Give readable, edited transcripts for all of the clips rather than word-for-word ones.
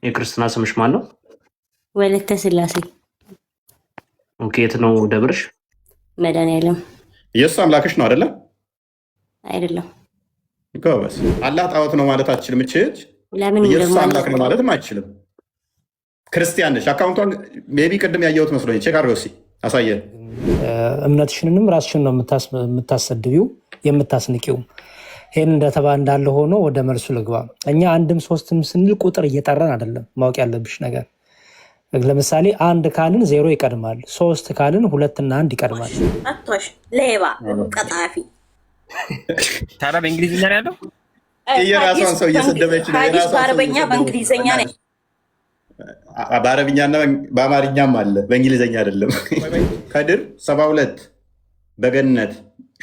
የክርስትና ስምሽ ማን ነው? ወለተ ስላሴ። ኦኬ፣ የት ነው ደብርሽ? መድኃኒዓለም። ኢየሱስ አምላክሽ ነው አይደለም? አይደለም። ጎበዝ። አላህ ጣዖት ነው ማለት አትችልም። እችች ለምን ኢየሱስ አምላክ ነው ማለትም አይችልም። ክርስቲያን ነሽ። አካውንቷን ሜቢ ቅድም ያየሁት መስሎኝ ቼክ አድርገው እስኪ አሳየን። እምነትሽንንም ራስሽን ነው የምታሰድቢው የምታስንቂው። ይህን እንደተባ እንዳለ ሆኖ ወደ መልሱ ልግባ። እኛ አንድም ሶስትም ስንል ቁጥር እየጠራን አይደለም። ማወቅ ያለብሽ ነገር ለምሳሌ አንድ ካልን ዜሮ ይቀድማል፣ ሶስት ካልን ሁለትና አንድ ይቀድማል። አቶሽ ሌባ ቀጣፊ። ታዲያ በእንግሊዝኛ ነው ያለው። የራሷን ሰው እየሰደበች ነው። በአረበኛ በእንግሊዝኛ ነው። በአረብኛና በአማርኛም አለ፣ በእንግሊዝኛ አይደለም። ከድር 72 በገነት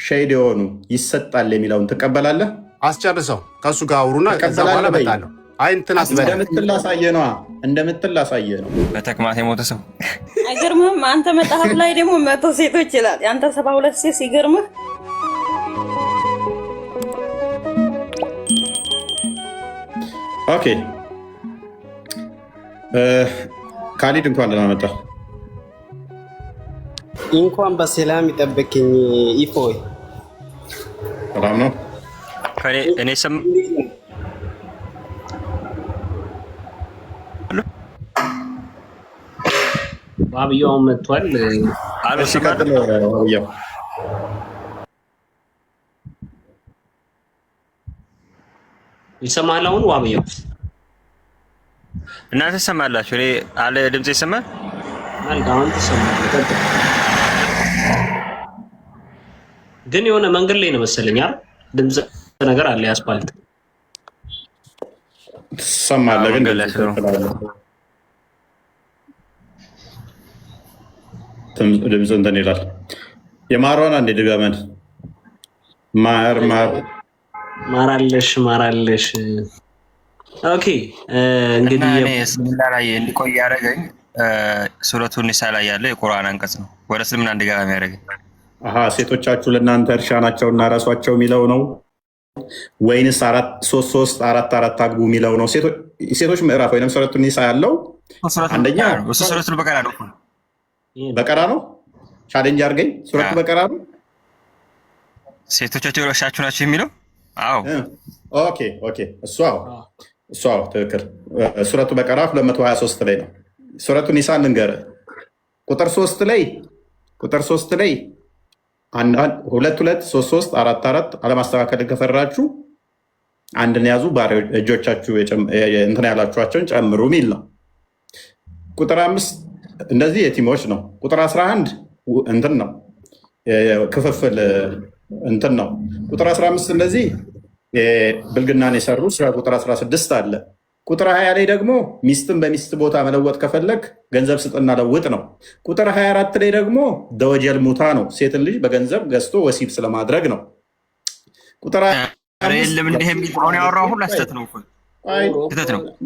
ሸሂድ የሆኑ ይሰጣል የሚለውን ትቀበላለህ? አስጨርሰው ከእሱ ጋር አውሩና ከዛ በኋላ እመጣለሁ። አይ እንትን እንደምትል ላሳየህ ነዋ፣ እንደምትል ላሳየህ ነው። በተቅማጥ የሞተ ሰው አይገርምህም? አንተ መጽሐፍ ላይ ደግሞ 100 ሴቶች ይላል። ያንተ 72 ሴት ሲገርምህ። ኦኬ ካሊድ እንኳን ደህና መጣህ። እንኳን በሰላም ይጠብቅኝ። ይፎይ ሰላም ነው። እኔ ስም ዋብያውን መጥቷል። ሲቀጥል ዋብያው ይሰማል። አሁን ዋብያው እናንተ ትሰማላችሁ? እኔ አለ ድምጽ ይሰማል። አሁን ትሰማለህ። ግን የሆነ መንገድ ላይ ነው መሰለኝ አይደል? ድምጽ ነገር አለ። ያስፓልት ትሰማለህ? ግን ድምፅ እንትን ይላል። የማሯን አንዴ ድገመን። ማራለሽ። ኦኬ እንግዲህ እስልምና ላይ እንዲቆይ ያደረገኝ ሱረቱ ኒሳ ላይ ያለ የቁርአን አንቀጽ ነው። ወደ እስልምና እንዲገባ የሚያደርገኝ ሴቶቻችሁ ለእናንተ እርሻ ናቸውና ራሷቸው የሚለው ነው ወይንስ 3 4 4 አግቡ የሚለው ነው? ሴቶች ምዕራፍ ወይም ሱረቱ ኒሳ ያለው አንደኛ ሱረቱ በቀራ ነው። በቀራ ነው። ቻሌንጅ አድርገኝ። ሱረቱ በቀራ ነው። ሴቶቻቸው እርሻችሁ ናቸው የሚለው። አዎ ኦኬ እሷ ትክክል። ሱረቱ በቀራ 223 ላይ ነው። ሱረቱ ኒሳ ልንገርህ ቁጥር 3 ላይ 2 2 3 3 4 4 አለማስተካከል ከፈራችሁ አንድን ያዙ፣ እጆቻችሁ እንትን ያላችኋቸውን ጨምሩ የሚል ነው። ቁጥር 5 እነዚህ የቲሞች ነው። ቁጥር 11 እንትን ነው ክፍፍል እንትን ነው። ቁጥር 15 እነዚህ ብልግናን የሰሩ ስራ። ቁጥር 16 አለ። ቁጥር 20 ላይ ደግሞ ሚስትን በሚስት ቦታ መለወጥ ከፈለግ ገንዘብ ስጥና ለውጥ ነው። ቁጥር 24 ላይ ደግሞ ደወጀል ሙታ ነው። ሴትን ልጅ በገንዘብ ገዝቶ ወሲብ ስለማድረግ ነው። ቁጥር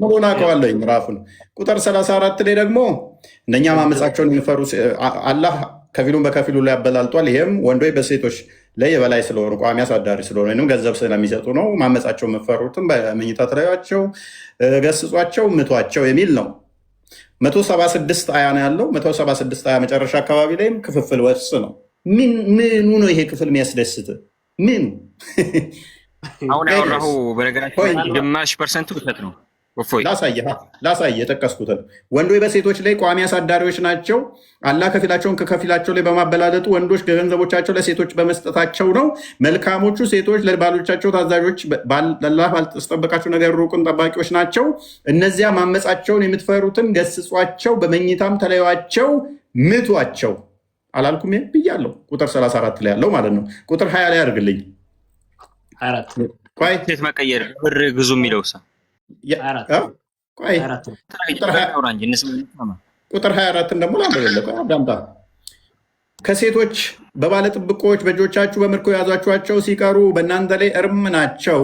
ሙሉን አውቀዋለሁ ምዕራፉን። ቁጥር 34 ላይ ደግሞ እነኛ ማመፃቸውን የሚፈሩ አላህ ከፊሉን በከፊሉ ላይ ያበላልጧል። ይሄም ወንዶች በሴቶች ላይ የበላይ ስለሆኑ ቋሚ አሳዳሪ ስለሆኑ ወይም ገንዘብ ስለሚሰጡ ነው። ማመፃቸው የምፈሩትም በመኝታ ተለያቸው፣ ገስጿቸው፣ ምቷቸው የሚል ነው። 176 አያ ነው ያለው። 176 አያ መጨረሻ አካባቢ ላይም ክፍፍል ወስ ነው። ምኑ ነው ይሄ ክፍል የሚያስደስት? ምኑ አሁን ያወራሁ በነገራችን ግማሽ ፐርሰንቱ ውሸት ነው። ላሳየህ የጠቀስኩትን ወንዶች በሴቶች ላይ ቋሚ አሳዳሪዎች ናቸው። አላህ ከፊላቸውን ከከፊላቸው ላይ በማበላለጡ ወንዶች ገንዘቦቻቸው ለሴቶች በመስጠታቸው ነው። መልካሞቹ ሴቶች ለባሎቻቸው ታዛዦች፣ አላህ ባልተጠበቃቸው ነገር ሩቁን ጠባቂዎች ናቸው። እነዚያ ማመፃቸውን የምትፈሩትን ገስጿቸው፣ በመኝታም ተለዩዋቸው፣ ምቷቸው። አላልኩም ብያለሁ። ቁጥር 34 ላይ ያለው ማለት ነው። ቁጥር 20 ላይ አድርግልኝ። ሴት መቀየር ብር ግዙ የሚለው ቁጥር 24 ደግሞ ላምጣ። ከሴቶች በባለጥብቆች በእጆቻችሁ በምርኮ የያዟችኋቸው ሲቀሩ በእናንተ ላይ እርም ናቸው።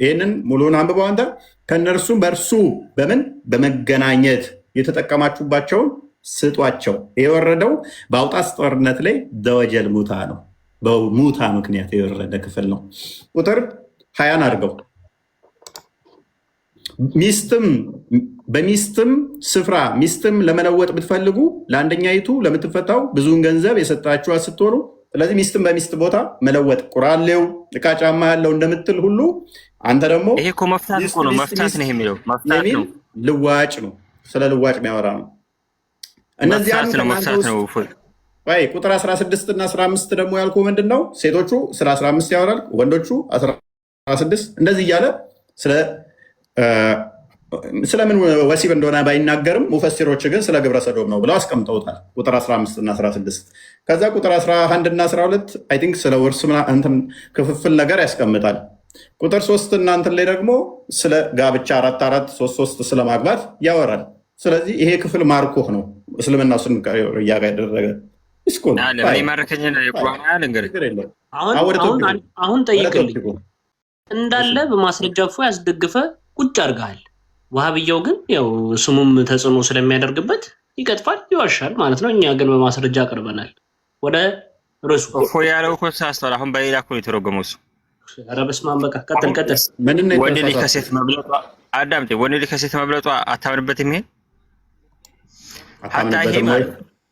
ይህንን ሙሉውን አንብበው አንተ። ከእነርሱም በእርሱ በምን በመገናኘት የተጠቀማችሁባቸውን ስጧቸው። የወረደው በአውጣት ጦርነት ላይ ደወጀል ሙታ ነው። በሙታ ምክንያት የወረደ ክፍል ነው። ቁጥር 20 አድርገው። ሚስትም በሚስትም ስፍራ ሚስትም ለመለወጥ ብትፈልጉ ለአንደኛይቱ ለምትፈታው ብዙውን ገንዘብ የሰጣችኋት ስትሆኑ፣ ስለዚህ ሚስትም በሚስት ቦታ መለወጥ ቁርአን ሌው እቃ ጫማ ያለው እንደምትል ሁሉ አንተ ደግሞ ይሄ እኮ መፍታት እኮ ነው። መፍታት ነው የሚለው መፍታት ነው። ልዋጭ ነው። ስለ ልዋጭ የሚያወራ ነው። እነዚህ መፍታት ነው። ወይ ቁጥር 16 እና 15 ደግሞ ያልኩ ምንድን ነው? ሴቶቹ ስለ 15 ያወራል፣ ወንዶቹ 16 እንደዚህ እያለ ስለምን ወሲብ እንደሆነ ባይናገርም ሙፈሲሮች ግን ስለ ግብረ ሰዶም ነው ብለው አስቀምጠውታል። ቁጥር 15 እና 16 ከዛ ቁጥር 11 እና 12 አይ ቲንክ ስለ ውርስ እንትን ክፍፍል ነገር ያስቀምጣል። ቁጥር 3 እና እንትን ላይ ደግሞ ስለ ጋብቻ 4 ስለ ማግባት ያወራል። ስለዚህ ይሄ ክፍል ማርኮህ ነው እስልምና ውስጥ ያደረገ አሁን ጠይቅልኝ እንዳለ በማስረጃ ፎ ያስደግፈ ቁጭ አድርገሃል። ዋሃብያው ግን ያው ስሙም ተጽዕኖ ስለሚያደርግበት ይቀጥፋል፣ ይዋሻል ማለት ነው። እኛ ግን በማስረጃ አቅርበናል። ወደ ርዕሱ እፎይ ያለው እኮ ተሳስቷል። አሁን በሌላ እኮ ነው የተረጎመው እሱ። ኧረ በስመ አብ በቃ ቀጥል። ወንድ ልጅ ከሴት መብለጧ አዳምጤ፣ ወንድ ልጅ ከሴት መብለጧ አታምንበትም? ይሄን ሀታ ይሄ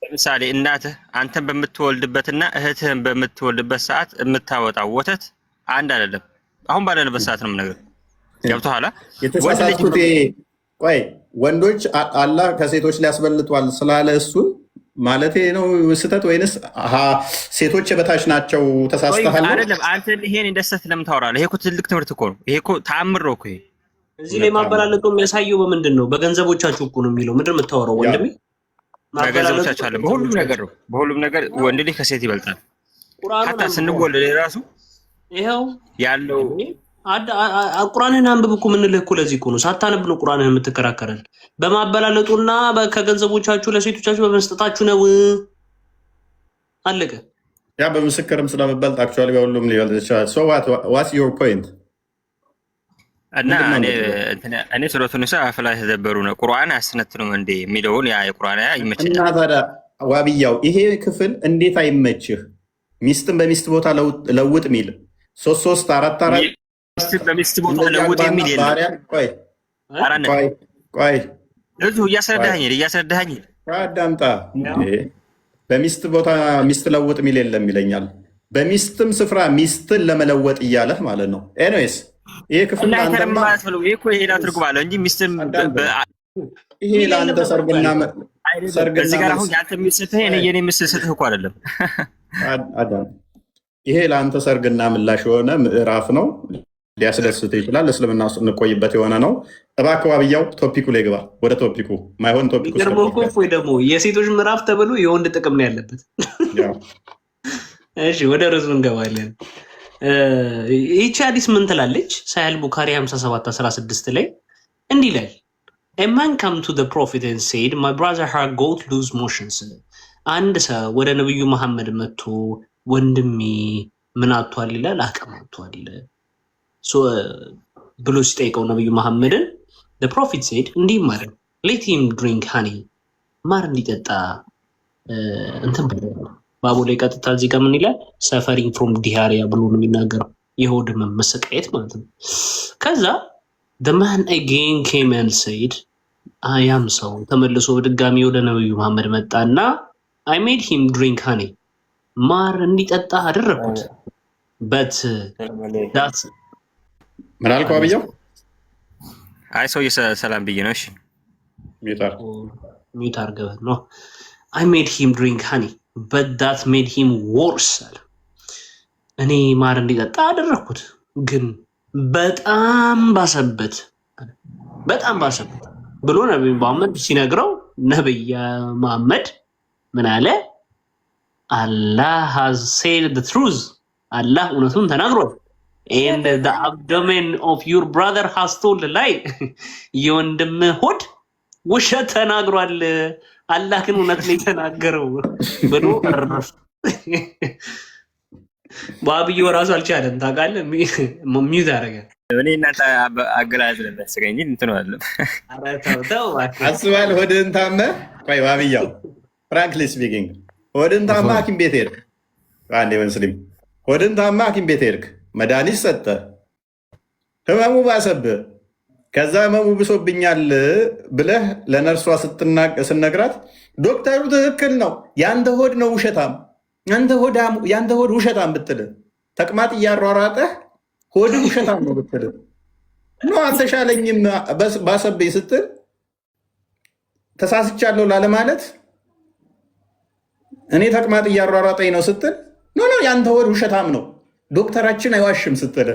ለምሳሌ እናትህ አንተን በምትወልድበትና እህትህን በምትወልድበት ሰዓት የምታወጣው ወተት አንድ አይደለም። አሁን ባለንበት ሰዓት ነው ነገር ገብቶሃል? የተሳሳትኩት ቆይ ወንዶች አላህ ከሴቶች ሊያስበልጧል ስላለ እሱን ማለቴ ነው ስህተት ወይንስ ሴቶች የበታች ናቸው? ተሳስተሃል አይደለም። አንተ ይሄን እንደሰት ለምን ታወራለህ? ይሄ እኮ ትልቅ ትምህርት እኮ ነው። ይሄ እኮ ተአምር ነው እኮ። ይሄ እዚህ ላይ ማበላለጡ የሚያሳየው በምንድን ነው? በገንዘቦቻችሁ እኮ ነው የሚለው። ምንድን ነው የምታወራው ወንድሜ? በገንዘቦቻችሁ አለ። በሁሉም ነገር ነው። በሁሉም ነገር ወንድ ልጅ ከሴት ይበልጣል። ሀታ ስንወለድ ራሱ ይሄው ያለው ቁርአንህን አንብብ እኮ የምንልህ እኮ ለዚህ እኮ ነው። ሳታነብ ነው ቁርአንህን የምትከራከረን። በማበላለጡና ከገንዘቦቻችሁ ለሴቶቻችሁ በመስጠታችሁ ነው። አለቀ። ያ በምስክርም ስለመበልጥ አክቹዋሊ በሁሉም ሊበልጥ ይችላል። ሶ ዋትስ ዮር ፖይንት? እና እኔ ሱረቱ ኒሳ አፈላ ተደበሩ ነው ቁርአን አያስነትኑም እንዴ የሚለውን ያ የቁርአን ያ ይመችኛል። እና ታዲያ ዋብያው ይሄ ክፍል እንዴት አይመችህ? ሚስትን በሚስት ቦታ ለውጥ ሚል 3 4 ሚስትን በሚስት ቦታ ለውጥ የሚል የለም። ቆይ እዚሁ እያስረዳኸኝ አዳምጣ። በሚስት ቦታ ሚስት ለውጥ ሚል የለም ይለኛል። በሚስትም ስፍራ ሚስትን ለመለወጥ እያለህ ማለት ነው። ኤኒዌይስ ይሄ ክፍል ይሄ ትርጉም አለው እንጂ ሚስትን ይሄ ለአንተ ሰርግና እዚህ ጋር አሁን ያንተ የሚስትህ የኔ የምስትህ እኮ አይደለም። ይሄ ለአንተ ሰርግና ምላሽ የሆነ ምዕራፍ ነው። ሊያስደስት ይችላል። እስልምና ውስጥ እንቆይበት የሆነ ነው። እባክህ ዋብያው ቶፒኩ ላይ ግባ። ወደ ቶፒኩ ማይሆን ቶፒኩ ወይ ደግሞ የሴቶች ምዕራፍ ተብሎ የወንድ ጥቅም ነው ያለበት። እሺ ወደ ርዕሱ እንገባለን። ይህቺ ሐዲስ ምን ትላለች? ሳሂህ ቡኻሪ 57:16 ላይ እንዲህ ይላል A man come to the prophet and said, my brother had got loose motions. አንድ ሰው ወደ ነብዩ መሐመድ መጥቶ ወንድሜ ምን አጥቷል ይላል፣ አቅም አጥቷል ብሎ ሲጠይቀው ነብዩ መሐመድን the prophet said እንዲህ ማለት let him drink honey ማር እንዲጠጣ እንትን ባቡ ላይ ቀጥታ እዚህ ጋር ምን ይላል? suffering from diarrhea ብሎ ነው የሚናገረው፣ የሆድ መሰቃየት ማለት ነው። ከዛ the man again came and said አያም ሰው ተመልሶ በድጋሚ ወደ ነብዩ መሐመድ መጣና I made him drink honey ማር እንዲጠጣ አደረኩት but that's ምን አልከው አብያው? አይ ሰው ሰላም ብዬ ነው። እሺ ሚውት አድርገህ ነው። I made him drink honey but that made him worse እኔ ማር እንዲጠጣ አደረኩት ግን በጣም ባሰበት ብሎ ነብዩ መሐመድ ሲነግረው ነብዩ መሐመድ ምን አለ? Allah has said the truth አላህ እውነቱን ተናግሯል። and the abdomen of your brother has told a lie የወንድምህ ሆድ ውሸት ተናግሯል፣ አላህ ግን እውነት ነው የተናገረው ብሎ አረፍ። ባብዩ ራሱ አልቻለም ታውቃለህ፣ ሚውት አደረገ። እኔ እናንተ አገላዝ ለመስገኝ እንትን አለ አስባል ሆድን ታመ። ቆይ ባብያው ፍራንክሊ ስፒኪንግ ሆድን ታመ ሐኪም ቤት ሄድክ። አንዴ ሙስሊም ሆድን ታመ ሐኪም ቤት ሄድክ፣ መድኃኒት ሰጠ፣ ህመሙ ባሰብህ። ከዛ ህመሙ ብሶብኛል ብለህ ለነርሷ ስነግራት ዶክተሩ ትክክል ነው፣ ያንተ ሆድ ነው ውሸታም፣ ያንተ ሆድ ውሸታም ብትል ተቅማጥ እያሯሯጠህ ሆድ ውሸታም ነው ብትል ነው አልተሻለኝም ባሰበኝ ስትል ተሳስቻለሁ ላለማለት እኔ ተቅማጥ እያሯሯጠኝ ነው ስትል ኖ ያንተ ሆድ ውሸታም ነው ዶክተራችን አይዋሽም ስትል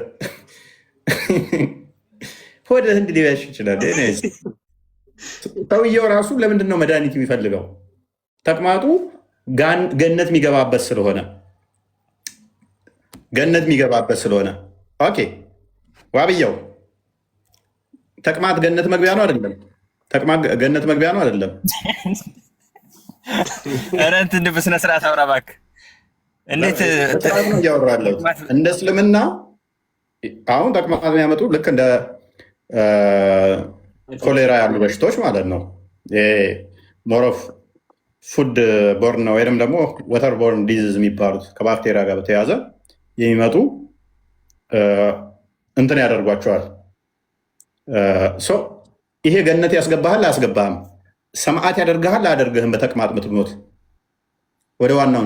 ሆድህ እንግዲህ ሊያሽ ይችላል። ሰውየው ራሱ ለምንድን ነው መድኃኒት የሚፈልገው? ተቅማጡ ገነት የሚገባበት ስለሆነ ኦኬ ዋብየው ተቅማጥ ገነት መግቢያ ነው አይደለም? ተቅማጥ ገነት መግቢያ ነው አይደለም? ኧረ እንትን በስነ ስርዓት አውራ እባክህ። እንዴት እያወራለሁ እንደ እስልምና አሁን ተቅማጥ የሚያመጡ ልክ እንደ ኮሌራ ያሉ በሽታዎች ማለት ነው። ሞሮፍ ፉድ ቦርን ወይም ደግሞ ወተር ቦርን ዲዚዝ የሚባሉት ከባክቴሪያ ጋር በተያያዘ የሚመጡ እንትን ያደርጓቸዋል። ይሄ ገነት ያስገባሃል አያስገባህም? ሰማዕት ያደርግሃል አያደርግህም? በተቅማጥ ምትሞት ወደ ዋናው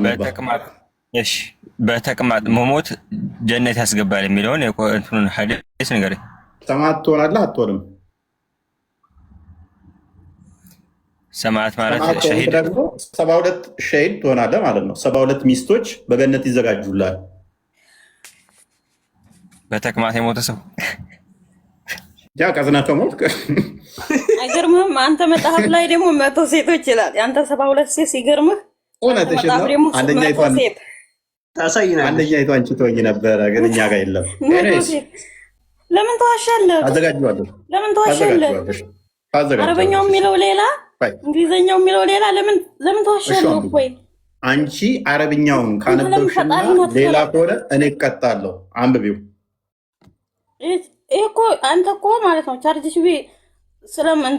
በተቅማጥ መሞት ጀነት ያስገባል የሚለውን እንትኑን ሐዲስ ንገረኝ። ሰማዕት ትሆናለህ አትሆንም? ሰማዕት ማለት ሸሂድ ደግሞ 72 ሸሂድ ትሆናለህ ማለት ነው። 72 ሚስቶች በገነት ይዘጋጁላል። በተቅማጥ የሞተ ሰው ያ ቀዝና ከሞት አይገርምህም? አንተ መጽሐፍ ላይ ደግሞ 100 ሴቶች ይላል። ያንተ 72 ሴት ሲገርምህ። እውነትሽ ነው። አንደኛይቱ አንቺ ትሆኚ ነበረ፣ ግን እኛ ጋር የለም። ለምን ተዋሻለህ? አዘጋጅዋለሁ። ለምን ተዋሻለህ? አረበኛው የሚለው ሌላ፣ እንግሊዘኛው የሚለው ሌላ። ለምን ተዋሻለህ? ወይ አንቺ አረብኛውን ካነበብሽና ሌላ ከሆነ እኔ እቀጣለሁ። አንብቢው። ይሄ እኮ አንተ እኮ ማለት ነው ቻርጅሽ ቢ ስለምን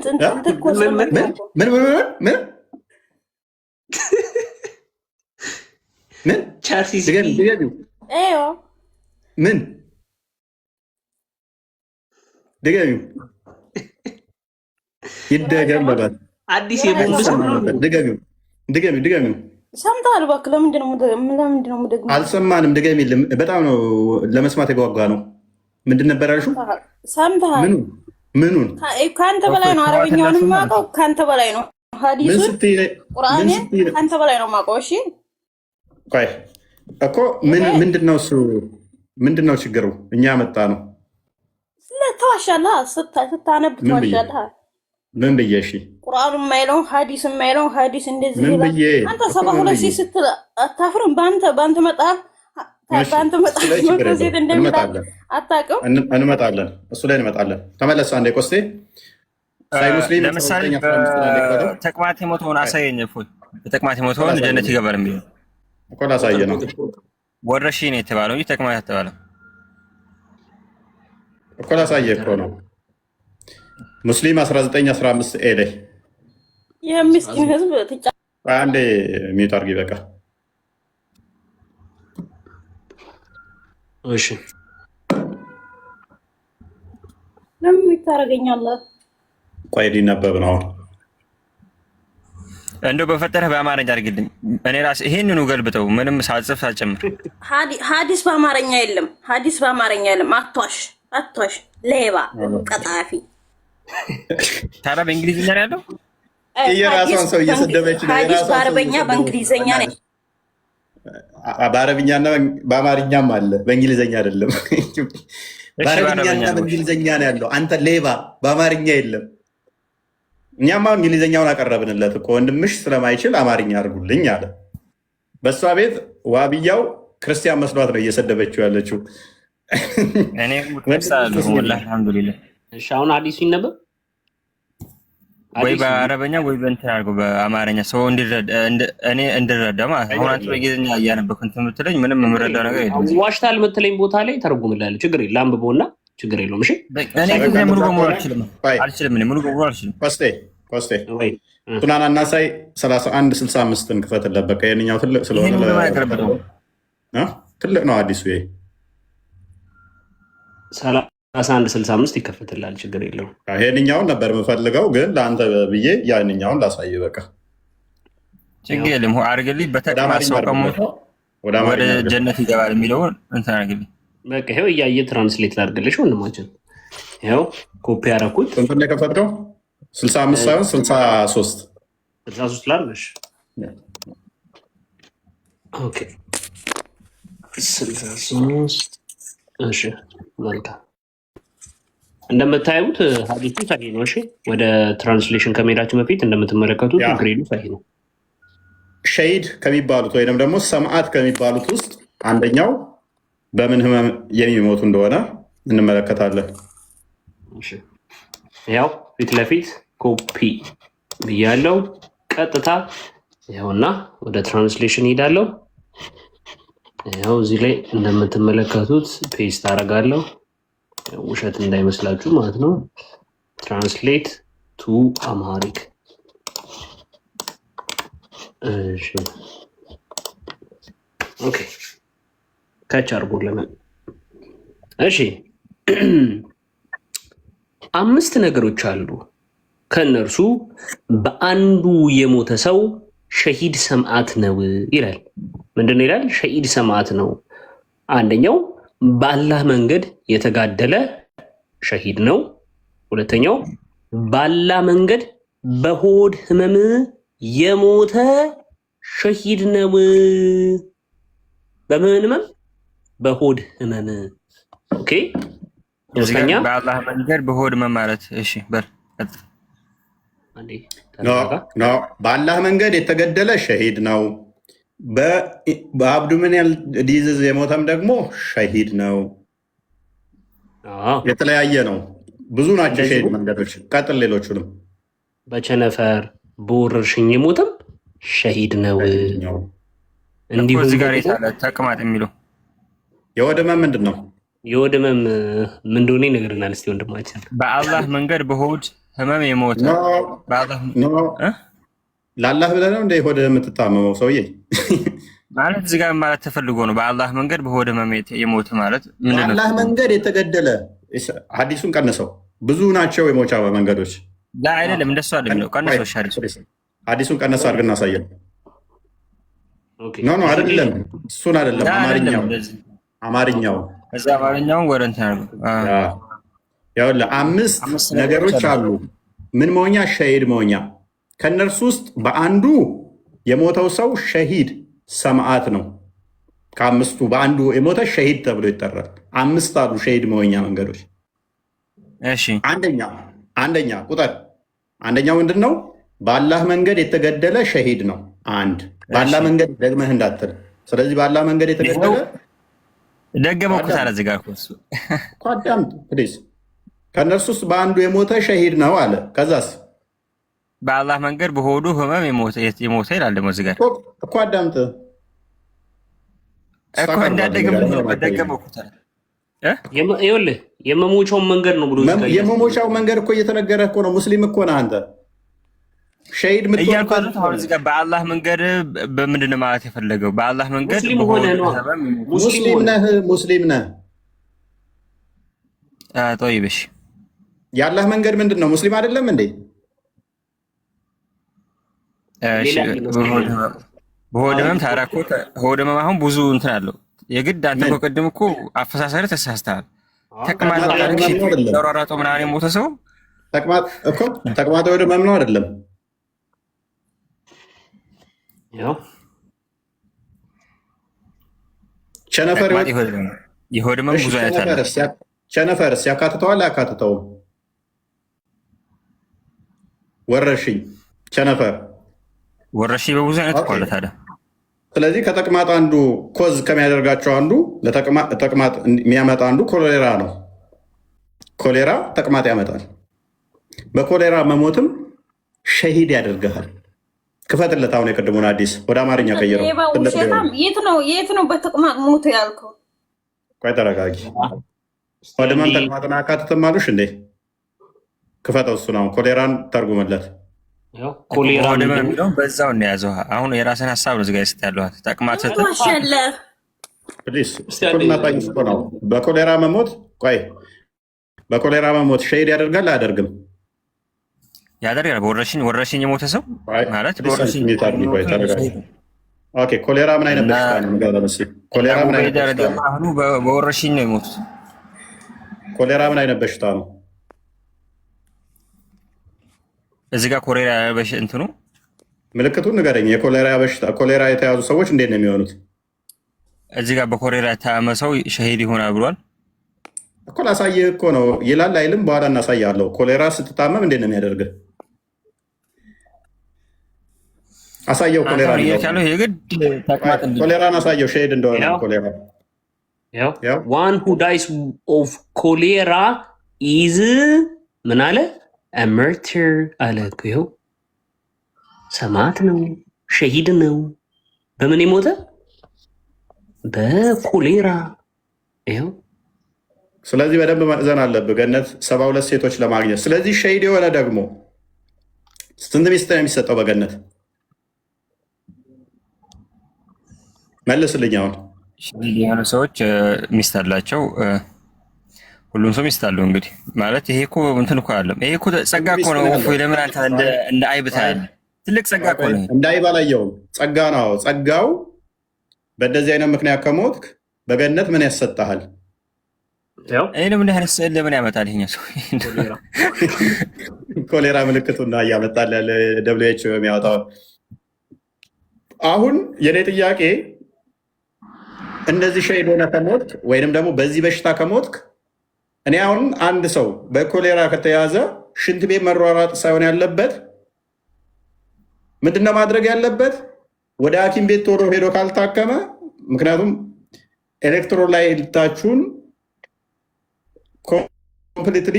ምን ድገሚው ይደገም በላት። አዲስ የቦምብ ድገሚው ሰምተሃል? እባክህ ለምንድን ነው የምደግመው? አልሰማንም። ድገሚልም። በጣም ነው ለመስማት የጓጓ ነው። ምንድን ነበር ያልሽው? ሰምተሃል? ምኑን? ከአንተ በላይ ነው አረብኛውን የማውቀው፣ ከአንተ በላይ ነው ሐዲሱን ቁርአንን ከአንተ በላይ ነው የማውቀው። እሺ ቆይ እኮ ምንድን ነው እሱ? ምንድን ነው ችግሩ? እኛ መጣ ነው ተዋሻለህ። ስታነብ ተዋሻለህ። ምን ብዬ? እሺ ቁርአኑ የማይለውን ሐዲስ የማይለውን ሐዲስ እንደዚህ ይላል። አንተ 72 ሴት ስትል አታፍርም? በአንተ መጽሐፍ ሴት እንደሚል አታውቅም? እንመጣለን፣ እሱ ላይ እንመጣለን። ተመለስ አንዴ ቆስቴ። ለምሳሌ ተቅማጥ የሞተውን አሳየኝ። በተቅማጥ የሞተውን ጀነት ይገባል የሚለው እኮ ላሳየ ነው። ወረርሽኝ ነው የተባለው እንጂ ተቅማጥ የተባለው እኮ ላሳየ እኮ ነው። ሙስሊም 1915 ኤ ላይ የምስኪን ህዝብ አንዴ ሚዩት አድርጊ በቃ። እሺ ለምን ታረገኛለህ? ቆይ ሊነበብ ነው። እንደው በፈጠረህ በአማርኛ አድርግልኝ። እኔ ራስ ይሄንኑ ገልብጠው ምንም ሳጽፍ ሳጨምር። ሐዲስ በአማርኛ የለም። ሐዲስ በአማርኛ የለም። አትዋሽ፣ ሌባ፣ ቀጣፊ። ታዲያ በእንግሊዝኛ ነው ያለው። የራሷን ሰው እየሰደበች ነው። ሐዲስ በአረበኛ በእንግሊዝኛ ነው። በአረብኛና በአማርኛም አለ፣ በእንግሊዝኛ አይደለም። በአረብኛና በእንግሊዝኛ ነው ያለው። አንተ ሌባ፣ በአማርኛ የለም። እኛማ እንግሊዝኛውን አቀረብንለት እኮ ወንድምሽ ስለማይችል አማርኛ አድርጉልኝ አለ። በእሷ ቤት ዋብያው ክርስቲያን መስሏት ነው እየሰደበችው ያለችው። አልሐምዱሊላህ። አሁን አዲሱ ይነበብ ወይ በአረበኛ ወይ በእንትን አድርገው በአማርኛ ሰው እኔ እንድረዳ ማለት ነው። አሁን አንተ በእንግሊዝኛ እያነበብክ እንትን የምትለኝ ምንም የምረዳው ነገር የለም። ዋሽታል የምትለኝ ቦታ ላይ ተረጉምላለሁ። ችግር የለም፣ አንብበውና ችግር የለውም። እሺ እኔ ግን ሙሉ በሙሉ አልችልም። ሙሉ በሙሉ አልችልም። ኮስቴ ሱናን አናሳይ 3165ን ክፈትለት። በቃ የእኛው ትልቅ ስለሆነ ትልቅ ነው አዲሱ 1165 ይከፈትላል። ችግር የለውም። ይሄንኛውን ነበር የምፈልገው ግን ለአንተ ብዬ ያንኛውን ላሳይ። በቃ ችግር የለም አድርግልኝ። በተቅማጥ ሰው ከሞተ ወደ ጀነት ይገባል የሚለውን እንትን አድርግልኝ። በቃ ይኸው እያየ ትራንስሌት ላድርግልሽ ወንድማችን። ይኸው ኮፒ ያደረኩት። ስንት ነው የከፈትከው? 65 ሳይሆን 63 ላድርግልሽ። ኦኬ 63 እሺ መልካም። እንደምታዩት ሀዲሱ ሰሂህ ነው። እሺ ወደ ትራንስሌሽን ከመሄዳችን በፊት እንደምትመለከቱት ግሬዱ ሰሂህ ነው። ሸሂድ ከሚባሉት ወይም ደግሞ ሰማዕት ከሚባሉት ውስጥ አንደኛው በምን ህመም የሚሞቱ እንደሆነ እንመለከታለን። ያው ፊት ለፊት ኮፒ ብያለው። ቀጥታ ይኸውና ወደ ትራንስሌሽን ሄዳለው። ያው እዚህ ላይ እንደምትመለከቱት ፔስት አደርጋለሁ። ውሸት እንዳይመስላችሁ ማለት ነው። ትራንስሌት ቱ አምሃሪክ። እሺ ኦኬ ካች አርጎልናል። እሺ 5 ነገሮች አሉ። ከነርሱ በአንዱ የሞተ ሰው ሸሂድ ሰማዕት ነው ይላል። ምንድነው ይላል? ሸሂድ ሰማዕት ነው። አንደኛው በአላህ መንገድ የተጋደለ ሸሂድ ነው። ሁለተኛው በአላህ መንገድ በሆድ ህመም የሞተ ሸሂድ ነው። በምን ህመም? በሆድ ህመም። ኦኬ ሶስተኛ በአላህ መንገድ በሆድ ህመም ማለት እሺ በል ኖ በአላህ መንገድ የተገደለ ሸሂድ ነው። በአብዶሚናል ዲዚዝ የሞተም ደግሞ ሸሂድ ነው። የተለያየ ነው። ብዙ ናቸው ሸሂድ መንገዶች። ቀጥል ሌሎቹንም። በቸነፈር በወረርሽኝ የሞተም ሸሂድ ነው። እንዲሁ እዚህ ጋር የታለ ተቅማጥ የሚለው የሆድ ህመም ምንድን ነው? የሆድ ህመም ምን እንደሆነ ይነግረናል። እስቲ ወንድማችን በአላህ መንገድ በሆድ ህመም የሞተ ለአላህ ብለህ ነው እንደ ሆድ የምትታመመው ሰውዬ? ማለት እዚህ ጋር ማለት ተፈልጎ ነው። በአላህ መንገድ በሆድ ህመም የሞተ ማለት ምንድን ነው? በአላህ መንገድ የተገደለ ሀዲሱን ቀንሰው። ብዙ ናቸው የሞቻ መንገዶች። አይደለም እንደሱ አይደለም። ቀንሰው ሀዲሱን ቀነስ አድርገን እናሳየን። ኖ አይደለም፣ እሱን አይደለም። አማርኛው እዛ አማርኛውን ወደ እንትን ያውልህ 5 ነገሮች አሉ። ምን መሆኛ? ሸሂድ መሆኛ። ከነርሱ ውስጥ በአንዱ የሞተው ሰው ሸሂድ ሰማዕት ነው። ከ5ቱ በአንዱ የሞተ ሸሂድ ተብሎ ይጠራል። 5 አሉ ሸሂድ መሆኛ መንገዶች። እሺ አንደኛ ቁጥር አንደኛው ምንድን ነው? በአላህ መንገድ የተገደለ ሸሂድ ነው። አንድ በአላህ መንገድ ደግመህ እንዳትል። ስለዚህ በአላህ መንገድ የተገደለ ደገመው እኮ ታዲያ እዚህ ጋር እኮ አዳምጥ ፕሊዝ። ከእነርሱ ውስጥ በአንዱ የሞተ ሸሂድ ነው አለ። ከዛስ በአላህ መንገድ በሆዱ ህመም የሞተ ይላል። ደግሞ እዚህ ጋር እኮ አዳምጥ እኮ እንዳደገመው እኮ ታዲያ ይኸውልህ የመሞቻውን መንገድ ነው ብሎ የመሞቻው መንገድ እኮ እየተነገረ እኮ ነው። ሙስሊም እኮ ነህ አንተ። ሸሂድ እያልኳት አሁን እዚህ ጋር በአላህ መንገድ በምንድን ነው ማለት የፈለገው? በአላህ መንገድ ሙስሊም ነህ። ጦይብሽ የአላህ መንገድ ምንድን ነው? ሙስሊም አይደለም እንዴ? በሆድ ህመም ታዲያ እኮ ሆድ ህመም አሁን ብዙ እንትን አለው። የግድ አንተ እኮ ቅድም እኮ አፈሳሰሪ ተሳስተሃል። ተቅማጥ ተሯሯጦ ምናምን የሞተ ሰው ተቅማጥ ወደ ህመም ነው አይደለም? ቸነፈር የሆድ ህመም ብዙ አይነት አለ። ቸነፈርስ ያካትተዋል አያካትተውም? ወረርሽኝ ቸነፈር ወረርሽኝ በብዙ አይነት እኮ አለ ታዲያ። ስለዚህ ከተቅማጥ አንዱ ኮዝ ከሚያደርጋቸው አንዱ ለተቅማጥ የሚያመጣ አንዱ ኮሌራ ነው። ኮሌራ ተቅማጥ ያመጣል። በኮሌራ መሞትም ሸሂድ ያደርግሃል። ክፈትለት። አሁን የቅድሙን አዲስ ወደ አማርኛ ቀይረው። የት ነው በተቅማጥ ሞተ ያልከው? ቆይ ተረጋጊ። ወደ ማን ተቅማጥን አያካትትም አሉሽ እንዴ? ክፈተው እሱን። አሁን ኮሌራን ተርጉመለት። ኮሌራ የሚለውን በዛው እናያዘው። አሁን የራስን ሀሳብ ነው ዝጋ ስት ያለዋት ተቅማጥ በኮሌራ መሞት ቆይ በኮሌራ መሞት ሸሂድ ያደርጋል አያደርግም? ያደርጋል። ወረርሽኝ የሞተ ሰው ማለት ኦኬ። ኮሌራ ምን አይነት በሽታ ነው? ኮሌራ ምን አይነት በሽታ ነው? አሁን በወረርሽኝ ነው የሞቱት። ኮሌራ ምን አይነት በሽታ ነው? እዚህ ጋር ኮሌራ እንትኑ ምልክቱን ንገረኝ። የኮሌራ በሽታ ኮሌራ የተያዙ ሰዎች እንዴት ነው የሚሆኑት? እዚህ ጋር በኮሌራ የታመመ ሰው ሸሂድ ይሆናል ብሏል እኮ። ላሳየህ እኮ ነው ይላል አይልም? በኋላ እናሳያለሁ። ኮሌራ ስትታመም እንዴት ነው የሚያደርግህ? አሳየው። ኮሌራ ያለው የግድ ተቅማጥ ኮሌራን አሳየው ሸሂድ እንደሆነ። ኮሌራ one who dies of cholera is ምን አለ? a martyr አለ እኮ። ይኸው ሰማዕት ነው፣ ሸሂድ ነው። በምን የሞተ? በኮሌራ። ይኸው ስለዚህ በደንብ ማዘን አለብህ ገነት 72 ሴቶች ለማግኘት። ስለዚህ ሸሂድ የሆነ ደግሞ ስንት ሚስት ነው የሚሰጠው በገነት? መልስልኝ። አሁን ሸሂድ የሆኑ ሰዎች ሚስት አላቸው። ሁሉም ሰው ሚስት አለው። እንግዲህ ማለት ይሄ እኮ እንትን እኮ አይደለም። ይሄ እኮ ጸጋ እኮ ነው። ለምን አንተ እንደ አይብ ታያለህ? ትልቅ ጸጋ እኮ ነው። እንደ አይብ አላየውም። ጸጋ ነው። ጸጋው በእንደዚህ አይነት ምክንያት ከሞትክ በገነት ምን ያሰጣሃል? ይህ ለምን አይነት ስዕል ለምን ያመጣል? ይሄኛው ሰው ኮሌራ ምልክቱና እያመጣል ያለ ደብሊው የሚያወጣው። አሁን የኔ ጥያቄ እንደዚህ ሸሂድ ሆነ ከሞትክ ወይንም ደግሞ በዚህ በሽታ ከሞትክ፣ እኔ አሁን አንድ ሰው በኮሌራ ከተያዘ ሽንት ቤት መሯሯጥ ሳይሆን ያለበት ምንድነው ማድረግ ያለበት? ወደ ሐኪም ቤት ቶሎ ሄዶ ካልታከመ፣ ምክንያቱም ኤሌክትሮላይታችሁን ኮምፕሊትሊ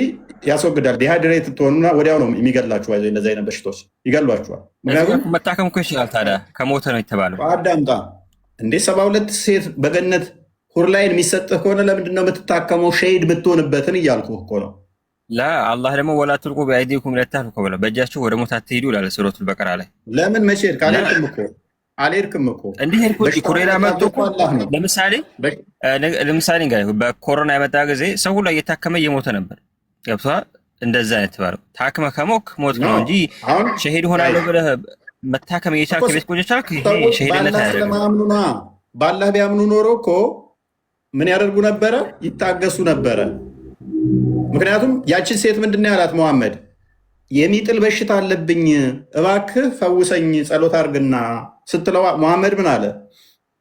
ያስወግዳል። ዲሃይድሬት ትሆኑና ወዲያው ነው የሚገድላችሁ። እንደዚህ አይነት በሽታዎች ይገድሏችኋል። ምክንያቱም መታከም እኮ ይችላል። ታዲያ ከሞተ ነው የተባለው። አዳምጣ እንዴ 72 ሴት በገነት ሁርላይን የሚሰጥህ ከሆነ ለምንድን ነው የምትታከመው? ሸሂድ የምትሆንበትን እያልኩህ እኮ ነው። አላህ ደግሞ ወላ ትልቁ በአይዲኩም ለታህልኩ ብለ በእጃችሁ ወደ ሞት አትሄዱ ይላል ሱረቱል በቀራ ላይ። ለምን መቼ ሄድክ? አልሄድክም እኮ እንዲህ ሄድኩ። ኮሌራ መጥቶ ለምሳሌ በኮሮና የመጣ ጊዜ ሰው ሁሉ እየታከመ እየሞተ ነበር። ገብቶሃል? እንደዛ አይነት ባለው ታክመ ከሞክ ሞት ነው እንጂ ሸሂድ ሆናለሁ ብለህ መታከም እየቻልክ ቤት ቆይተህ ቻልክ። ይሄ ሸሂድነት አይደለም። ባላህ ቢያምኑ ኖሮ እኮ ምን ያደርጉ ነበረ? ይታገሱ ነበረ። ምክንያቱም ያችን ሴት ምንድን ነው ያላት መሐመድ? የሚጥል በሽታ አለብኝ እባክህ ፈውሰኝ ጸሎት አድርግና ስትለው መሐመድ ምን አለ?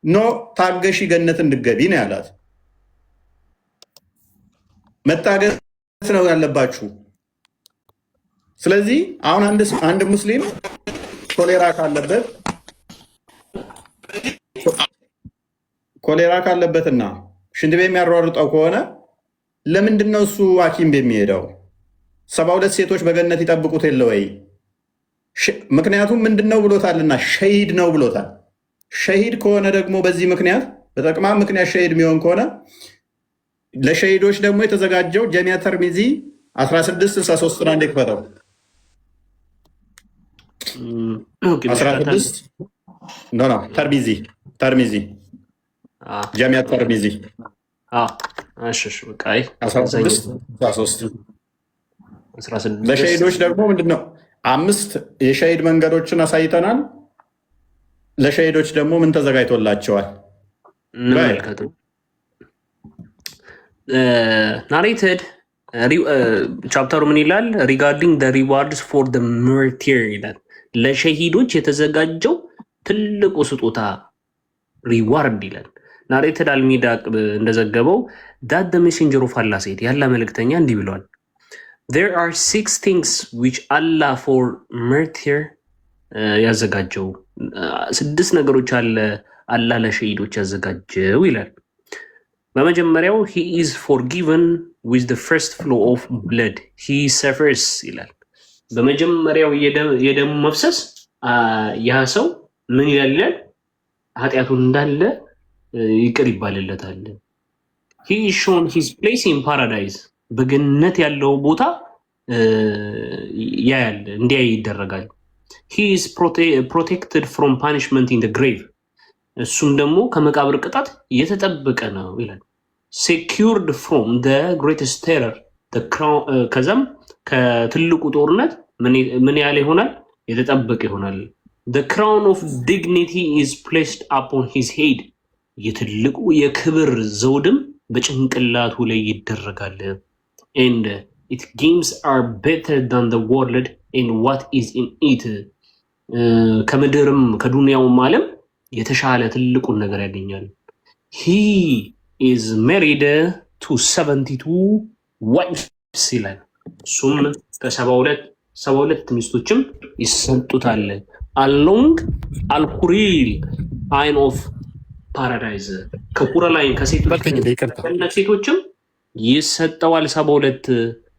ኖ ታገሺ ገነት እንድገቢ ነው ያላት። መታገስ ነው ያለባችሁ። ስለዚህ አሁን አንድ ሙስሊም ኮሌራ ካለበትና ሽንት ቤት የሚያሯሩጠው ከሆነ ለምንድን ነው እሱ ሐኪም ቤት የሚሄደው? 72 ሴቶች በገነት ይጠብቁት የለ ወይ? ምክንያቱም ምንድን ነው ብሎታልና ሸሂድ ነው ብሎታል። ሸሂድ ከሆነ ደግሞ በዚህ ምክንያት በጠቅማ ምክንያት ሸሂድ የሚሆን ከሆነ ለሸሂዶች ደግሞ የተዘጋጀው ጀሚያ ተርሚዚ 1663 አንዴ ክፈተው። 16 ተርሚዚ ጀሚያ ተርሚዚ 1663 ለሸሂዶች ደግሞ ምንድነው 5 የሸሂድ መንገዶችን አሳይተናል። ለሸሂዶች ደግሞ ምን ተዘጋጅቶላቸዋል? ናሬትድ ቻፕተሩ ምን ይላል? ሪጋርዲንግ ደ ሪዋርድስ ፎር ደ ማርቲር ይላል። ለሸሂዶች የተዘጋጀው ትልቁ ስጦታ ሪዋርድ ይላል። ናሬትድ አልሚዳቅ እንደዘገበው ዳት ደ ሜሴንጀር ኦፍ አላህ ሴድ፣ ያላ መልእክተኛ እንዲህ ብለዋል። there are 6 things which Allah for martyr ያዘጋጀው 6 ነገሮች አለ አላህ ለሸሂዶች ያዘጋጀው ይላል። በመጀመሪያው he is forgiven with the first flow of blood he suffers ይላል። በመጀመሪያው የደም መፍሰስ ያ ሰው ምን ይላል? ኃጢአቱን እንዳለ ይቅር ይባልለታል። he is shown his place in paradise በገነት ያለው ቦታ ያያል፣ እንዲያ ይደረጋል። he is protected from punishment in the grave እሱም ደግሞ ከመቃብር ቅጣት የተጠበቀ ነው ይላል። secured from the greatest terror ከዛም ከትልቁ ጦርነት ምን ያለ ይሆናል? የተጠበቀ ይሆናል። the crown of dignity is placed upon his head የትልቁ የክብር ዘውድም በጭንቅላቱ ላይ ይደረጋል። and its games are better than the world and what is in it ከምድርም ከዱንያውም ዓለም የተሻለ ትልቁን ነገር ያገኛል። he is married to 72 wives ይላል። እሱም ከ72 ሚስቶችም ይሰጡታል። along al-huril line of paradise ከሁረላይን ከሴቶችም ይሰጠዋል 72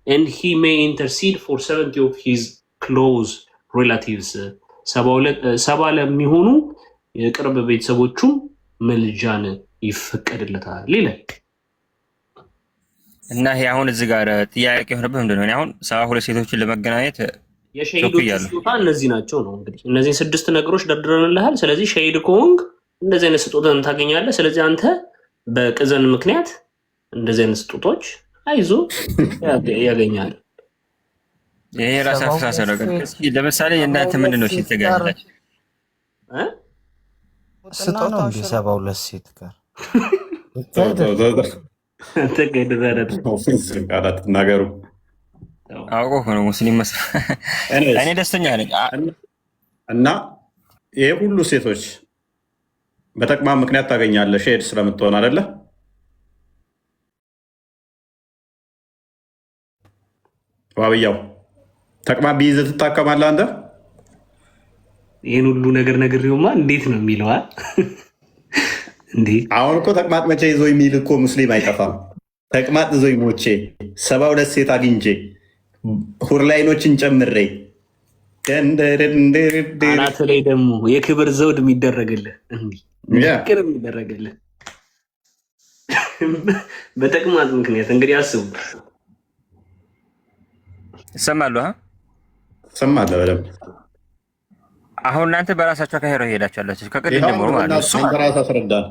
and he may intercede for 70 of his close relatives 70 ለሚሆኑ የቅርብ ቤተሰቦቹ መልጃን ይፈቀድለታል ይላል። እና ይሄ አሁን እዚህ ጋር ጥያቄ የሆነበት ምንድነው? እኔ አሁን 72 ሴቶችን ለመገናኘት የሸሂዶች ስጦታ እነዚህ ናቸው ነው እንግዲህ እነዚህን 6 ነገሮች ደርድረንልሃል። ስለዚህ ሸሂድ ከሆንክ እንደዚህ አይነት ስጦታን ታገኛለህ። ስለዚህ አንተ በቅዘን ምክንያት እንደዚህ አይነት ስጦታዎች አይዞ ያገኛል። ይሄ ራስ አፈሳሰብ ነው። ለምሳሌ እናንተ ምንድነው ሲተጋኛላችሁ ስጦታ እንደ 72 ሴት ጋር ነገሩ አውቆ ነው ሙስሊም እኔ ደስተኛ ነኝ። እና ይሄ ሁሉ ሴቶች በተቅማጥ ምክንያት ታገኛለህ ሼድ ስለምትሆን አይደለ? ዋብያው ተቅማጥ ቢይዝህ ትታከማለህ አንተ? ይህን ሁሉ ነገር ነግሬውማ እንዴት ነው የሚለዋ? አሁን እኮ ተቅማጥ መቼ ይዞ የሚል እኮ ሙስሊም አይጠፋም። ተቅማጥ ይዞ ሞቼ 72 ሴት አግኝቼ ሁርላይኖችን ጨምሬ አናት ላይ ደግሞ የክብር ዘውድ የሚደረግልህ እንዲህ ቅር የሚደረግልህ በተቅማጥ ምክንያት እንግዲህ አስቡ። ይሰማሉ ሰማለ በደምብ። አሁን እናንተ በራሳችሁ አካሄድ ሄዳችኋላችሁ ከቅድም ጀምሮ ማለት ነው። አንተ ራስህ አስረዳን።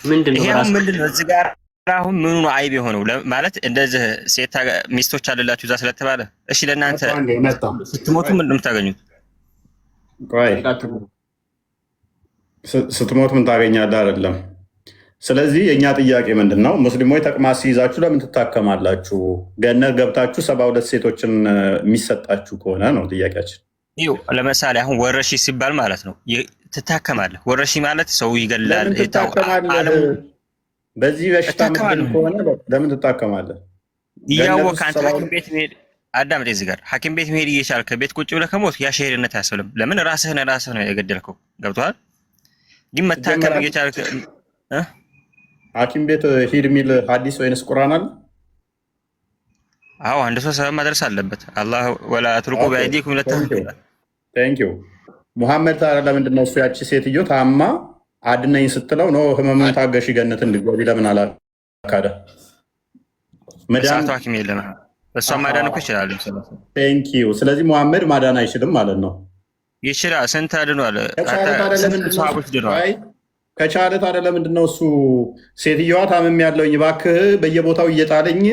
ምንድነው እዚህ ጋር አሁን ምኑ ነው አይብ የሆነው? ማለት እንደዚህ ሴት ሚስቶች አለላችሁ እዛ ስለተባለ እሺ፣ ለእናንተ ስትሞቱ ምንድን ነው የምታገኙት? ቆይ ስትሞት ምን ታገኛለህ? አይደለም። ስለዚህ የእኛ ጥያቄ ምንድን ነው? ሙስሊሞች ተቅማጥ ሲይዛችሁ ለምን ትታከማላችሁ? ገነት ገብታችሁ 72 ሴቶችን የሚሰጣችሁ ከሆነ ነው ጥያቄያችን። ይኸው ለምሳሌ አሁን ወረሺ ሲባል ማለት ነው ትታከማለህ። ወረሺ ማለት ሰው ይገላል። በዚህ በሽታ ምክንያት ከሆነ ለምን ትታከማለህ? እያወቅህ አንተ ሐኪም ቤት መሄድ አዳምጥ። እዚህ ጋር ሐኪም ቤት መሄድ እየቻልክ ቤት ቁጭ ብለህ ከሞት ያ ሸሂድነት አያስብልም። ለምን ራስህ ነው የገደልከው። ገብቶሃል? ግን መታከም እየቻልክ ሐኪም ቤት ሂድ የሚል ሐዲስ ወይንስ ቁርአን አለ? አዎ፣ አንድ ሰው ሰበብ ማድረስ አለበት። አላህ ወላ ትልቁ በአይዲኩም ለተህሉካ። ቴንክ ዩ ሙሐመድ። ታዲያ ለምንድን ነው እሱ ያቺ ሴትዮ ታማ አድነኝ ስትለው ነው ህመሙን ታገሽ ገነት እንድትገቢ ለምን አላካደ? መዳን ሐኪም የለም። እሷ ማዳን እኮ ይችላል። ቴንክ ዩ። ስለዚህ ሙሐመድ ማዳን አይችልም ማለት ነው? ይችላል። ስንት አድኗል? ከቻለ ታዲያ ለምንድን ነው እሱ ሴትዮዋ ታምም ያለውኝ እባክህ በየቦታው እየጣለኝ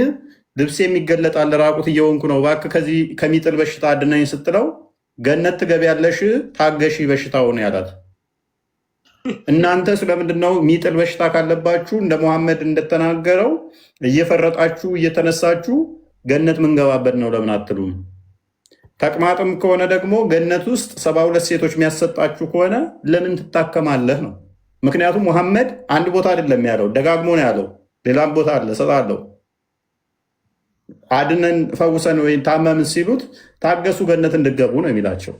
ልብስ የሚገለጣል ራቁት እየሆንኩ ነው እባክህ ከዚህ ከሚጥል በሽታ አድነኝ ስትለው ገነት ትገቢያለሽ ታገሺ በሽታውን ያላት። እናንተ ስለምንድን ነው የሚጥል በሽታ ካለባችሁ እንደ ሙሐመድ እንደተናገረው እየፈረጣችሁ እየተነሳችሁ ገነት ምንገባበት ነው ለምን አትሉም? ተቅማጥም ከሆነ ደግሞ ገነት ውስጥ 72 ሴቶች የሚያሰጣችሁ ከሆነ ለምን ትታከማለህ ነው። ምክንያቱም ሙሐመድ አንድ ቦታ አይደለም ያለው፣ ደጋግሞ ነው ያለው። ሌላም ቦታ አለ እሰጣለሁ፣ አድነን ፈውሰን ወይም ታመምን ሲሉት ታገሱ ገነት እንድገቡ ነው የሚላቸው።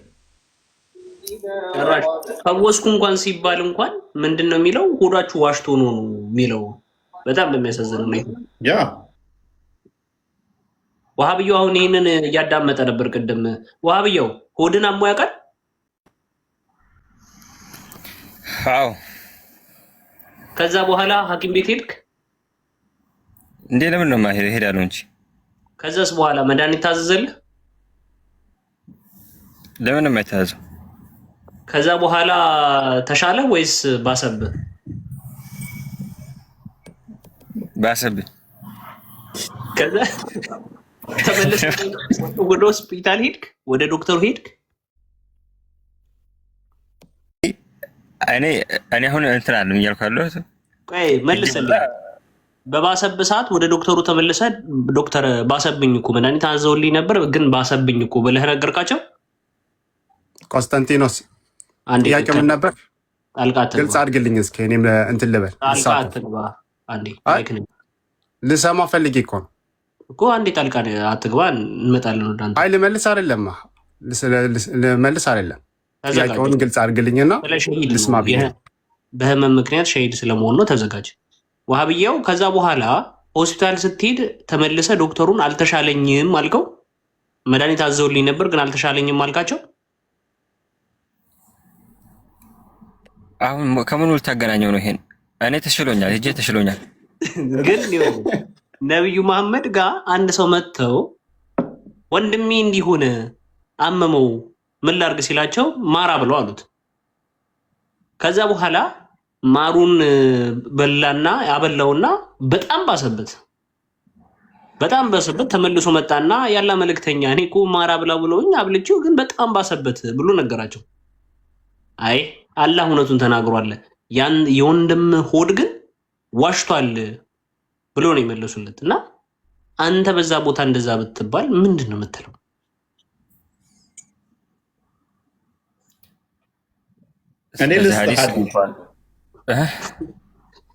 ፈወስኩ እንኳን ሲባል እንኳን ምንድን ነው የሚለው? ሆዳችሁ ዋሽቶ ነው የሚለው። በጣም በሚያሳዝን ሁኔታ ያ ወሃብያው አሁን ይህንን እያዳመጠ ነበር ቅድም። ወሃብያው ሆድን አሞ ያውቃል? አዎ። ከዛ በኋላ ሐኪም ቤት ሄድክ እንዴ? ለምን ነው ማሄድ? ሄዳለሁ እንጂ። ከዛስ በኋላ መድኃኒት ታዘዘልህ? ለምን ነው የማይታዘው? ከዛ በኋላ ተሻለ ወይስ ባሰብህ? ባሰብህ። ከዛ ተመለስክ ወደ ሆስፒታል ሄድክ፣ ወደ ዶክተሩ ሄድክ? እኔ አሁን እንትን አለም እያልኩ ያለሁት ቆይ መልሰልኝ። በባሰብህ ሰዓት ወደ ዶክተሩ ተመልሰ ዶክተር ባሰብኝ እኮ መድኃኒት አዘውልኝ ነበር ግን ባሰብኝ እኮ ብለህ ነገርካቸው? ቆስጠንጢኖስ ጥያቄው ምን ነበር? ግልጽ አድርግልኝ እስኪ እኔም እንትን ልበል። ልሰማ ፈልጌ እኮ ነው እኮ። አንዴ ጣልቃ አትግባ፣ እንመጣለን ወደ አንተ። አይ ልመልስ አይደለም ልመልስ አይደለም፣ ጥያቄውን ግልጽ አድርግልኝና ልስማ ብዬ። በህመም ምክንያት ሸሂድ ስለመሆን ነው፣ ተዘጋጅ ዋሃብያው። ከዛ በኋላ ሆስፒታል ስትሄድ ተመልሰ ዶክተሩን አልተሻለኝም አልከው? መድኃኒት አዘውልኝ ነበር ግን አልተሻለኝም አልካቸው? አሁን ከምኑ ልታገናኘው ነው ይሄን? እኔ ተሽሎኛል፣ ሂጄ ተሽሎኛል። ግን ነቢዩ መሐመድ ጋር አንድ ሰው መጥተው ወንድሜ እንዲሆነ አመመው ምን ላድርግ ሲላቸው ማራ ብለው አሉት። ከዛ በኋላ ማሩን በላና ያበላውና በጣም ባሰበት፣ ተመልሶ መጣና ያላ መልእክተኛ እኔ እኮ ማራ ብላ ብለውኝ አብልቼው ግን በጣም ባሰበት ብሎ ነገራቸው። አይ አላህ እውነቱን ተናግሯል፣ ያን የወንድም ሆድ ግን ዋሽቷል ብሎ ነው የመለሱለት። እና አንተ በዛ ቦታ እንደዛ ብትባል ምንድን ነው የምትለው?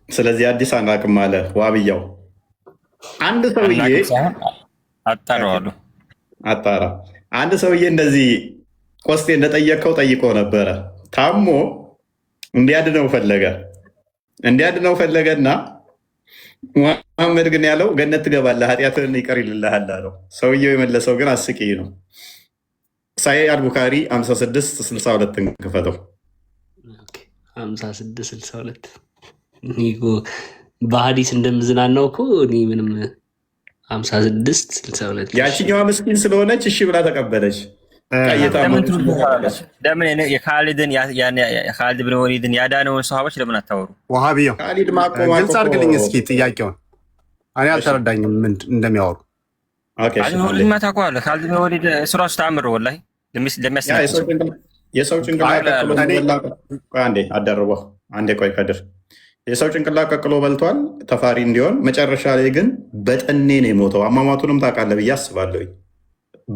ስለዚህ አዲስ አናቅም አለ ዋብያው። አንድ ሰውዬ አጣራ አንድ ሰውዬ እንደዚህ ቆስጤ እንደጠየቀው ጠይቆ ነበረ። ታሞ እንዲያድነው ፈለገና ሙሐመድ ግን ያለው ገነት ትገባለህ፣ ኃጢአትህን ይቀር ይልልሃል አለው። ሰውየው የመለሰው ግን አስቂኝ ነው። ሳሒህ አልቡኻሪ 5662 ክፈተው። 5662 በሀዲስ እንደምዝናናው እኮ እኔ ምንም 5662 ያችኛዋ ምስኪን ስለሆነች እሺ ብላ ተቀበለች። ለምን የካሊድ ብን ወሊድን ያዳነውን ሰሃቦች ለምን አታወሩ? ዋሃብያው ግልጽ አድርግልኝ እስኪ ጥያቄውን። እኔ አልተረዳኝም ምን እንደሚያወሩ። ወሊድማ ታውቀዋለህ? ካሊድ ብን ወሊድ እሱ ራሱ ተአምር ወላሂ የሰው ጭንቅላት ከድር የሰው ጭንቅላት ቀቅሎ በልቷል ተፋሪ እንዲሆን። መጨረሻ ላይ ግን በጠኔ ነው የሞተው። አሟሟቱንም ታውቃለህ ብዬ አስባለሁ።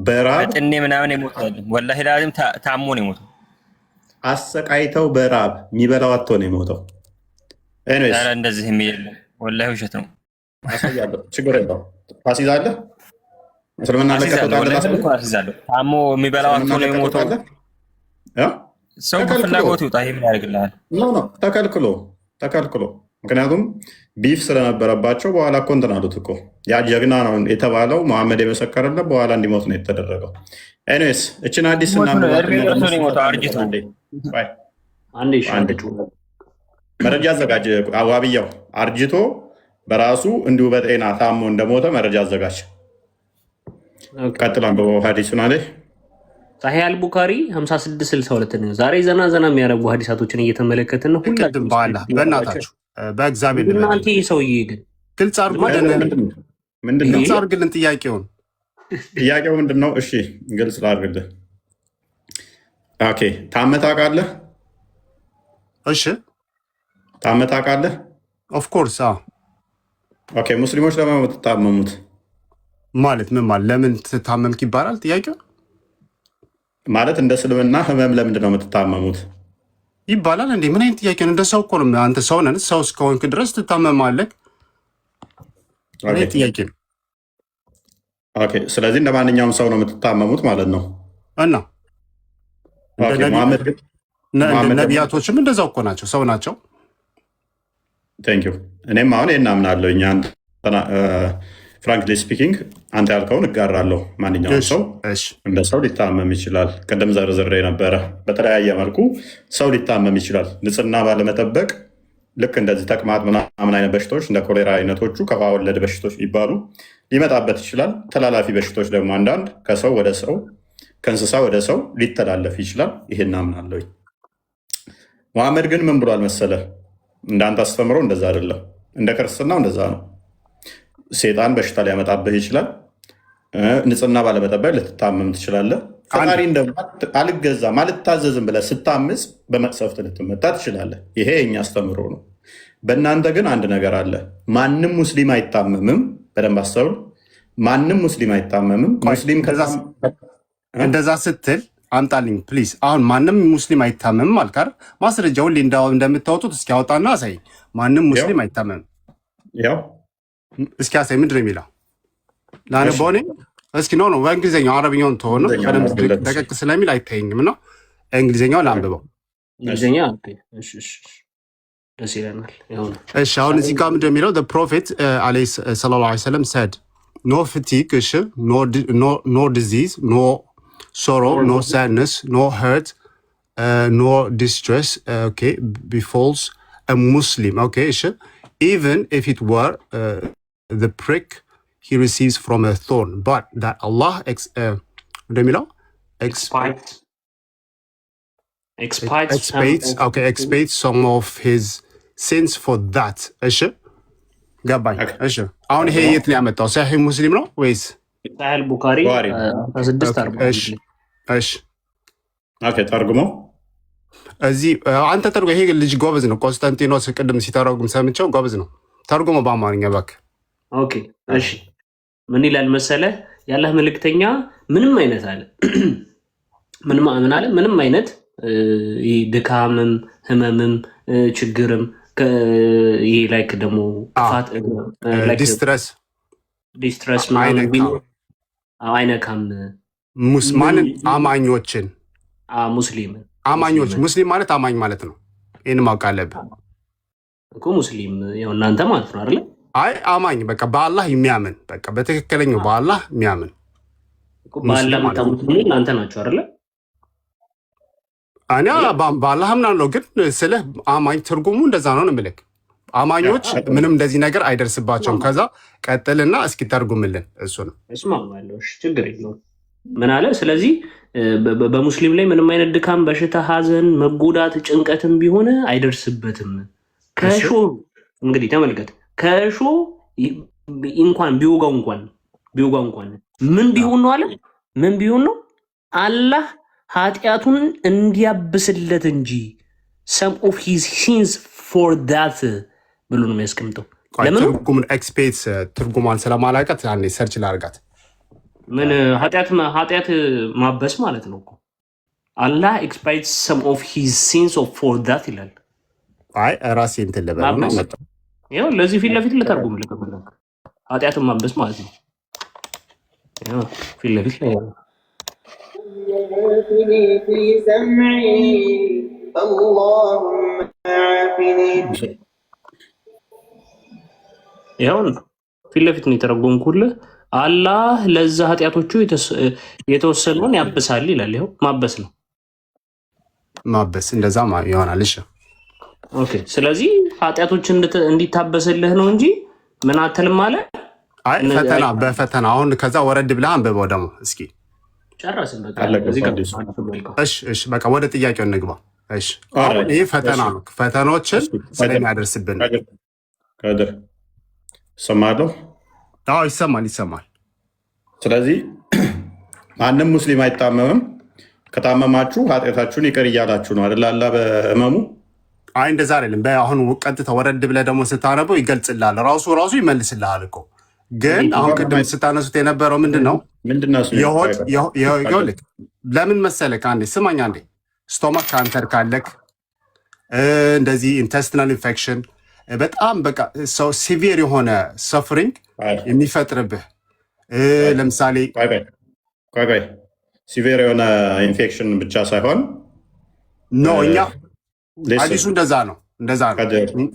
በጥኔ ምናምን የሞተው ወላሂ ላዚም ታሞ ነው የሞተው። አሰቃይተው በራብ የሚበላው አጥቶ ነው የሞተው። እንደዚህ የሚል ወላሂ ውሸት ነው። ችግር የለውም። ታስይዛለህ። እስልምና ለከታለህ። ታሞ የሚበላው አጥቶ ነው የሞተው። ሰው በፍላጎት ይውጣ። ይሄ ምን ያደርግልሃል? ተከልክሎ ምክንያቱም ቢፍ ስለነበረባቸው በኋላ እኮ እንትን አሉት እኮ። ያ ጀግና ነው የተባለው መሐመድ የመሰከረለት በኋላ እንዲሞት ነው የተደረገው። ኤኒዌይስ እችን አዲስ መረጃ አዘጋጅ። ዋብያው አርጅቶ በራሱ እንዲሁ በጤና ታሞ እንደሞተ መረጃ አዘጋጅ። ቀጥላ ሀዲሱን አለ ሳሒህ አልቡኻሪ 5662 ነው። ዛሬ ዘና የሚያደርጉ ሀዲሳቶችን እየተመለከትን ነው። ሁላችሁም በእናታችሁ በእግዚአብሔር እናንተ ሰውዬ ግን ግልጽ አድርግልን ጥያቄውን። ጥያቄው ምንድን ነው? እሺ ግልጽ ላድርግልህ። ኦኬ ታመህ ታውቃለህ? እሺ ታመህ ታውቃለህ? ኦፍኮርስ። ኦኬ ሙስሊሞች ለምን የምትታመሙት? ማለት ምን ማለት ለምን ትታመምክ ይባላል ጥያቄው? ማለት እንደ እስልምና ህመም ለምንድን ነው የምትታመሙት ይባላል እንዴ? ምን አይነት ጥያቄ ነው? እንደ ሰው እኮ ነው። አንተ ሰው ነን። ሰው እስከሆንክ ድረስ ትታመማለህ። ጥያቄ ነው። ስለዚህ እንደ ማንኛውም ሰው ነው የምትታመሙት ማለት ነው። እና ነቢያቶችም እንደዛው እኮ ናቸው፣ ሰው ናቸው። ቴንኪው። እኔም አሁን ይህን አምናለሁ። እኛ ፍራንክሊ ስፒኪንግ አንተ ያልከውን እጋራለሁ። ማንኛውም ሰው እንደ ሰው ሊታመም ይችላል። ቅድም ዘርዝሬ ነበረ። በተለያየ መልኩ ሰው ሊታመም ይችላል። ንጽህና ባለመጠበቅ ልክ እንደዚህ ተቅማጥ ምናምን አይነት በሽታዎች እንደ ኮሌራ አይነቶቹ ከውሃ ወለድ በሽታዎች ሊባሉ ሊመጣበት ይችላል። ተላላፊ በሽታዎች ደግሞ አንዳንድ ከሰው ወደ ሰው ከእንስሳ ወደ ሰው ሊተላለፍ ይችላል። ይሄን አምናለሁ። መሐመድ ግን ምን ብሏል መሰለህ? እንዳንተ አስተምሮ እንደዛ አይደለም። እንደ ክርስትናው እንደዛ ነው። ሴጣን በሽታ ሊያመጣብህ ይችላል። ንጽህና ባለመጠበቅ ልትታመም ትችላለህ። ፈጣሪን ደግሞ አልገዛም አልታዘዝም ብለህ ስታምፅ በመቅሰፍት ልትመታ ትችላለህ። ይሄ የኛ አስተምሮ ነው። በእናንተ ግን አንድ ነገር አለ። ማንም ሙስሊም አይታመምም። በደንብ አስተውል። ማንም ሙስሊም አይታመምም። ሙስሊም እንደዛ ስትል አምጣልኝ ፕሊዝ። አሁን ማንም ሙስሊም አይታመምም አልካር ማስረጃውን እንደምታወጡት እስኪ ያወጣና አሳይ። ማንም ሙስሊም አይታመምም። ያው እስኪ አሳይ። ምንድን ነው የሚለው? ላነበው እኔ እስኪ ኖ በእንግሊዝኛው አረብኛውን ተሆነ በደንብ ደቀቅ ስለሚል አይታየኝም ነው። እንግሊዝኛው ላንብበው። እንግሊዝኛ ደስ ይለናል። እሺ አሁን እዚህ ጋር ምንድን ነው የሚለው? ፕሮፌት ሰለላሁ ዐለይሂ ወሰለም ሰድ ኖ ፋቲግ እሺ ኖ ዲዚዝ ኖ sorrow, no sadness, no hurt, no distress, okay, befalls a Muslim, okay, sure. Even if it were the prick he receives from a thorn, but that Allah expiates some of his sins for that, sure. ገባኝ። እሺ አሁን ይሄ የት ነው ያመጣው? ሳሂህ ሙስሊም ነው ወይስ ሳሂህ ቡኻሪ? እሺ ኦኬ፣ ተርጉሞ እዚህ አንተ ተርጉሞ። ይሄ ልጅ ጎበዝ ነው። ቆስጠንጢኖስ ቅድም ሲተረጉም ሰምቼው ጎበዝ ነው። ተርጉሞ በአማርኛ እባክህ። ኦኬ እሺ፣ ምን ይላል መሰለህ? ያላህ መልእክተኛ ምንም አይነት አለ ምንም አይነት ድካምም ህመምም ችግርም ይሄ ላይክ ደግሞ ዲስትረስ አይነካም ሙስማንን አማኞችን ሙስሊም ማለት አማኝ ማለት ነው። ይህን ማወቅ አለብህ እኮ ሙስሊም ያው እናንተ ማለት ነው አይደል? አይ አማኝ በቃ በአላህ የሚያምን በቃ በትክክለኛው በአላህ የሚያምን በአላህ የምታምኑት እናንተ ናችሁ አይደል? እኔ በአላህ አምናለሁ፣ ግን ስለ አማኝ ትርጉሙ እንደዛ ነው የምልህ። አማኞች ምንም እንደዚህ ነገር አይደርስባቸውም። ከዛ ቀጥልና እስኪ ተርጉምልን። እሱ ነው እስማማለሁ። ችግር የለውም። ምን አለ? ስለዚህ በሙስሊም ላይ ምንም አይነት ድካም፣ በሽታ፣ ሐዘን፣ መጎዳት፣ ጭንቀትም ቢሆን አይደርስበትም። ከሾ እንግዲህ ተመልከት፣ ከሾ እንኳን ቢወጋው እንኳን ምን ቢሆን ነው አለ? ምን ቢሆን ነው? አላህ ኃጢአቱን እንዲያብስለት እንጂ some of his sins for that ብሎ ነው የሚያስቀምጠው። ለምን ኤክስፔክት ትርጉሟን ስለማላውቃት አንዴ ሰርች ላድርጋት። ምን ኃጢአት ማበስ ማለት ነው እኮ አላህ expects some of his sins for that ይላል። አይ ራሴ እንትን ልበል ነው መጣው። ይኸው ለዚህ ፊት ለፊት ልተርጉም ልከበለ ኃጢአት ማበስ ማለት ነው። ይኸው ፊት ለፊት ላይ عافني في سمعي اللهم عافني ይኸው ፊት ለፊት ነው የተረጎምኩልህ። አላህ ለዛ ኃጢአቶቹ የተወሰነውን ያብሳል ይላል። ይኸው ማበስ ነው ማበስ እንደዛ ይሆናል። እሺ ኦኬ። ስለዚህ ኃጢአቶች እንዲታበስልህ ነው እንጂ ምን አትልም አለ። አይ ፈተና በፈተና አሁን ከዛ ወረድ ብለህ አንብበው ደግሞ እስኪ ጨረስን። በቃ እሺ በቃ ወደ ጥያቄው እንግባ። እሺ አሁን ይሄ ፈተና ነው። ፈተናዎችን ስለሚያደርስብን ከድር ሰማለሁ። አዎ ይሰማል። ስለዚህ ማንም ሙስሊም አይታመምም። ከታመማችሁ ኃጢአታችሁን ይቅር እያላችሁ ነው አይደል? አላህ በህመሙ አይ እንደዛ አይደለም። በአሁን ቀጥታ ወረድ ብለህ ደግሞ ስታነበው ይገልጽልሃል። ራሱ ይመልስልሃል እኮ። ግን አሁን ቅድም ስታነሱት የነበረው ምንድነው ለምን መሰለህ? አንዴ ስማኝ አንዴ። ስቶማክ ካንሰር ካለክ እንደዚህ ኢንተስቲናል ኢንፌክሽን በጣም በቃ ሰው ሲቪር የሆነ ሰፍሪንግ የሚፈጥርብህ ለምሳሌ ቆይ ሲቪር የሆነ ኢንፌክሽን ብቻ ሳይሆን እኛ አዲሱ እንደዛ ነው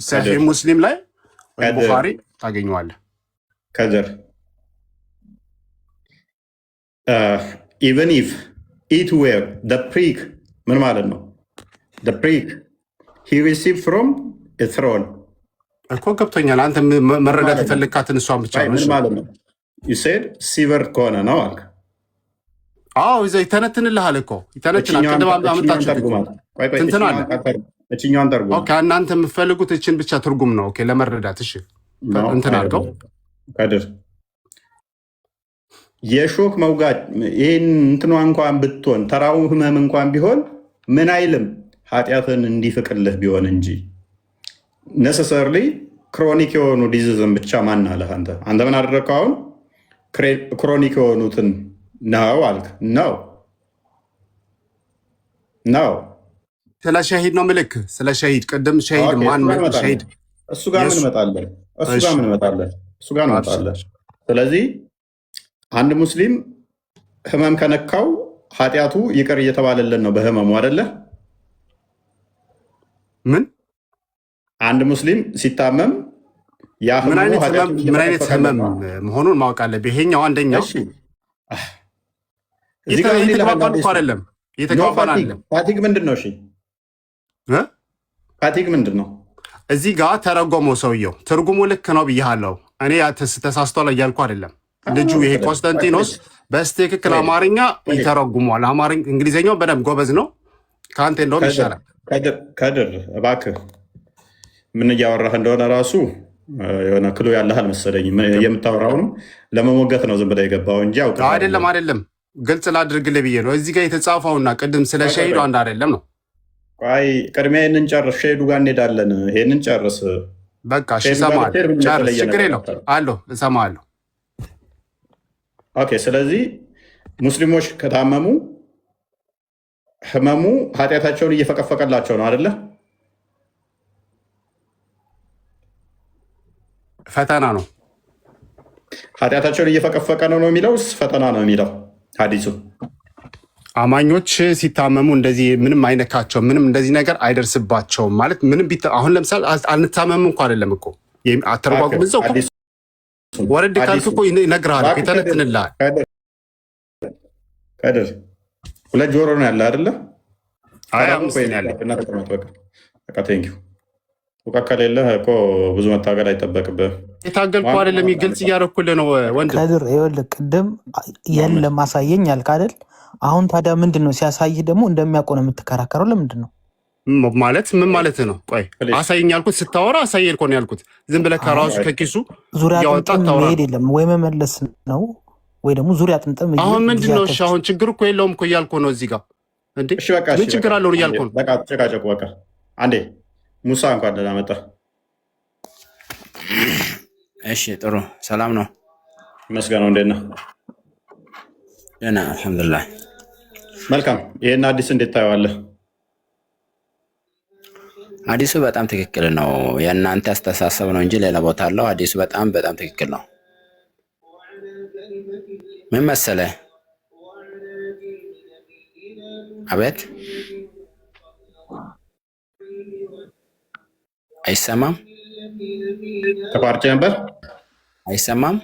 ሰሂህ ሙስሊም ላይ ወይ ቡኻሪ ታገኘዋለህ። ከድር even if it were the prick ምን ማለት ነው? the prick he received from a throne እኮ ገብቶኛል። አንተ መረዳት የፈለግካትን እሷን ብቻ ነው። ምን ማለት ነው? you said ሲቨር ከሆነ ነው አልክ። አዎ ይተነትንልሃል እኮ ይተነትናል። ቅድም አመጣችሁ ትንትናል። እችኛዋን ተርጉም። ኦኬ እናንተ የምትፈልጉት እችን ብቻ ትርጉም ነው። ኦኬ ለመረዳት እሺ እንትን አድርገው ከድር የሾክ መውጋት ይህን እንትኗ እንኳን ብትሆን ተራው ህመም እንኳን ቢሆን ምን አይልም ኃጢአትን እንዲፍቅልህ ቢሆን እንጂ ነሰሰርሊ ክሮኒክ የሆኑ ዲዚዝም ብቻ ማን አለህ? አንተ ምን አደረግከው? አሁን ክሮኒክ የሆኑትን ነው አልክ። ነው ስለ ሸሂድ ነው ምልክ ስለ ሸሂድ ቅድም ሸሂድ ማን ሸሂድ እሱ ጋር ምን እንመጣለን? ስለዚህ አንድ ሙስሊም ህመም ከነካው ኃጢአቱ ይቅር እየተባለለን ነው በህመሙ አይደለ? ምን አንድ ሙስሊም ሲታመም ምን አይነት ህመም መሆኑን ማወቅ አለብህ። ይሄኛው አንደኛው ፋቲግ ምንድን ነው? ፋቲግ ምንድን ነው? እዚህ ጋር ተረጎመው ሰውየው ትርጉሙ ልክ ነው ብያለሁ። እኔ ተሳስቷል እያልኩ አይደለም። ልጁ ይሄ ኮንስታንቲኖስ በስትክክል አማርኛ ይተረጉሟል። እንግሊዝኛው በደንብ ጎበዝ ነው። ከአንተ እንደውም ይሻላል። ከድር እባክህ ምን እያወራህ እንደሆነ ራሱ የሆነ ክሎ ያለህ አልመሰለኝም። የምታወራውንም ለመሞገት ነው ዝም ብለህ የገባው እንጂ አይደለም። ግልጽ ላድርግልህ ብዬ ነው። እዚህ ጋር የተጻፈውና ቅድም ስለ ሸሂዱ አንድ አይደለም ነው። ቆይ ቅድሚያ ይህንን ጨርስ፣ ሸሂዱ ጋር እንሄዳለን። ይህንን ጨርስ በቃ። እሰማለሁ፣ ጨርስ፣ ችግር የለውም አለሁ፣ እሰማለሁ። ኦኬ። ስለዚህ ሙስሊሞች ከታመሙ ህመሙ ኃጢአታቸውን እየፈቀፈቀላቸው ነው አይደለ? ፈተና ነው። ኃጢአታቸውን እየፈቀፈቀ ነው የሚለውስ ፈተና ነው የሚለው ሐዲሱ? አማኞች ሲታመሙ እንደዚህ ምንም አይነካቸውም፣ ምንም እንደዚህ ነገር አይደርስባቸውም ማለት ምንም አሁን ለምሳሌ አንታመም እንኳ አይደለም እኮ አተረጓጉም እዛው ወረድ ካልክ እኮ ይነግርሃል፣ ይተነትንልሃል። ከድር ሁለት ጆሮ ነው ያለ አይደለ? እውቀት ከሌለህ እኮ ብዙ መታገል አይጠበቅብህም። የታገልኩ አይደለም፣ ግልጽ እያደረኩልህ ነው ወንድም። ከድር ይኸውልህ ቅድም የለም ማሳየኝ አልክ አይደል? አሁን ታዲያ ምንድን ነው ሲያሳይህ ደግሞ እንደሚያውቀው ነው የምትከራከረው? ለምንድን ነው ማለት ምን ማለት ነው? ቆይ አሳየኝ ያልኩት ስታወራ አሳየኝ እኮ ነው ያልኩት። ዝም ብለህ ከራሱ ከኪሱ ዙሪያ ጥምጥም መሄድ የለም ወይ መመለስ ነው ወይ ደግሞ ዙሪያ ጥምጥም። አሁን ምንድን ነው? እሺ አሁን ችግር እኮ የለውም እኮ እያልኩ ነው እዚህ ጋር። እንዴ ምን ችግር አለው እያልኩ ነው። በቃ ጨቃጨቁ። በቃ አንዴ ሙሳ እንኳን ደህና መጣ። እሺ ጥሩ ሰላም ነው መስገነው። እንዴት ነህ? ደህና አልሐምዱሊላህ። መልካም። ይሄን አዲስ እንዴት ታየዋለህ? አዲሱ በጣም ትክክል ነው። የእናንተ አስተሳሰብ ነው እንጂ ሌላ ቦታ አለው። አዲሱ በጣም ትክክል ነው። ምን መሰለህ? አቤት አይሰማም? ተቋርጬ ነበር። አይሰማም?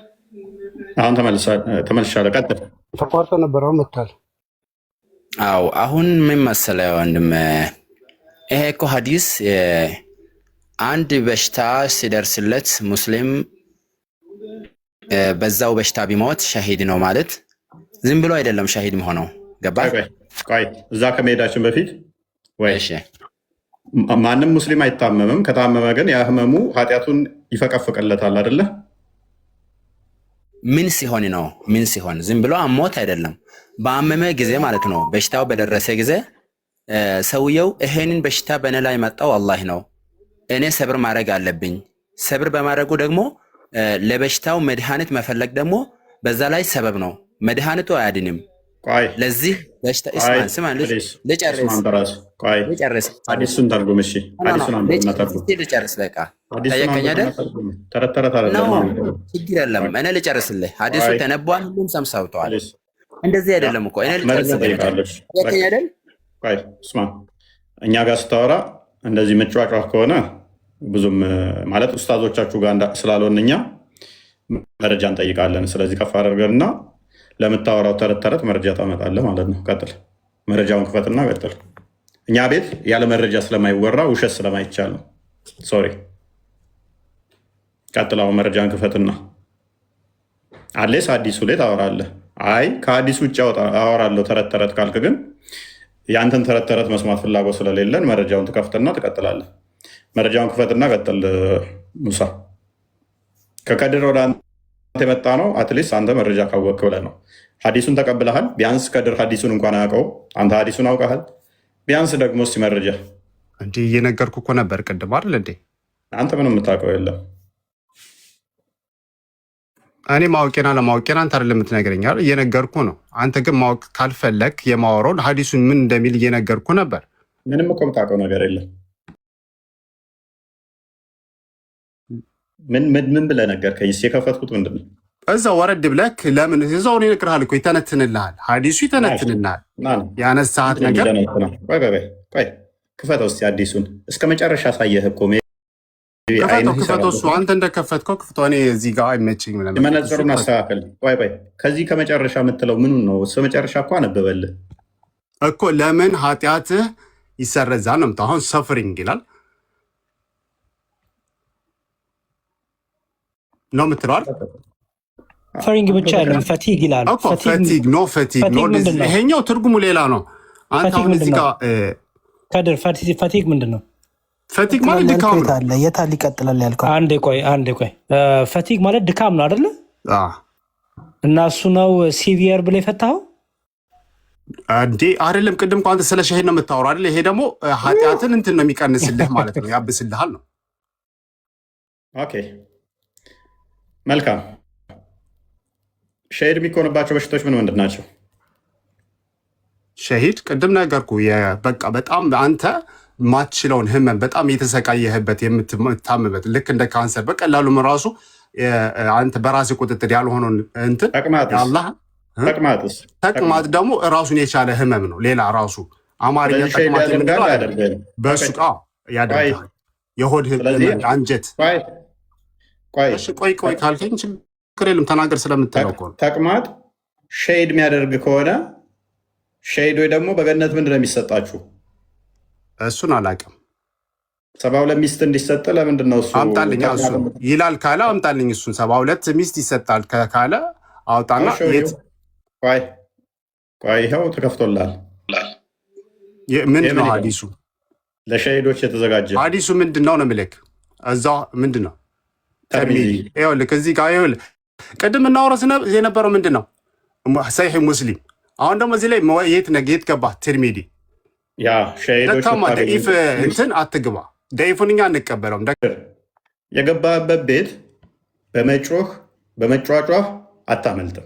አሁን ተመልሻለሁ። ቀጥል። ተቋርጦ ነበር፣ አሁን መጥቷል። አዎ አሁን ምን መሰለህ ወንድም፣ ይሄ እኮ ሐዲስ አንድ በሽታ ሲደርስለት ሙስሊም በዛው በሽታ ቢሞት ሸሂድ ነው ማለት ዝም ብሎ አይደለም ሸሂድ መሆነው። ገባህ? ቆይ እዛ ከመሄዳችን በፊት ማንም ሙስሊም አይታመምም። ከታመመ ግን ያ ህመሙ ኃጢአቱን ይፈቀፍቅለታል አይደለ? ምን ሲሆን ነው? ምን ሲሆን ዝም ብሎ አሞት አይደለም። በአመመ ጊዜ ማለት ነው። በሽታው በደረሰ ጊዜ ሰውየው ይሄንን በሽታ በእኔ ላይ መጣው አላህ ነው፣ እኔ ሰብር ማድረግ አለብኝ። ሰብር በማድረጉ ደግሞ ለበሽታው መድኃኒት መፈለግ ደግሞ በዛ ላይ ሰበብ ነው። መድኃኒቱ አያድንም። ለዚህ በሽታ እስማን ስማን ልጨርስ አዲሱን ተርጉም። እሺ ልጨርስ። በቃ ጠየቀኝ አይደል? ችግር የለም እኔ ልጨርስልህ። አዲሱ ተነቧል፣ ሁሉም ሰምተዋል። እንደዚህ አይደለም እኮ እኔ ልጨርስልህ። ጠየቀኝ አይደል? ስማ እኛ ጋር ስታወራ እንደዚህ መጫጫህ ከሆነ ብዙም ማለት ኡስታዞቻችሁ ጋር ስላልሆን እኛ መረጃ እንጠይቃለን። ስለዚህ ከፍ አድርገንና ለምታወራው ተረት ተረት መረጃ ታመጣለህ ማለት ነው። ቀጥል። መረጃውን ክፈትና ቀጥል። እኛ ቤት ያለ መረጃ ስለማይወራ ውሸት ስለማይቻል ነው። ሶሪ። ቀጥላው መረጃን ክፈትና አሌስ አዲሱ ላይ ታወራለህ። አይ ከአዲሱ ውጭ አወራለሁ ተረት ተረት ካልክ ግን የአንተን ተረት ተረት መስማት ፍላጎት ስለሌለን መረጃውን ትከፍትና ትቀጥላለህ። መረጃውን ክፈትና ቀጥል። ሙሳ ከከድር ወደ የመጣ ነው። አትሊስት አንተ መረጃ ካወቅክ ብለህ ነው። ሀዲሱን ተቀብለሃል። ቢያንስ ከድር ሀዲሱን እንኳን አያውቀው፣ አንተ ሀዲሱን አውቀሃል። ቢያንስ ደግሞ እስኪ መረጃ እንዲህ እየነገርኩ እኮ ነበር ቅድም አይደል እንዴ? አንተ ምንም የምታውቀው የለም። እኔ ማወቄና ለማወቄና አንተ አይደለም የምትነግረኝ አይደል? እየነገርኩ ነው። አንተ ግን ማወቅ ካልፈለግ የማወራውን ሀዲሱን ምን እንደሚል እየነገርኩ ነበር። ምንም እኮ የምታውቀው ነገር የለም። ምን ብለህ ነገርከኝ? የከፈትኩት ምንድን ነው? እዛው ወረድ ብለህ ለምን እዛው ነው ይነግርሃል እኮ ይተነትንልሃል። ሀዲሱ ይተነትንልሃል። ያነሳሃት ነገር ቆይ ክፈተው እስኪ አዲሱን እስከ መጨረሻ ሳየህ እኮ ክፈተው። እሱ አንተ እንደከፈትከው ክፍተው። እኔ እዚህ ጋር አይመችኝም። መነጽሩን አስተካከል። ቆይ ከዚህ ከመጨረሻ የምትለው ምኑን ነው? እስከ መጨረሻ እኮ አነበበልህ እኮ። ለምን ኃጢአትህ ይሰረዛል ነው። አሁን ሰፍሪንግ ይላል ነው የምትለዋል። ሰፈሪንግ ብቻ አይደለም ፈቲግ ይላል እኮ። ፈቲግ ኖ ፈቲግ ኖ። ይሄኛው ትርጉሙ ሌላ ነው። አንተ አሁን እዚህ ጋር ከድር ፈቲግ ምንድን ነው? ፈቲግ ማለት ድካም ነው። የታል ይቀጥላል ያልከው? አንዴ ቆይ ፈቲግ ማለት ድካም ነው አይደለ? እና እሱ ነው ሲቪየር ብለህ የፈታኸው እንዴ? አይደለም። ቅድም እኮ አንተ ስለ ሸሂድ ነው የምታወራው አይደለ? ይሄ ደግሞ ኃጢአትን እንትን ነው የሚቀንስልህ ማለት ነው፣ ያብስልሃል ነው። ኦኬ መልካም። ሸሂድ የሚኮንባቸው በሽታዎች ምንድን ናቸው? ሸሂድ ቅድም ነገርኩ። በቃ በጣም አንተ ማትችለውን ህመም በጣም የተሰቃየህበት የምትታምበት ልክ እንደ ካንሰር በቀላሉ ራሱ አንተ በራስ ቁጥጥር ያልሆነውን እንትን ተቅማጥ ደግሞ ራሱን የቻለ ህመም ነው። ሌላ ራሱ አማርኛ ተቅማጥ የምንለው አይደለም። በሱ ያደርጋል። የሆድ ህመም፣ አንጀት። ቆይ ካልከኝ ችግር የለም ተናገር። ስለምታየው እኮ ነው። ተቅማጥ ሸሂድ የሚያደርግ ከሆነ ሸሂድ ወይ ደግሞ በገነት ምንድን ነው የሚሰጣችሁ? እሱን አላውቅም። 72 ሚስት እንዲሰጥ ለምንድን ነው እሱ? አምጣልኝ እሱን ይላል ካለ አምጣልኝ እሱን። 72 ሚስት ይሰጣል ካለ አውጣና። ቆይ ይኸው ተከፍቶላል። ምንድን ነው ሀዲሱ? ለሸሂዶች የተዘጋጀ ሀዲሱ ምንድን ነው ነው የምልህ። እዛው ምንድን ነው ተርሚዚ? ይኸውልህ እዚህ ጋር ይኸውልህ ቅድም እናወራስ የነበረው ምንድን ነው? ሰሒህ ሙስሊም። አሁን ደግሞ እዚህ ላይ የት ገባ? ትርሚዲ። ያ ሸሂዶች ደኢፍ እንትን አትግባ። ደኢፉን እኛ አንቀበለውም። የገባበት ቤት በመጫጫህ አታመልጥም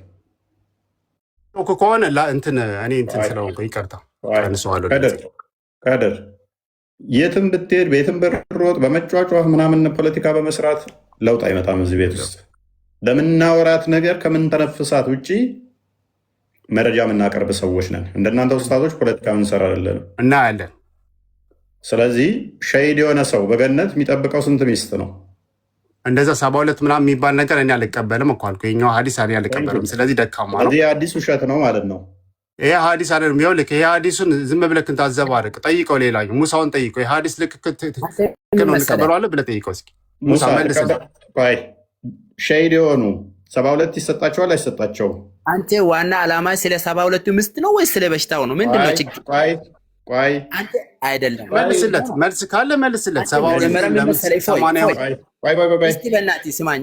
ከሆነ እንትን እኔ እንትን ስለሆንኩ ይቅርታ ቀንሰዋለሁ። ቀድር የትም ብትሄድ ቤትም ብትሮጥ በመጫጫህ ምናምን ፖለቲካ በመስራት ለውጥ አይመጣም። እዚህ ቤት ውስጥ ለምናወራት ነገር ከምንተነፍሳት ውጭ መረጃ የምናቀርብ ሰዎች ነን። እንደናንተ ውስታዞች ፖለቲካ ምንሰራ አይደለንም። እናያለን። ስለዚህ ሸሂድ የሆነ ሰው በገነት የሚጠብቀው ስንት ሚስት ነው? እንደዛ 72 ምናምን የሚባል ነገር እኔ አልቀበልም እኮ አልኩ። የኛው ሀዲስ እኔ አልቀበልም። ስለዚህ ደካማ ነው። ይህ ሀዲስ ውሸት ነው ማለት ነው። ይሄ ሀዲስ አይደለም። ይኸውልህ ይሄ ሀዲሱን ዝም ብለህ ታዘባርቅ። ጠይቀው፣ ሌላኛው ሙሳውን ጠይቀው። ይሄ ሀዲስ ልክ ነው እንቀበለዋለን ብለህ ጠይቀው እስኪ። ሙሳ መልስልህ። ሸሂድ የሆኑ 72 ይሰጣቸዋል አይሰጣቸውም? አንተ ዋና ዓላማ ስለ 72 ሚስት ነው ወይስ ስለ በሽታው ነው? ምንድን ነው ችግር? ቆይ አንተ አይደለም መልስለት። መልስ ካለ መልስለት። 72 እስቲ በእናትህ ስማኝ።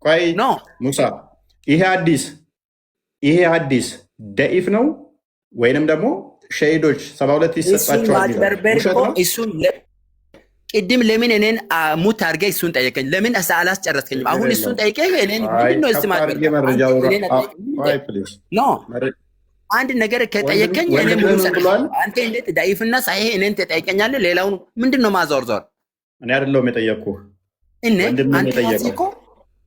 ቆይ ሙሳ ይሄ ሀዲስ ደኢፍ ነው ወይንም ደግሞ ሸሂዶች 72 ይሰጣቸዋል? እሱን ቅድም ለምን እኔን ሙት አድርገህ እሱን ጠየቀኝ? ለምን አላስጨረስከኝም? አሁን እሱን ጠይቀህ እኔን ምንድን ነው እስቲ አንድ ነገር ከጠየቀኝ እኔ ሙሉ አንተ እንዴት ዳኢፍና ሳሂህ እኔን ትጠይቀኛለህ? ሌላውን ምንድን ነው ማዞርዞር? እኔ አይደለሁም የጠየቅኩህ አንተ እኮ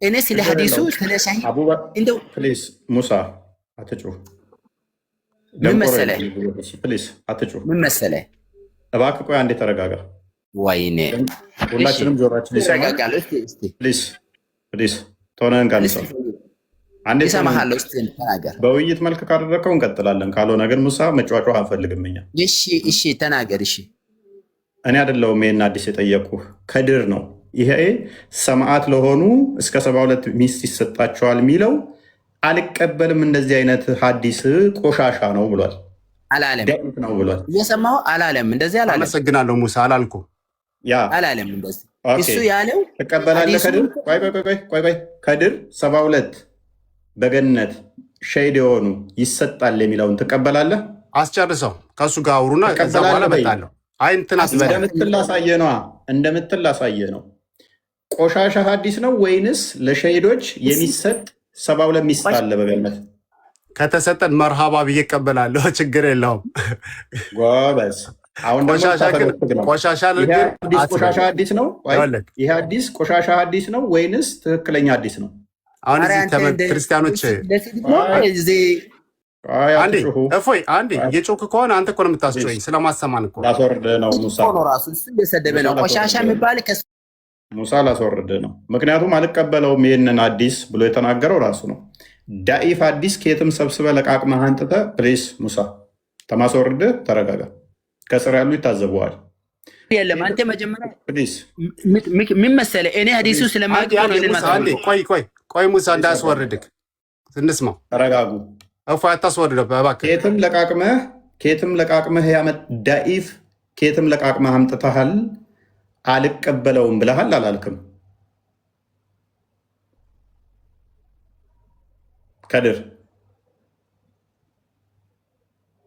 እኔ ስለ ሀዲሱ ስለ ሳሂህ እንደው ፕሊዝ ሙሳ አትጩህ። ምን መሰለህ ምን መሰለህ እባክህ ቆይ አንዴ ተረጋጋ። ወይኔ ሁላችንም ጆሮአችን ይሰማል። ፕሊዝ ቶነን ቀንሰው አንዴ ይሰማሃለሁ። እስቲ ተናገር። በውይይት መልክ ካደረከው እንቀጥላለን። ካልሆነ ግን ሙሳ መጫጫህ አንፈልግም እኛ። እሺ ተናገር። እሺ እኔ አይደለሁም ይሄን አዲስ የጠየቅኩህ ከድር ነው። ይሄ ሰማዕት ለሆኑ እስከ 72 ሚስት ይሰጣቸዋል የሚለው አልቀበልም፣ እንደዚህ አይነት ሀዲስ ቆሻሻ ነው ብሏል። አላለም ነው ብሏል። እየሰማሁ አላለም። እንደዚህ አላለም። አመሰግናለሁ ሙሳ አላልኩም። ያ አላለም እንደዚህ እሱ ያለው ትቀበላለህ? ቆይ ከድር 72 በገነት ሸሂድ የሆኑ ይሰጣል የሚለውን ትቀበላለህ? አስጨርሰው ከእሱ ጋር አውሩና ከዛ በኋላ እመጣለሁ። አይ እንትን እንደምትል ላሳየህ ነው። ቆሻሻ ሐዲስ ነው ወይንስ ለሸሂዶች የሚሰጥ 72 ሚስት አለ በገነት? ከተሰጠን መርሃባ ብዬ እቀበላለሁ። ችግር የለውም። ጎበዝ። አሁን ቆሻሻ ሐዲስ ነው። ይህ ሐዲስ ቆሻሻ ሐዲስ ነው ወይንስ ትክክለኛ ሐዲስ ነው? አሁን እዚህ ክርስቲያኖች እፎይ አንዴ የጮክ ከሆነ አንተ እኮ ነው የምታስጮኝ። ስለማሰማን እኮ ላስወርድ ነው። ራሱ እሱ እየሰደበ ነው። ቆሻሻ የሚባል ሙሳ ላስወርድ ነው። ምክንያቱም አልቀበለውም ይህንን ሐዲስ ብሎ የተናገረው ራሱ ነው። ዳኢፍ ሐዲስ ከየትም ሰብስበ ለቃቅመህ አንጥተህ ፕሊስ ሙሳ ተማስወርድ። ተረጋጋ። ከስር ያሉ ይታዘበዋል። የለም አንተ መጀመሪያ ምን መሰለህ፣ እኔ ሐዲሱ ስለማውቅ ቆይ ሙሳ እንዳያስወርድክ እንስማው። ተረጋጉ። እፎይ አታስወርደው እባክህ። ከየትም ለቃቅመህ ዳኢፍ ከየትም ለቃቅመህ አምጥተሃል አልቀበለውም ብለሃል አላልክም? ከድር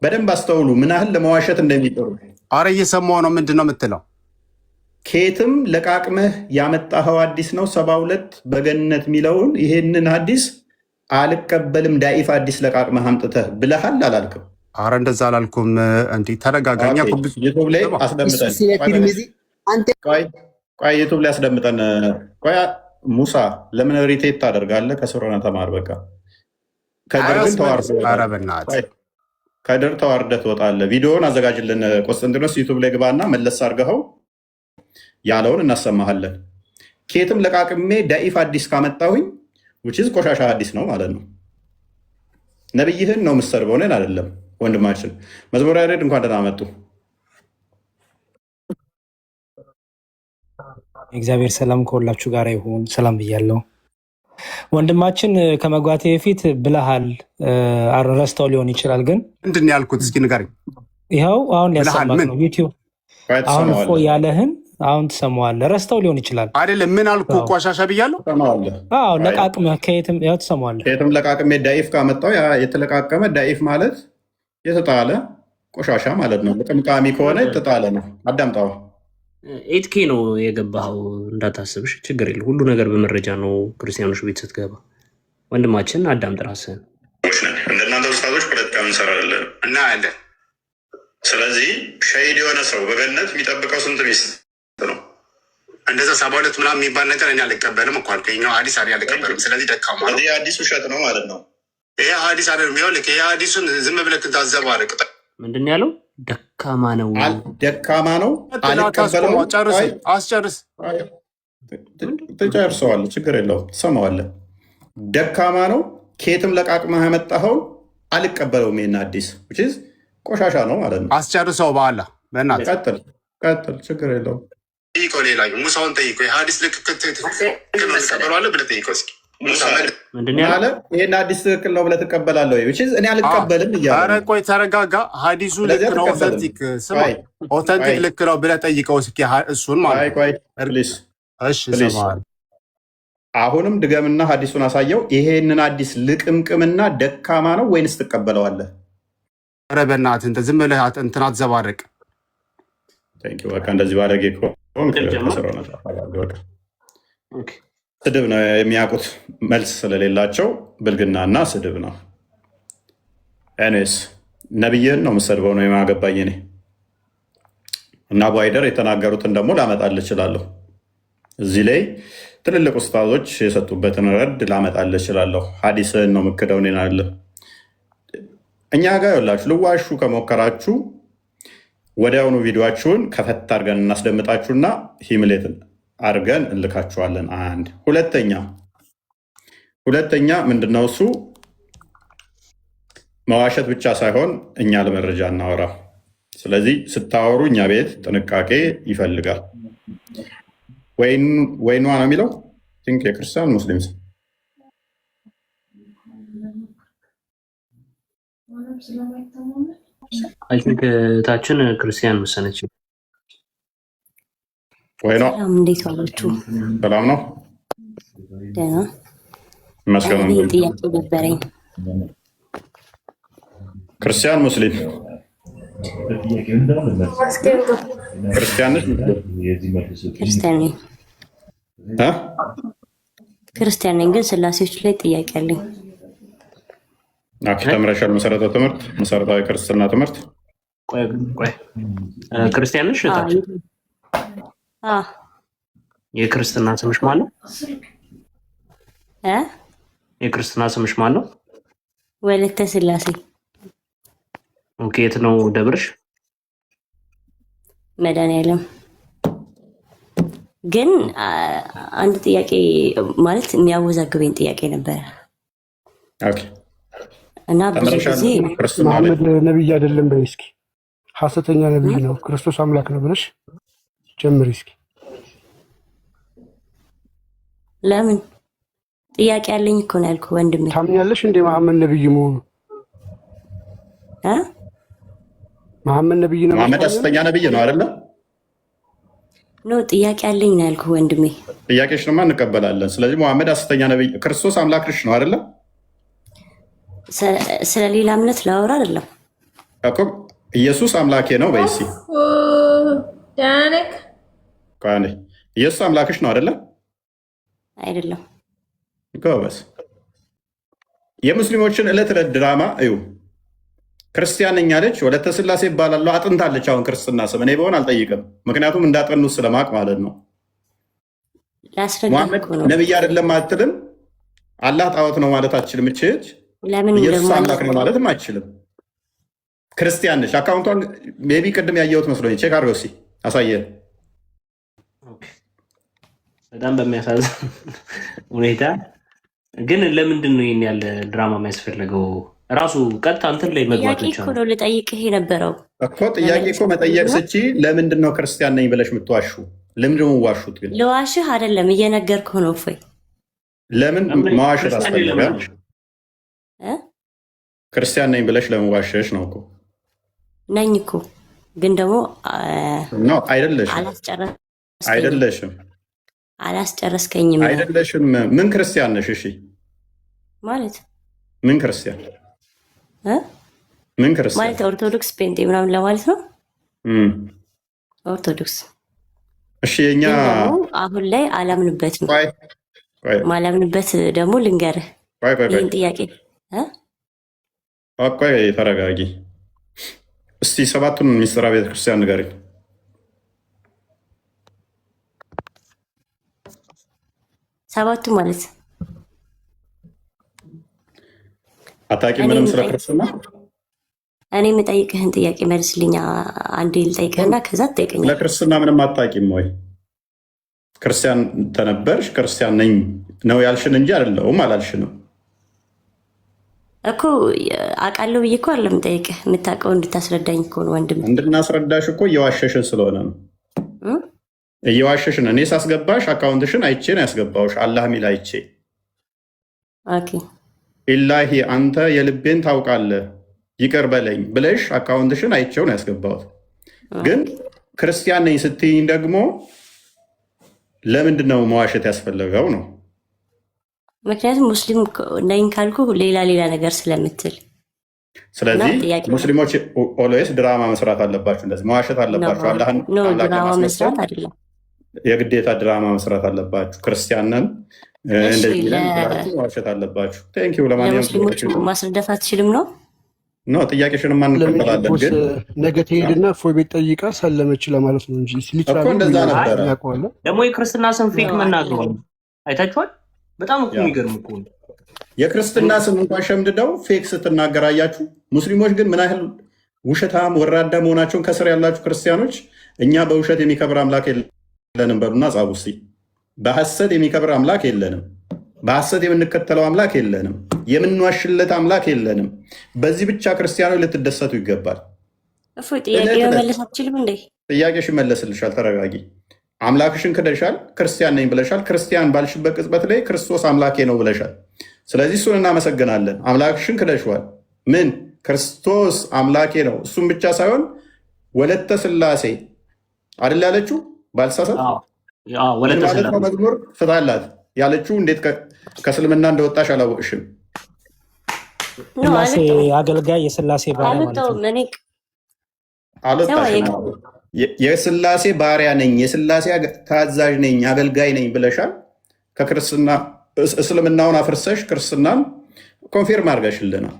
በደንብ አስተውሉ፣ ምን ያህል ለመዋሸት እንደሚጠሩ። አረ እየሰማሁ ነው። ምንድን ነው የምትለው? ከየትም ለቃቅመህ ያመጣኸው ሐዲስ ነው 72 በገነት የሚለውን ይሄንን ሐዲስ አልቀበልም ዳኢፍ ሐዲስ ለቃቅመህ አምጥተህ ብለሃል አላልክም? አረ እንደዛ አላልኩም። እንዲህ ተረጋጋኛ። ዩቱብ ላይ አስደምጠን። ቆይ ዩቱብ ላይ አስደምጠን። ቆይ ሙሳ ለምን ሪቴት ታደርጋለህ? ከስሮነ ተማር በቃ። ከድር ተዋርደህ ትወጣለህ። ቪዲዮውን አዘጋጅልን ቆስጠንጢኖስ፣ ዩቱብ ላይ ግባና መለስ አድርገኸው ያለውን እናሰማሃለን። ከየትም ለቃቅሜ ዳኢፍ ሐዲስ ካመጣሁኝ ውችዝ ቆሻሻ ሐዲስ ነው ማለት ነው። ነብይህን ነው የምትሰርበው፣ እኔን አይደለም። ወንድማችን መዝሙር ያሬድ እንኳን ደህና መጡ። እግዚአብሔር ሰላም ከሁላችሁ ጋር ይሁን። ሰላም ብያለሁ። ወንድማችን ከመግባቴ በፊት ብለሃል፣ ረስተው ሊሆን ይችላል። ግን ምንድን ያልኩት እስኪ ንገረኝ። ይኸው አሁን ሊያሰማት ነው ዩቲዩብ። አሁን እኮ ያለህን አሁን ትሰማዋለህ። ረስተው ሊሆን ይችላል። አይደለም ምን አልኩ? ቆሻሻ ብያለሁ። ለቃቅመህ ከየትም ያው ትሰማዋለህ። ከየትም ለቃቅሜ ዳኢፍ ካመጣው የተለቃቀመ ዳኢፍ ማለት የተጣለ ቆሻሻ ማለት ነው። ልቅምቃሚ ከሆነ የተጣለ ነው። አዳምጣዋ። 8K ነው የገባኸው እንዳታስብሽ፣ ችግር የለም። ሁሉ ነገር በመረጃ ነው። ክርስቲያኖች ቤት ስትገባ ወንድማችን አዳምጥ ራስህን። እንደናንተ ውስታቶች ፖለቲካ እንሰራለን እና ያለን። ስለዚህ ሸሂድ የሆነ ሰው በገነት የሚጠብቀው ስንት ሚስት ነው? እንደዛ 72 ምናምን የሚባል ነገር እኔ አልቀበልም እኮ አልኩኝ። ይኸኛው ሐዲስ አልቀበልም። ስለዚህ ደካማ ነው። ይህ ሐዲስ ውሸት ነው ማለት ነው። ይሄ ሐዲስ አይደለም። ይኸውልህ ይሄ ሐዲሱን ዝም ብለህ ታዘባርቅ። ምንድን ያለው? ደካማ ነው፣ ደካማ ነው። አልቀበለውም። አስጨርስ። ትጨርሰዋለህ፣ ችግር የለውም። ትሰማዋለህ። ደካማ ነው። ከየትም ለቃቅመህ ያመጣኸውን አልቀበለውም። ይሄን ሐዲስ ቆሻሻ ነው ማለት ነው። አስጨርሰው። በኋላ በእናትህ ቀጥል፣ ችግር የለውም። ጠይቀው፣ ሌላኛው ሙሳውን ጠይቀው። ሐዲስ ልክ ትቀበለዋለህ ብለህ ጠይቀው እስኪ። ይሄን ሐዲስ ትክክል ነው ብለህ ትቀበላለህ ወይ? እኔ አልቀበልም እያለ። ኧረ ቆይ ተረጋጋ። ሐዲሱ ልክ ነው፣ ኦተንቲክ ልክ ነው ብለህ ጠይቀው እስኪ እሱን ማለት ነው። አሁንም ድገምና ሐዲሱን አሳየው። ይሄንን ሐዲስ ልቅምቅምና ደካማ ነው ወይንስ ትቀበለዋለህ? ኧረ በእናትህ እንትን ዝም ብለህ እንትን አትዘባርቅ። በቃ እንደዚህ ባደረጌ ስድብ ነው የሚያውቁት፣ መልስ ስለሌላቸው ብልግናና ስድብ ነው። ኤኒዌይስ ነብይህን ነው የምሰድበው ነው የማገባኝ እኔ። እና አቡ ሃይደር የተናገሩትን ደግሞ ላመጣልህ እችላለሁ። እዚህ ላይ ትልልቅ ኡስታዞች የሰጡበትን ረድ ላመጣልህ እችላለሁ። ሐዲስህን ነው የምክደው እኔን አለ። እኛ ጋር ይኸውላችሁ ልዋሹ ከሞከራችሁ ወዲያውኑ ቪዲዮችሁን ከፈት አድርገን እናስደምጣችሁና ሂምሌትን አድርገን እንልካችኋለን። አንድ ሁለተኛ ምንድነው እሱ መዋሸት ብቻ ሳይሆን እኛ ለመረጃ እናወራ። ስለዚህ ስታወሩ እኛ ቤት ጥንቃቄ ይፈልጋል። ወይኗ ነው የሚለው የክርስቲያን ሙስሊም አይ ቲንክ ታችን ክርስቲያን መሰለች። ወይ ነው? ሰላም፣ እንዴት ዋላችሁ? ሰላም ነው። ደህና መስገን እኔ ጥያቄ ነበረኝ። ክርስቲያን ሙስሊም? ክርስቲያን ነሽ? ክርስቲያን ነኝ። ክርስቲያን ነኝ፣ ግን ስላሴዎች ላይ ጥያቄ አለኝ። ተምረሻል? መሰረታዊ ትምህርት፣ መሰረታዊ ክርስትና ትምህርት። ቆይ ክርስቲያን ነሽ? የክርስትና ስምሽ ማን ነው? የክርስትና ስምሽ ማን ነው? ወለተ ስላሴ። ኦኬ። የት ነው ደብርሽ? መድኃኒዓለም። ግን አንድ ጥያቄ ማለት የሚያወዛግበኝ ጥያቄ ነበረ እና ብዙ ጊዜ መሐመድ ነቢይ አይደለም በይ እስኪ። ሐሰተኛ ነቢይ ነው፣ ክርስቶስ አምላክ ነው ብለሽ ጀምሪ እስኪ። ለምን ጥያቄ ያለኝ እኮ ነው ያልኩህ ወንድሜ። ታምኛለሽ እንደ መሐመድ ነቢይ መሆኑ? መሐመድ ነቢይ ነው። መሐመድ ሐሰተኛ ነቢይ ነው አይደለ? ኖ ጥያቄ ያለኝ ነው ያልኩህ ወንድሜ። ጥያቄሽንማ እንቀበላለን። ስለዚህ መሐመድ ሐሰተኛ ነቢይ፣ ክርስቶስ አምላክሽ ነው አይደለ? ስለ ሌላ እምነት ላወራ አይደለም እኮ። ኢየሱስ አምላኬ ነው በይ እስኪ። ኢየሱስ አምላክሽ ነው አይደለ? አይደለም። ጎበዝ። የሙስሊሞችን ዕለት ዕለት ድራማ እዩ። ክርስቲያን ነኝ አለች፣ ወለተ ስላሴ ይባላለሁ፣ አጥንታለች። አሁን ክርስትና ስም እኔ በሆን አልጠይቅም፣ ምክንያቱም እንዳጠኑት ስለማቅ ማለት ነው። ሙሐመድ ነቢይ አይደለም አትልም። አላህ ጣዖት ነው ማለት አትችልም። እችች ኢየሱስ አምላክ ነው ማለትም አትችልም። ክርስቲያን ነች። አካውንቷን ሜቢ ቅድም ያየሁት መስሎኝ ቼክ አድርገው እስኪ አሳየን። በጣም በሚያሳዝን ሁኔታ ግን ለምንድን ነው ይህን ያለ ድራማ የሚያስፈልገው? ራሱ ቀጥታ እንትን ላይ መግባት ብቻ ነው። ልጠይቅህ የነበረው እኮ ጥያቄ እኮ መጠየቅ ስቺ ለምንድን ነው ክርስቲያን ነኝ ብለሽ የምትዋሹ? ለምንድን ነው ዋሹት? ግን ለዋሽህ አይደለም እየነገርኩህ ነው። እፎይ ለምን መዋሸት አስፈለገ? ክርስቲያን ነኝ ብለሽ ለምን ዋሸሽ ነው እኮ። ነኝ እኮ ግን ደግሞ አይደለሽም አላስጨረስከኝም። አይደለሽም። ምን ክርስቲያን ነሽ? እሺ ማለት ምን ክርስቲያን ምን ክርስቲያን ማለት ኦርቶዶክስ ፔንቴ ምናምን ለማለት ነው። ኦርቶዶክስ። እሺ የኛ አሁን ላይ አላምንበትም። ማላምንበት ደግሞ ልንገርህ ይህን ጥያቄ ቆይ ተረጋጊ እስቲ። ሰባቱን ሚስጥራ ቤተክርስቲያን ንገሪኝ። ሰባቱ ማለት አታቂ ምንም ስለ ክርስትና? እኔ የምጠይቅህን ጥያቄ መልስልኛ። አንዴ ልጠይቅህና ከዛ ትጠይቀኛለህ። ለክርስትና ምንም አታቂም ወይ? ክርስቲያን ተነበርሽ? ክርስቲያን ነኝ ነው ያልሽን እንጂ አይደለሁም አላልሽንም እኮ። አውቃለሁ ብዬ እኮ አይደለም የምጠይቅህ፣ የምታውቀው እንድታስረዳኝ እኮ ነው ወንድም። እንድናስረዳሽ እኮ እየዋሸሽን ስለሆነ ነው። እየዋሸሽን። እኔ ሳስገባሽ አካውንትሽን አይቼ ነው ያስገባውሽ። አላህ ሚል አይቼ ኢላሂ አንተ የልቤን ታውቃለህ ይቅር በለኝ ብለሽ አካውንትሽን አይቼው ነው ያስገባሁት። ግን ክርስቲያን ነኝ ስትይኝ ደግሞ ለምንድን ነው መዋሸት ያስፈለገው ነው? ምክንያቱም ሙስሊም ነኝ ካልኩ ሌላ ነገር ስለምትል። ስለዚህ ሙስሊሞች ኦልዌይስ ድራማ መስራት አለባችሁ፣ እንደዚህ መዋሸት አለባችሁ። ድራማ መስራት አይደለም የግዴታ ድራማ መስራት አለባችሁ። ክርስቲያንን እንደዚህ መዋሸት አለባችሁ። ቴንኪው። ለማንኛውም ማስረዳት አትችልም ነው ኖ ጥያቄሽንማ እንቀበላለን። ግን ነገ ትሄድና እፎይ ቤት ጠይቃ ሰለመች ለማለት ነው እንጂ እኮ እንደዛ ነበረ። ደግሞ የክርስትና ስም ፌክ መናገሩ አይታችኋል። በጣም እኮ የሚገርም እኮ የክርስትና ስም እንኳን ሸምድደው ፌክ ስትናገር አያችሁ። ሙስሊሞች ግን ምን ያህል ውሸታም ወራዳ መሆናቸውን ከስር ያላችሁ ክርስቲያኖች፣ እኛ በውሸት የሚከብር አምላክ የለንም በሉና ጻፉ እስኪ። በሐሰት የሚከብር አምላክ የለንም። በሐሰት የምንከተለው አምላክ የለንም። የምንዋሽለት አምላክ የለንም። በዚህ ብቻ ክርስቲያኖች ልትደሰቱ ይገባል። ጥያቄ መመለስ አትችልም እንዴ? ጥያቄሽ ይመለስልሻል። ተረጋጊ። አምላክሽን ክደሻል። ክርስቲያን ነኝ ብለሻል። ክርስቲያን ባልሽበት ቅጽበት ላይ ክርስቶስ አምላኬ ነው ብለሻል። ስለዚህ እሱን እናመሰግናለን። አምላክሽን ክደሽዋል። ምን ክርስቶስ አምላኬ ነው። እሱም ብቻ ሳይሆን ወለተ ስላሴ አይደል ያለችው? ባልሳሳት ምን ማለት ነው? መዝሙር ፍታላት ያለችው እንዴት ከእስልምና እንደወጣሽ አላወቅሽም? ስላሴ አገልጋይ የስላሴ ባሪያ ማለት ነው። የስላሴ ባሪያ ነኝ፣ የስላሴ ታዛዥ ነኝ፣ አገልጋይ ነኝ ብለሻል። ከክርስትና እስልምናውን አፍርሰሽ ክርስትናን ኮንፊርም አድርገሽልናል።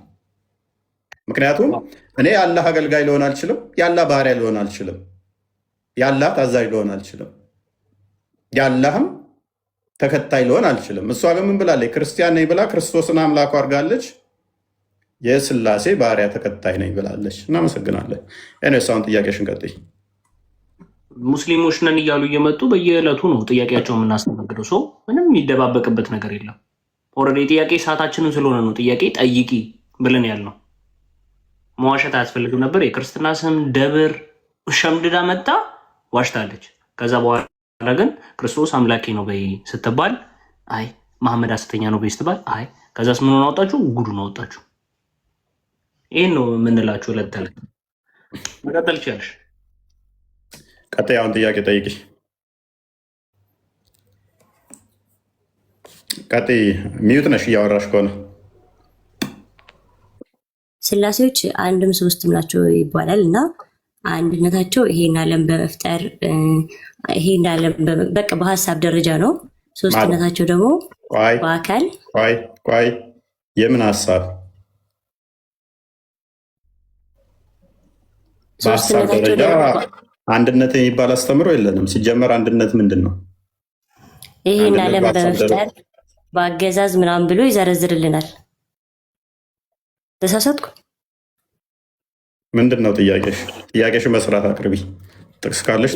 ምክንያቱም እኔ የአላህ አገልጋይ ልሆን አልችልም፣ የአላህ ባሪያ ልሆን አልችልም፣ የአላህ ታዛዥ ልሆን አልችልም፣ የአላህም ተከታይ ልሆን አልችልም። እሷ ግን ምን ብላለች? ክርስቲያን ነኝ ብላ ክርስቶስን አምላኩ አድርጋለች። የስላሴ ባሪያ ተከታይ ነኝ ብላለች። እናመሰግናለን። እኔሳውን ጥያቄሽን ቀጥይ። ሙስሊሞች ነን እያሉ እየመጡ በየዕለቱ ነው ጥያቄያቸውን የምናስተናግደው። ሰው ምንም የሚደባበቅበት ነገር የለም። ኦልሬዲ ጥያቄ ሰዓታችንን ስለሆነ ነው ጥያቄ ጠይቂ ብለን ያልነው። መዋሸት አያስፈልግም ነበር። የክርስትና ስም ደብር ሸምድዳ መጣ ዋሽታለች። ከዛ በኋላ ግን ክርስቶስ አምላኬ ነው በይ ስትባል አይ መሐመድ ሐሰተኛ ነው በይ ስትባል አይ ከዛስ ምኑን አወጣችሁ? ጉዱን አወጣችሁ። ይህን ነው የምንላችሁ። ዕለት ተዕለት መቀጠል ትችያለሽ። ቀጣይ አሁን ጥያቄ ጠይቂ። ቀጣይ ሚዩት ነሽ እያወራሽ ከሆነ። ስላሴዎች አንድም ሶስትም ናቸው ይባላል እና አንድነታቸው ይሄን ዓለም በመፍጠር ይሄን ዓለም በቃ በሀሳብ ደረጃ ነው። ሶስትነታቸው ደግሞ በአካል ቆይ የምን ሀሳብ? በሀሳብ ደረጃ አንድነት የሚባል አስተምሮ የለንም። ሲጀመር አንድነት ምንድን ነው? ይሄን ዓለም በመፍጠር በአገዛዝ ምናምን ብሎ ይዘረዝርልናል። ተሳሳትኩ? ምንድን ነው ጥያቄሽ? ጥያቄሽ መስራት አቅርቢ። ጥቅስ ካለሽ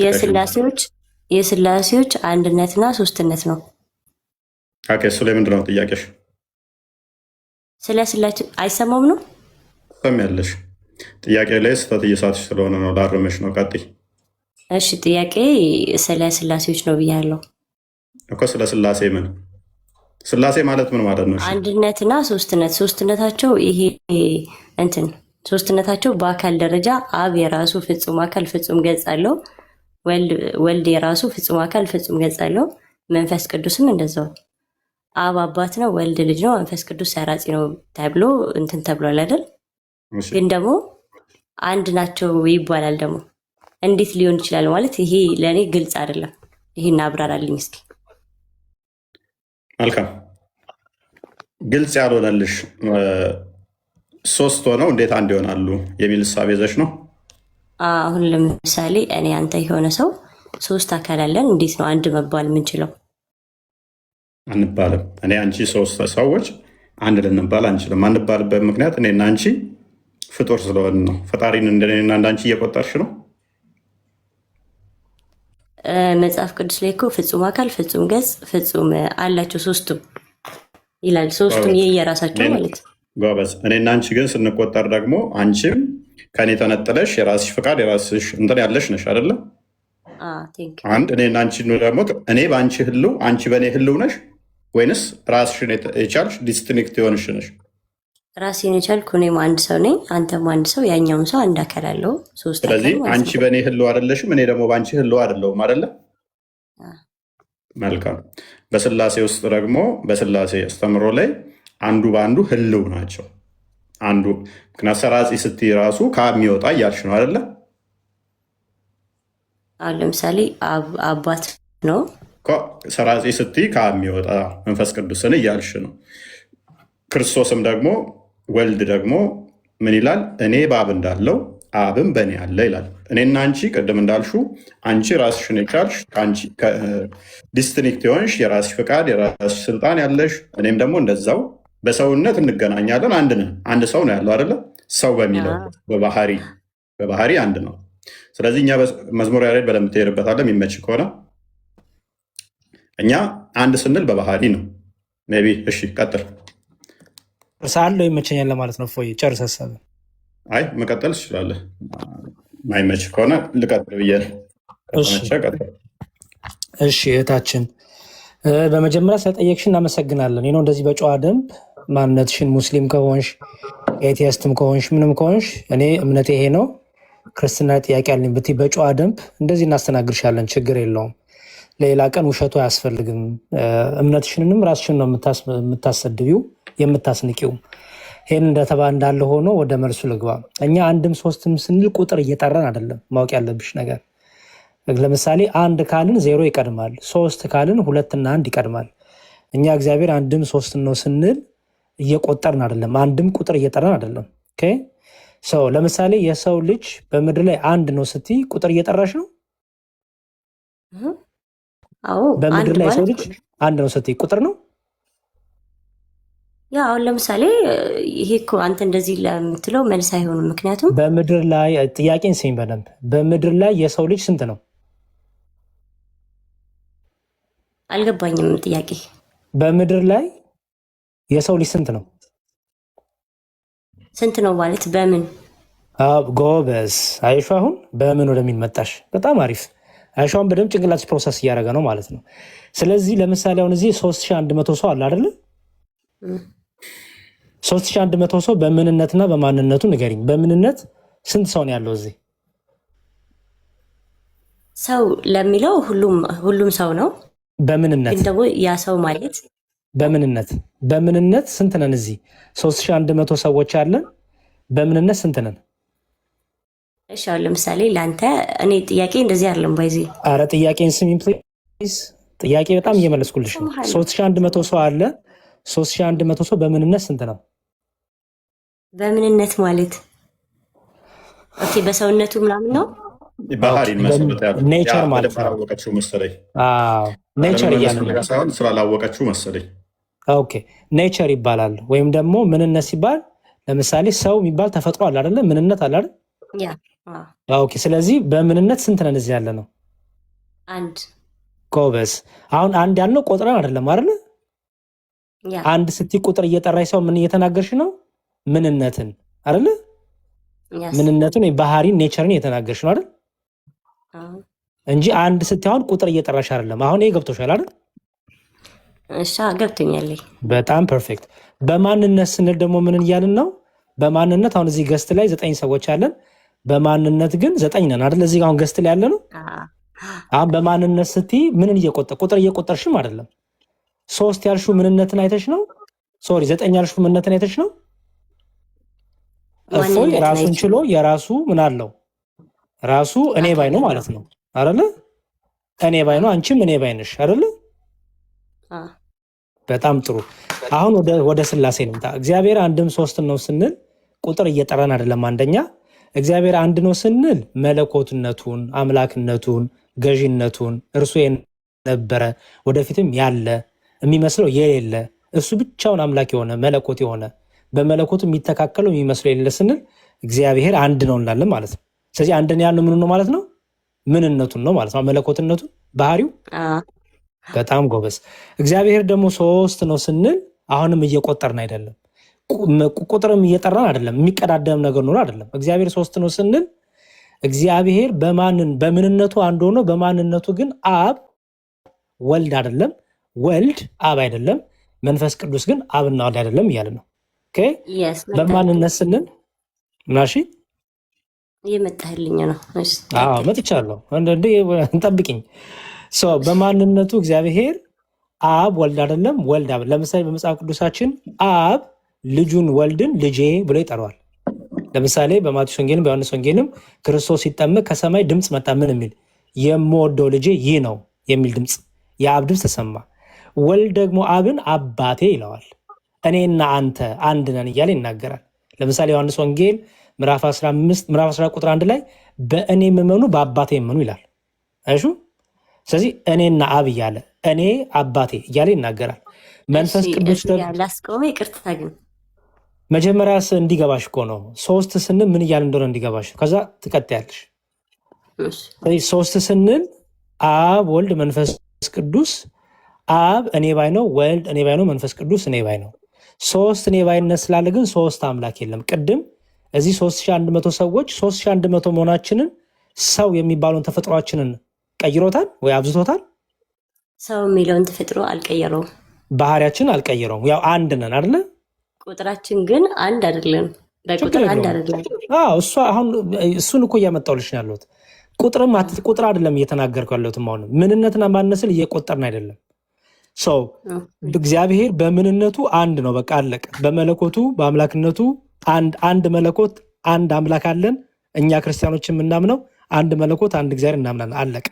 የስላሴዎች አንድነትና ሶስትነት ነው። እሱ ላይ ምንድን ነው ጥያቄሽ? ስለ ስላሴ አይሰማም ነው ሰሚያለሽ? ጥያቄ ላይ ስህተት እየሳትሽ ስለሆነ ነው፣ ላርመሽ ነው። ቀጥይ። እሺ ጥያቄ ስለ ስላሴዎች ነው ብያለሁ እኮ። ስለ ስላሴ ምን? ስላሴ ማለት ምን ማለት ነው? አንድነትና ሶስትነት። ሶስትነታቸው ይሄ እንትን ሶስትነታቸው በአካል ደረጃ አብ የራሱ ፍጹም አካል ፍጹም ገጽ አለው። ወልድ የራሱ ፍጹም አካል ፍጹም ገጽ አለው። መንፈስ ቅዱስም እንደዛው። አብ አባት ነው፣ ወልድ ልጅ ነው፣ መንፈስ ቅዱስ ሰራጺ ነው ተብሎ እንትን ተብሏል አይደል? ግን ደግሞ አንድ ናቸው ይባላል። ደግሞ እንዴት ሊሆን ይችላል ማለት ይሄ ለእኔ ግልጽ አይደለም። ይሄን አብራራልኝ እስኪ። መልካም። ግልጽ ያልሆነልሽ ሶስት ሆነው እንዴት አንድ ይሆናሉ የሚል እሳቤ ይዘሽ ነው? አሁን ለምሳሌ እኔ አንተ የሆነ ሰው ሶስት አካል አለን፣ እንዴት ነው አንድ መባል የምንችለው? አንባልም። እኔ አንቺ ሶስት ሰዎች አንድ ልንባል አንችልም። አንባልበት ምክንያት እኔና አንቺ ፍጡር ስለሆን ነው። ፈጣሪን እንደኔና እንዳንቺ እየቆጠርሽ ነው። መጽሐፍ ቅዱስ ላይ እኮ ፍጹም አካል ፍጹም ገጽ ፍጹም አላቸው ሶስቱም ይላል። ሶስቱም የየራሳቸው ማለት ነው። ጎበዝ። እኔና አንቺ ግን ስንቆጠር ደግሞ አንቺም ከኔ ተነጥለሽ የራስሽ ፍቃድ የራስሽ እንትን ያለሽ ነሽ አይደለ? አንድ እኔና አንቺ ደግሞ እኔ በአንቺ ህልው አንቺ በእኔ ህልው ነሽ ወይንስ ራስሽን የቻልሽ ዲስቲንክት የሆንሽ ነሽ? ራሴን የቻልኩ እኔም አንድ ሰው ነኝ፣ አንተም አንድ ሰው፣ ያኛውም ሰው አንድ አካል አለው። ስለዚህ አንቺ በእኔ ህልው አይደለሽም፣ እኔ ደግሞ በአንቺ ህልው አይደለሁም አይደለ? መልካም። በስላሴ ውስጥ ደግሞ በስላሴ አስተምሮ ላይ አንዱ በአንዱ ህልው ናቸው። አንዱ ምክንያት ሰራጺ ስትይ ራሱ ከሚወጣ እያልሽ ነው አይደለ? አሁን ለምሳሌ አባት ነው ሰራጺ ስትይ ከሚወጣ መንፈስ ቅዱስን እያልሽ ነው። ክርስቶስም ደግሞ ወልድ ደግሞ ምን ይላል? እኔ በአብ እንዳለው አብም በእኔ አለ ይላል። እኔና አንቺ ቅድም እንዳልሹ አንቺ ራስሽን የቻልሽ ዲስቲንክት የሆንሽ የራስሽ ፍቃድ የራስሽ ስልጣን ያለሽ፣ እኔም ደግሞ እንደዛው በሰውነት እንገናኛለን። አንድ ነን። አንድ ሰው ነው ያለው አይደለ? ሰው በሚለው በባህሪ አንድ ነው። ስለዚህ እኛ መዝሙር ያሬድ በደንብ ትሄድበታለህ የሚመች ከሆነ እኛ አንድ ስንል በባህሪ ነው። ሜይ ቢ እሺ፣ ቀጥል። ሳለው ይመቸኛል ለማለት ነው። ፎይ ጨርስ ሀሳብ። አይ መቀጠል ትችላለህ። ማይመች ከሆነ ልቀጥል ብዬ ነው። እሺ እህታችን፣ በመጀመሪያ ስለጠየቅሽን እናመሰግናለን። ነው እንደዚህ በጨዋ ደንብ ማንነትሽን ሙስሊም ከሆንሽ ኤቲየስትም ከሆንሽ ምንም ከሆንሽ እኔ እምነቴ ይሄ ነው ክርስትና ጥያቄ አለኝ ብትይ በጨዋ ደንብ እንደዚህ እናስተናግድሻለን። ችግር የለውም። ሌላ ቀን ውሸቱ አያስፈልግም። እምነትሽንንም ራስሽን ነው የምታሰድቢው የምታስንቂው። ይህን እንዳለ ሆኖ ወደ መልሱ ልግባ። እኛ አንድም ሶስትም ስንል ቁጥር እየጠራን አይደለም። ማወቅ ያለብሽ ነገር ለምሳሌ አንድ ካልን 0 ይቀድማል፣ 3 ካልን 2 እና 1 ይቀድማል። እኛ እግዚአብሔር አንድም ሶስት ነው ስንል እየቆጠርን አይደለም፣ አንድም ቁጥር እየጠራን አይደለም። ኦኬ ሰው ለምሳሌ የሰው ልጅ በምድር ላይ አንድ ነው ስትይ ቁጥር እየጠራሽ ነው? አዎ በምድር ላይ የሰው ልጅ አንድ ነው ስትይ ቁጥር ነው? ያ አሁን ለምሳሌ ይሄ እኮ አንተ እንደዚህ ለምትለው መልስ አይሆንም። ምክንያቱም በምድር ላይ ጥያቄን ስኝ በደንብ በምድር ላይ የሰው ልጅ ስንት ነው? አልገባኝም ጥያቄ። በምድር ላይ የሰው ልጅ ስንት ነው? ስንት ነው ማለት በምን? ጎበዝ አይሹ። አሁን በምን ወደሚል መጣሽ? በጣም አሪፍ አይሹን በደንብ ጭንቅላትሽ ፕሮሰስ እያደረገ ነው ማለት ነው። ስለዚህ ለምሳሌ አሁን እዚህ 3100 ሰው አለ አይደል? 3100 ሰው በምንነትና በማንነቱ ንገሪኝ። በምንነት ስንት ሰው ነው ያለው እዚህ? ሰው ለሚለው ሁሉም ሰው ነው። በምንነት ግን ደግሞ ያ ሰው ማለት በምንነት ስንት ነን እዚህ? 3100 ሰዎች አለን። በምንነት ስንት ነን? እሺ አሁን ለምሳሌ ለአንተ እኔ ጥያቄ እንደዚህ አይደለም ባይዚ። አረ ጥያቄን ስሚኝ ፕሊዝ። ጥያቄ በጣም እየመለስኩልሽ ነው። 3100 ሰው አለ። 3100 ሰው በምንነት ስንት ነው? በምንነት ማለት ኦኬ በሰውነቱ ምናምን ነው። ባህሪን መሰረት ያለው ኔቸር ማለት ነው። ስላላወቀችው መሰለኝ። ኔቸር እያልን ሳይሆን ስላላወቀችው መሰለኝ። ኦኬ ኔቸር ይባላል። ወይም ደግሞ ምንነት ሲባል ለምሳሌ ሰው የሚባል ተፈጥሮ አለ አይደለ? ምንነት አለ አይደል? ያ ኦኬ። ስለዚህ በምንነት ስንት ነን እዚህ ያለ ነው? አንድ። ጎበዝ። አሁን አንድ ያልነው ቆጥረን አይደለም አይደል? አንድ ስትይ ቁጥር እየጠራሽ ሰው ምን እየተናገርሽ ነው? ምንነትን አይደል? ምንነቱን ባህሪን ኔቸርን እየተናገርሽ ነው አይደል? እንጂ አንድ ስትይ አሁን ቁጥር እየጠራሽ አይደለም። አሁን ይሄ ገብቶሻል አይደል? እሺ ገብቶኛል። በጣም ፐርፌክት። በማንነት ስንል ደግሞ ምን እያልን ነው? በማንነት አሁን እዚህ ገስት ላይ 9 ሰዎች አለን። በማንነት ግን 9 ነን አይደል? እዚህ አሁን ገስት ላይ ያለ ነው። አሁን በማንነት ስትይ ምንን ቁጥር እየቆጠርሽም አይደለም። 3 ያልሽው ምንነትን አይተሽ ነው። ሶሪ 9 ያልሽው ምንነትን አይተሽ ነው። እፎይ ራሱን ችሎ የራሱ ምን አለው? ራሱ እኔ ባይ ነው ማለት ነው አይደለ? እኔ ባይ ነው፣ አንቺም እኔ ባይ ነሽ አይደለ? በጣም ጥሩ። አሁን ወደ ስላሴ እንምጣ። እግዚአብሔር አንድም ሶስትም ነው ስንል ቁጥር እየጠራን አይደለም። አንደኛ እግዚአብሔር አንድ ነው ስንል መለኮትነቱን፣ አምላክነቱን፣ ገዢነቱን እርሱ የነበረ ወደፊትም ያለ የሚመስለው የሌለ እሱ ብቻውን አምላክ የሆነ መለኮት የሆነ በመለኮቱ የሚተካከለው የሚመስለው የሌለ ስንል እግዚአብሔር አንድ ነው እንላለን ማለት ነው። ስለዚህ አንድን ያልነው ምኑ ነው ማለት ነው? ምንነቱን ነው ማለት ነው። መለኮትነቱን ባህሪው። በጣም ጎበዝ። እግዚአብሔር ደግሞ 3 ነው ስንል አሁንም እየቆጠርን አይደለም፣ ቁጥርም እየጠራን አይደለም፣ የሚቀዳደም ነገር ኖሮ አይደለም። እግዚአብሔር 3 ነው ስንል እግዚአብሔር በምንነቱ አንድ ሆኖ በማንነቱ ግን አብ ወልድ አይደለም፣ ወልድ አብ አይደለም፣ መንፈስ ቅዱስ ግን አብና ወልድ አይደለም እያለ ነው። ኦኬ በማንነት ስንል ምናሺ እየመጣህልኝ ነው? እሺ አዎ መጥቻለሁ። እንዴ እንጠብቅኝ። በማንነቱ እግዚአብሔር አብ ወልድ አይደለም፣ ወልድ አብ። ለምሳሌ በመጽሐፍ ቅዱሳችን አብ ልጁን ወልድን ልጄ ብሎ ይጠራዋል። ለምሳሌ በማቴዎስ ወንጌልም በዮሐንስ ወንጌልም ክርስቶስ ሲጠመቅ ከሰማይ ድምፅ መጣ። ምን የሚል? የምወደው ልጄ ይህ ነው የሚል ድምፅ፣ የአብ ድምፅ ተሰማ። ወልድ ደግሞ አብን አባቴ ይለዋል። እኔና አንተ አንድ ነን እያለ ይናገራል። ለምሳሌ ዮሐንስ ወንጌል ምዕራፍ 10 ቁጥር 1 ላይ በእኔ የምመኑ በአባቴ የምኑ ይላል። አይሹ። ስለዚህ እኔና አብ እያለ እኔ አባቴ እያለ ይናገራል። መንፈስ ቅዱስ ላስቆመ ይቅርታ፣ ግን መጀመሪያ እንዲገባሽ እኮ ነው። 3 ስንል ምን እያለ እንደሆነ እንዲገባሽ፣ ከዛ ትቀጥያለሽ። 3 ስንል አብ ወልድ መንፈስ ቅዱስ፣ አብ እኔ ባይ ነው፣ ወልድ እኔ ባይ ነው፣ መንፈስ ቅዱስ እኔ ባይ ነው። 3 እኔ ባይነት ስላለ ግን 3 አምላክ የለም። ቅድም እዚህ 3100 ሰዎች 3100 መሆናችንን ሰው የሚባለውን ተፈጥሯችንን ቀይሮታል ወይ አብዝቶታል? ሰው የሚለውን ተፈጥሮ አልቀየረውም። ባህሪያችን አልቀየረውም። ያው አንድ ነን አይደለ? ቁጥራችን ግን አንድ አይደለም። በቁጥር አንድ አይደለም። እሱ አሁን እሱን እኮ እያመጣሁልሽ ነው ያለሁት። ቁጥር አይደለም እየተናገርኩ ያለሁት ማለት ነው። ምንነትና ማንነትን እየቆጠርን አይደለም። ሰው እግዚአብሔር በምንነቱ አንድ ነው፣ በቃ አለቀ። በመለኮቱ በአምላክነቱ አንድ መለኮት አንድ አምላክ አለን። እኛ ክርስቲያኖች የምናምነው አንድ መለኮት አንድ እግዚአብሔር እናምናለን፣ አለቀ።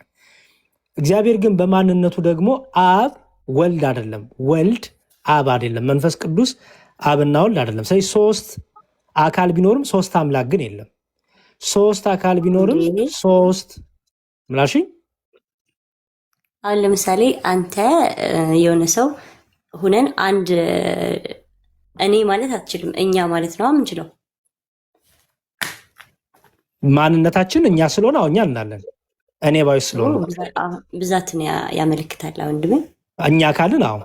እግዚአብሔር ግን በማንነቱ ደግሞ አብ ወልድ አይደለም፣ ወልድ አብ አይደለም፣ መንፈስ ቅዱስ አብና ወልድ አይደለም። ስለዚህ ሶስት አካል ቢኖርም ሶስት አምላክ ግን የለም። ሶስት አካል ቢኖርም ሶስት ምላሽ። አሁን ለምሳሌ አንተ የሆነ ሰው ሁነን አንድ እኔ ማለት አትችልም፣ እኛ ማለት ነው የምንችለው። ማንነታችን እኛ ስለሆነ አሁን እኛ እናለን፣ እኔ ባይ ስለሆነ ብዛትን ያመለክታል። ወንድሜ እኛ ካልን አሁን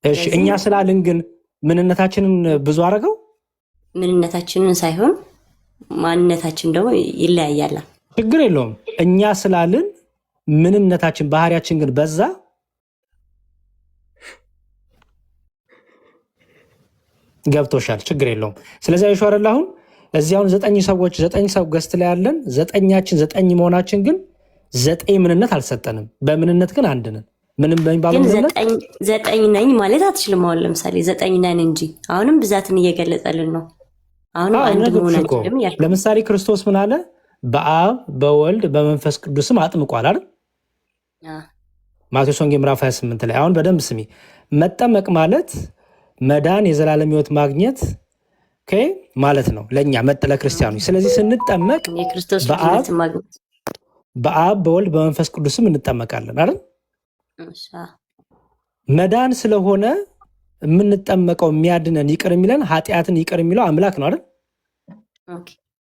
እሺ፣ እኛ ስላልን ግን ምንነታችንን ብዙ አደረገው። ምንነታችንን ሳይሆን ማንነታችን ደግሞ ይለያያል። ችግር የለውም። እኛ ስላልን ምንነታችን ባህሪያችን ግን በዛ። ገብቶሻል? ችግር የለውም። ስለዚህ አይሻረላ አሁን እዚህ አሁን 9 ሰው ገስት ላይ ያለን 9 መሆናችን ግን 9 ምንነት አልሰጠንም። በምንነት ግን አንድ ነን። ምንም በሚባለው ምንነት 9 ነኝ ማለት አትችልም። አሁን ለምሳሌ 9 ነን እንጂ አሁንም ብዛትን እየገለጸልን ነው። አሁንም አንድ መሆናችን ያልኩት ለምሳሌ ክርስቶስ ምን አለ? በአብ በወልድ በመንፈስ ቅዱስም አጥምቋል አይደል? ማቴዎስ ወንጌል ምዕራፍ 28 ላይ አሁን በደንብ ስሚ። መጠመቅ ማለት መዳን የዘላለም ሕይወት ማግኘት ማለት ነው ለኛ መጥለ ክርስቲያኖች። ስለዚህ ስንጠመቅ በአብ በወልድ በመንፈስ ቅዱስም እንጠመቃለን አይደል? መዳን ስለሆነ የምንጠመቀው የሚያድነን ይቅር የሚለን ኃጢአትን ይቅር የሚለው አምላክ ነው አይደል?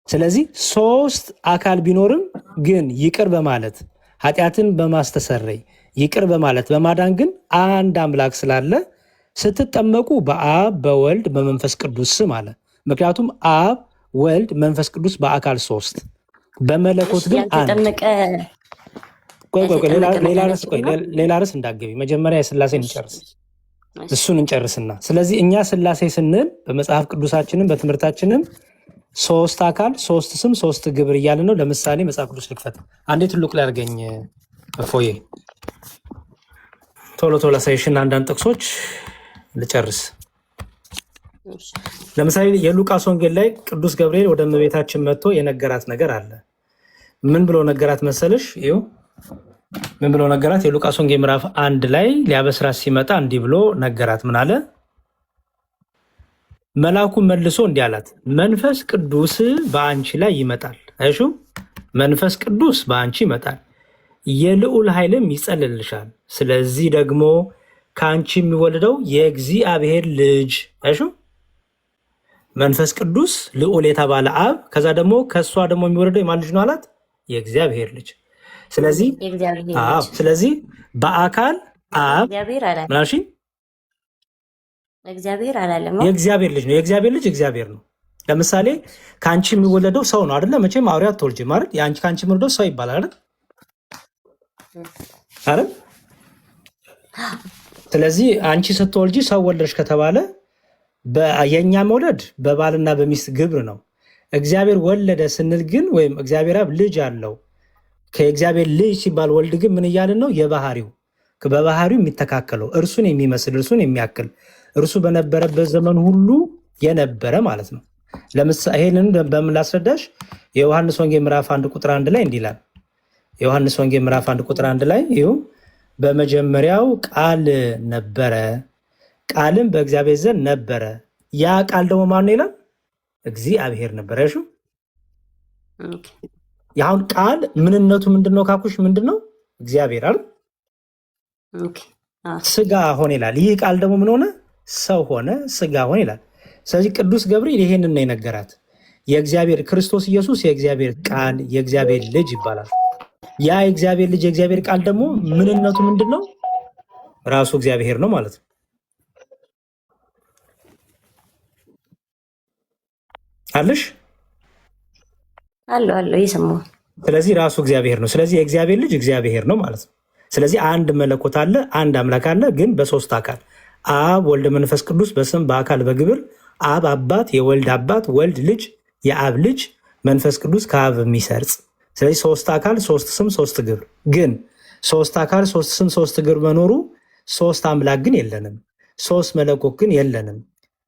ስለዚህ ሶስት አካል ቢኖርም ግን ይቅር በማለት ኃጢአትን በማስተሰረይ ይቅር በማለት በማዳን ግን አንድ አምላክ ስላለ ስትጠመቁ በአብ በወልድ በመንፈስ ቅዱስ ስም አለ። ምክንያቱም አብ ወልድ መንፈስ ቅዱስ በአካል ሶስት በመለኮት ግን አንድ። ሌላ ርዕስ እንዳገቢ መጀመሪያ የስላሴን እንጨርስ፣ እሱን እንጨርስና ስለዚህ እኛ ስላሴ ስንል በመጽሐፍ ቅዱሳችንም በትምህርታችንም ሶስት አካል ሶስት ስም ሶስት ግብር እያልን ነው። ለምሳሌ መጽሐፍ ቅዱስ ልክፈት አንዴ ትልቁ ላይ አድርገኝ ፎዬ ቶሎ ላሳይሽና አንዳንድ ጥቅሶች ልጨርስ። ለምሳሌ የሉቃስ ወንጌል ላይ ቅዱስ ገብርኤል ወደ እመቤታችን መጥቶ የነገራት ነገር አለ። ምን ብሎ ነገራት መሰለሽ? ይኸው ምን ብሎ ነገራት? የሉቃስ ወንጌል ምዕራፍ 1 ላይ ሊያበስራት ሲመጣ እንዲህ ብሎ ነገራት። ምን አለ? መልአኩ መልሶ እንዲህ አላት፣ መንፈስ ቅዱስ በአንቺ ላይ ይመጣል። አይሹ መንፈስ ቅዱስ በአንቺ ይመጣል፣ የልዑል ኃይልም ይጸልልሻል። ስለዚህ ደግሞ ከአንቺ የሚወለደው የእግዚአብሔር ልጅ። አይሹ መንፈስ ቅዱስ ልዑል የተባለ አብ፣ ከዛ ደግሞ ከእሷ ደግሞ የሚወለደው የማን ልጅ ነው አላት? የእግዚአብሔር ልጅ። ስለዚህ በአካል አብ ምናልሽ እግዚአብሔር አላለም፣ የእግዚአብሔር ልጅ ነው። የእግዚአብሔር ልጅ እግዚአብሔር ነው። ለምሳሌ ከአንቺ የሚወለደው ሰው ነው አይደለ? መቼም አውሬ አትወልጂም አይደል? ከአንቺ የሚወለደው ሰው ይባላል አይደል? አይደል? ስለዚህ አንቺ ስትወልጂ ሰው ወለድሽ ከተባለ የኛ መውለድ በባልና በሚስት ግብር ነው። እግዚአብሔር ወለደ ስንል ግን ወይም እግዚአብሔር አብ ልጅ አለው። ከእግዚአብሔር ልጅ ሲባል ወልድ ግን ምን እያልን ነው? በባህሪው የሚተካከለው እርሱን የሚመስል እርሱን የሚያክል እርሱ በነበረበት ዘመን ሁሉ የነበረ ማለት ነው። ለምሳሌ ይሄንን በምን ላስረዳሽ? የዮሐንስ ወንጌል ምዕራፍ 1 ቁጥር 1 ላይ እንዲህ ይላል። ዮሐንስ ወንጌል ምዕራፍ 1 ቁጥር 1 ላይ ይኸው በመጀመሪያው ቃል ነበረ፣ ቃልም በእግዚአብሔር ዘንድ ነበረ፣ ያ ቃል ደግሞ ማን ነው ይላል? እግዚአብሔር ነበረ። እሺ ያሁን ቃል ምንነቱ ምንድነው ካኩሽ? ምንድነው? እግዚአብሔር አይደል? ስጋ ሆነ ይላል። ይህ ቃል ደግሞ ምን ሆነ? ሰው ሆነ፣ ስጋ ሆነ ይላል። ስለዚህ ቅዱስ ገብርኤል ይሄንን ነው የነገራት። የእግዚአብሔር ክርስቶስ ኢየሱስ የእግዚአብሔር ቃል የእግዚአብሔር ልጅ ይባላል። ያ የእግዚአብሔር ልጅ የእግዚአብሔር ቃል ደግሞ ምንነቱ ምንድነው? ራሱ እግዚአብሔር ነው ማለት ነው። አለሽ አለው ይሰማው። ስለዚህ ራሱ እግዚአብሔር ነው። ስለዚህ የእግዚአብሔር ልጅ እግዚአብሔር ነው ማለት ነው። ስለዚህ አንድ መለኮት አለ፣ አንድ አምላክ አለ፣ ግን በሶስት አካል አብ ወልድ መንፈስ ቅዱስ በስም በአካል በግብር አብ አባት የወልድ አባት ወልድ ልጅ የአብ ልጅ መንፈስ ቅዱስ ከአብ የሚሰርጽ ስለዚህ 3 አካል 3 ስም 3 ግብር ግን 3 አካል 3 ስም 3 ግብር መኖሩ 3 አምላክ ግን የለንም 3 መለኮት ግን የለንም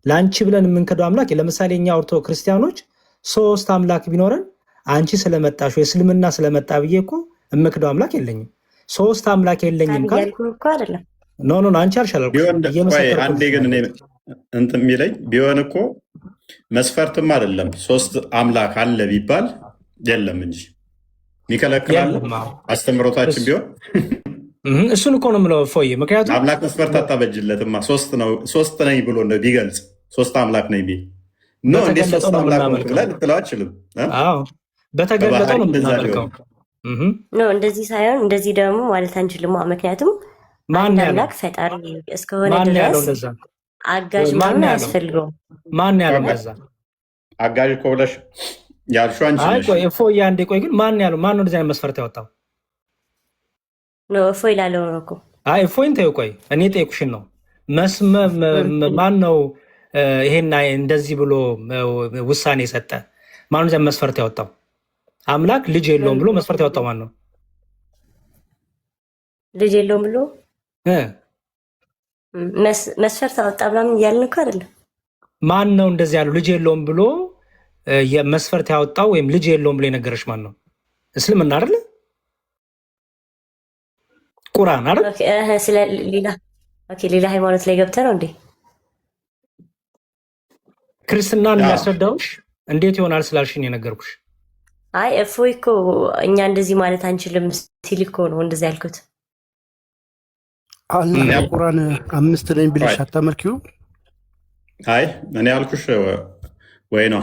ላንቺ ብለን የምንከደው አምላክ ለምሳሌ እኛ ኦርቶዶክስ ክርስቲያኖች 3 አምላክ ቢኖረን አንቺ ስለመጣሽ ወይ እስልምና ስለመጣ ብዬ እኮ የምክደው አምላክ የለኝም 3 አምላክ የለኝም ካል ኖ አንቺ አልሻለሁ አንዴ ግን እኔ እንትን የሚለኝ ቢሆን እኮ መስፈርትም አይደለም 3 አምላክ አለ ቢባል የለም እንጂ ሚከለክላል አስተምሮታችን ቢሆን እሱን እኮ ነው የምለው እፎይ ምክንያቱም አምላክ መስፈርት አታበጅለትማ 3 ነኝ ብሎ ነው ቢገልጽ 3 አምላክ ነኝ ቢል ኖ እንደ 3 አምላክ ነው ብለህ ልትለው አትችልም አዎ በተገለጠው ነው የምናመልከው ኖ እንደዚህ ሳይሆን እንደዚህ ደግሞ ማለት አንችልም ምክንያቱም ማን አምላክ ፈጣሪ እስከሆነ ድረስ አጋዥ ማን ያስፈልገው ማን ያለው እንደዛ አጋዥ እኮ ብለሽ ያልሽው አንቺ ነሽ። አይ ቆይ እፎይ አንዴ ቆይ ግን ማን ያለው ማን ነው እንደዚህ አይነት መስፈርት ያወጣው? ነው እፎይ ላለው ነው እኮ። አይ እፎይን ተይው ቆይ እኔ ጠይቁሽን ነው ማን ነው ይሄን እንደዚህ ብሎ ውሳኔ ሰጠ? ማን ነው መስፈርት ያወጣው? አምላክ ልጅ የለውም ብሎ መስፈርት ያወጣው ማን ነው? ልጅ የለውም ብሎ መስፈርት አወጣ ምናምን እያልን እኮ አይደለም። ማን ነው እንደዚህ ያለው ልጅ የለውም ብሎ መስፈርት ያወጣው ወይም ልጅ የለውም ብሎ የነገረሽ ማን ነው? እስልምና አይደለ? ቁርአን አይደል? ስለ ሌላ ሃይማኖት ላይ ገብተህ ነው እንዴ? ክርስትናን የሚያስረዳውሽ እንዴት ይሆናል ስላልሽኝ የነገርኩሽ። አይ እፎይ እኮ እኛ እንደዚህ ማለት አንችልም ሲል እኮ ነው እንደዚህ ያልኩት። አላህ ቁርአን 5 ነኝ ብለሽ አታመልኪው? አይ እኔ ያልኩሽ ወይ ነው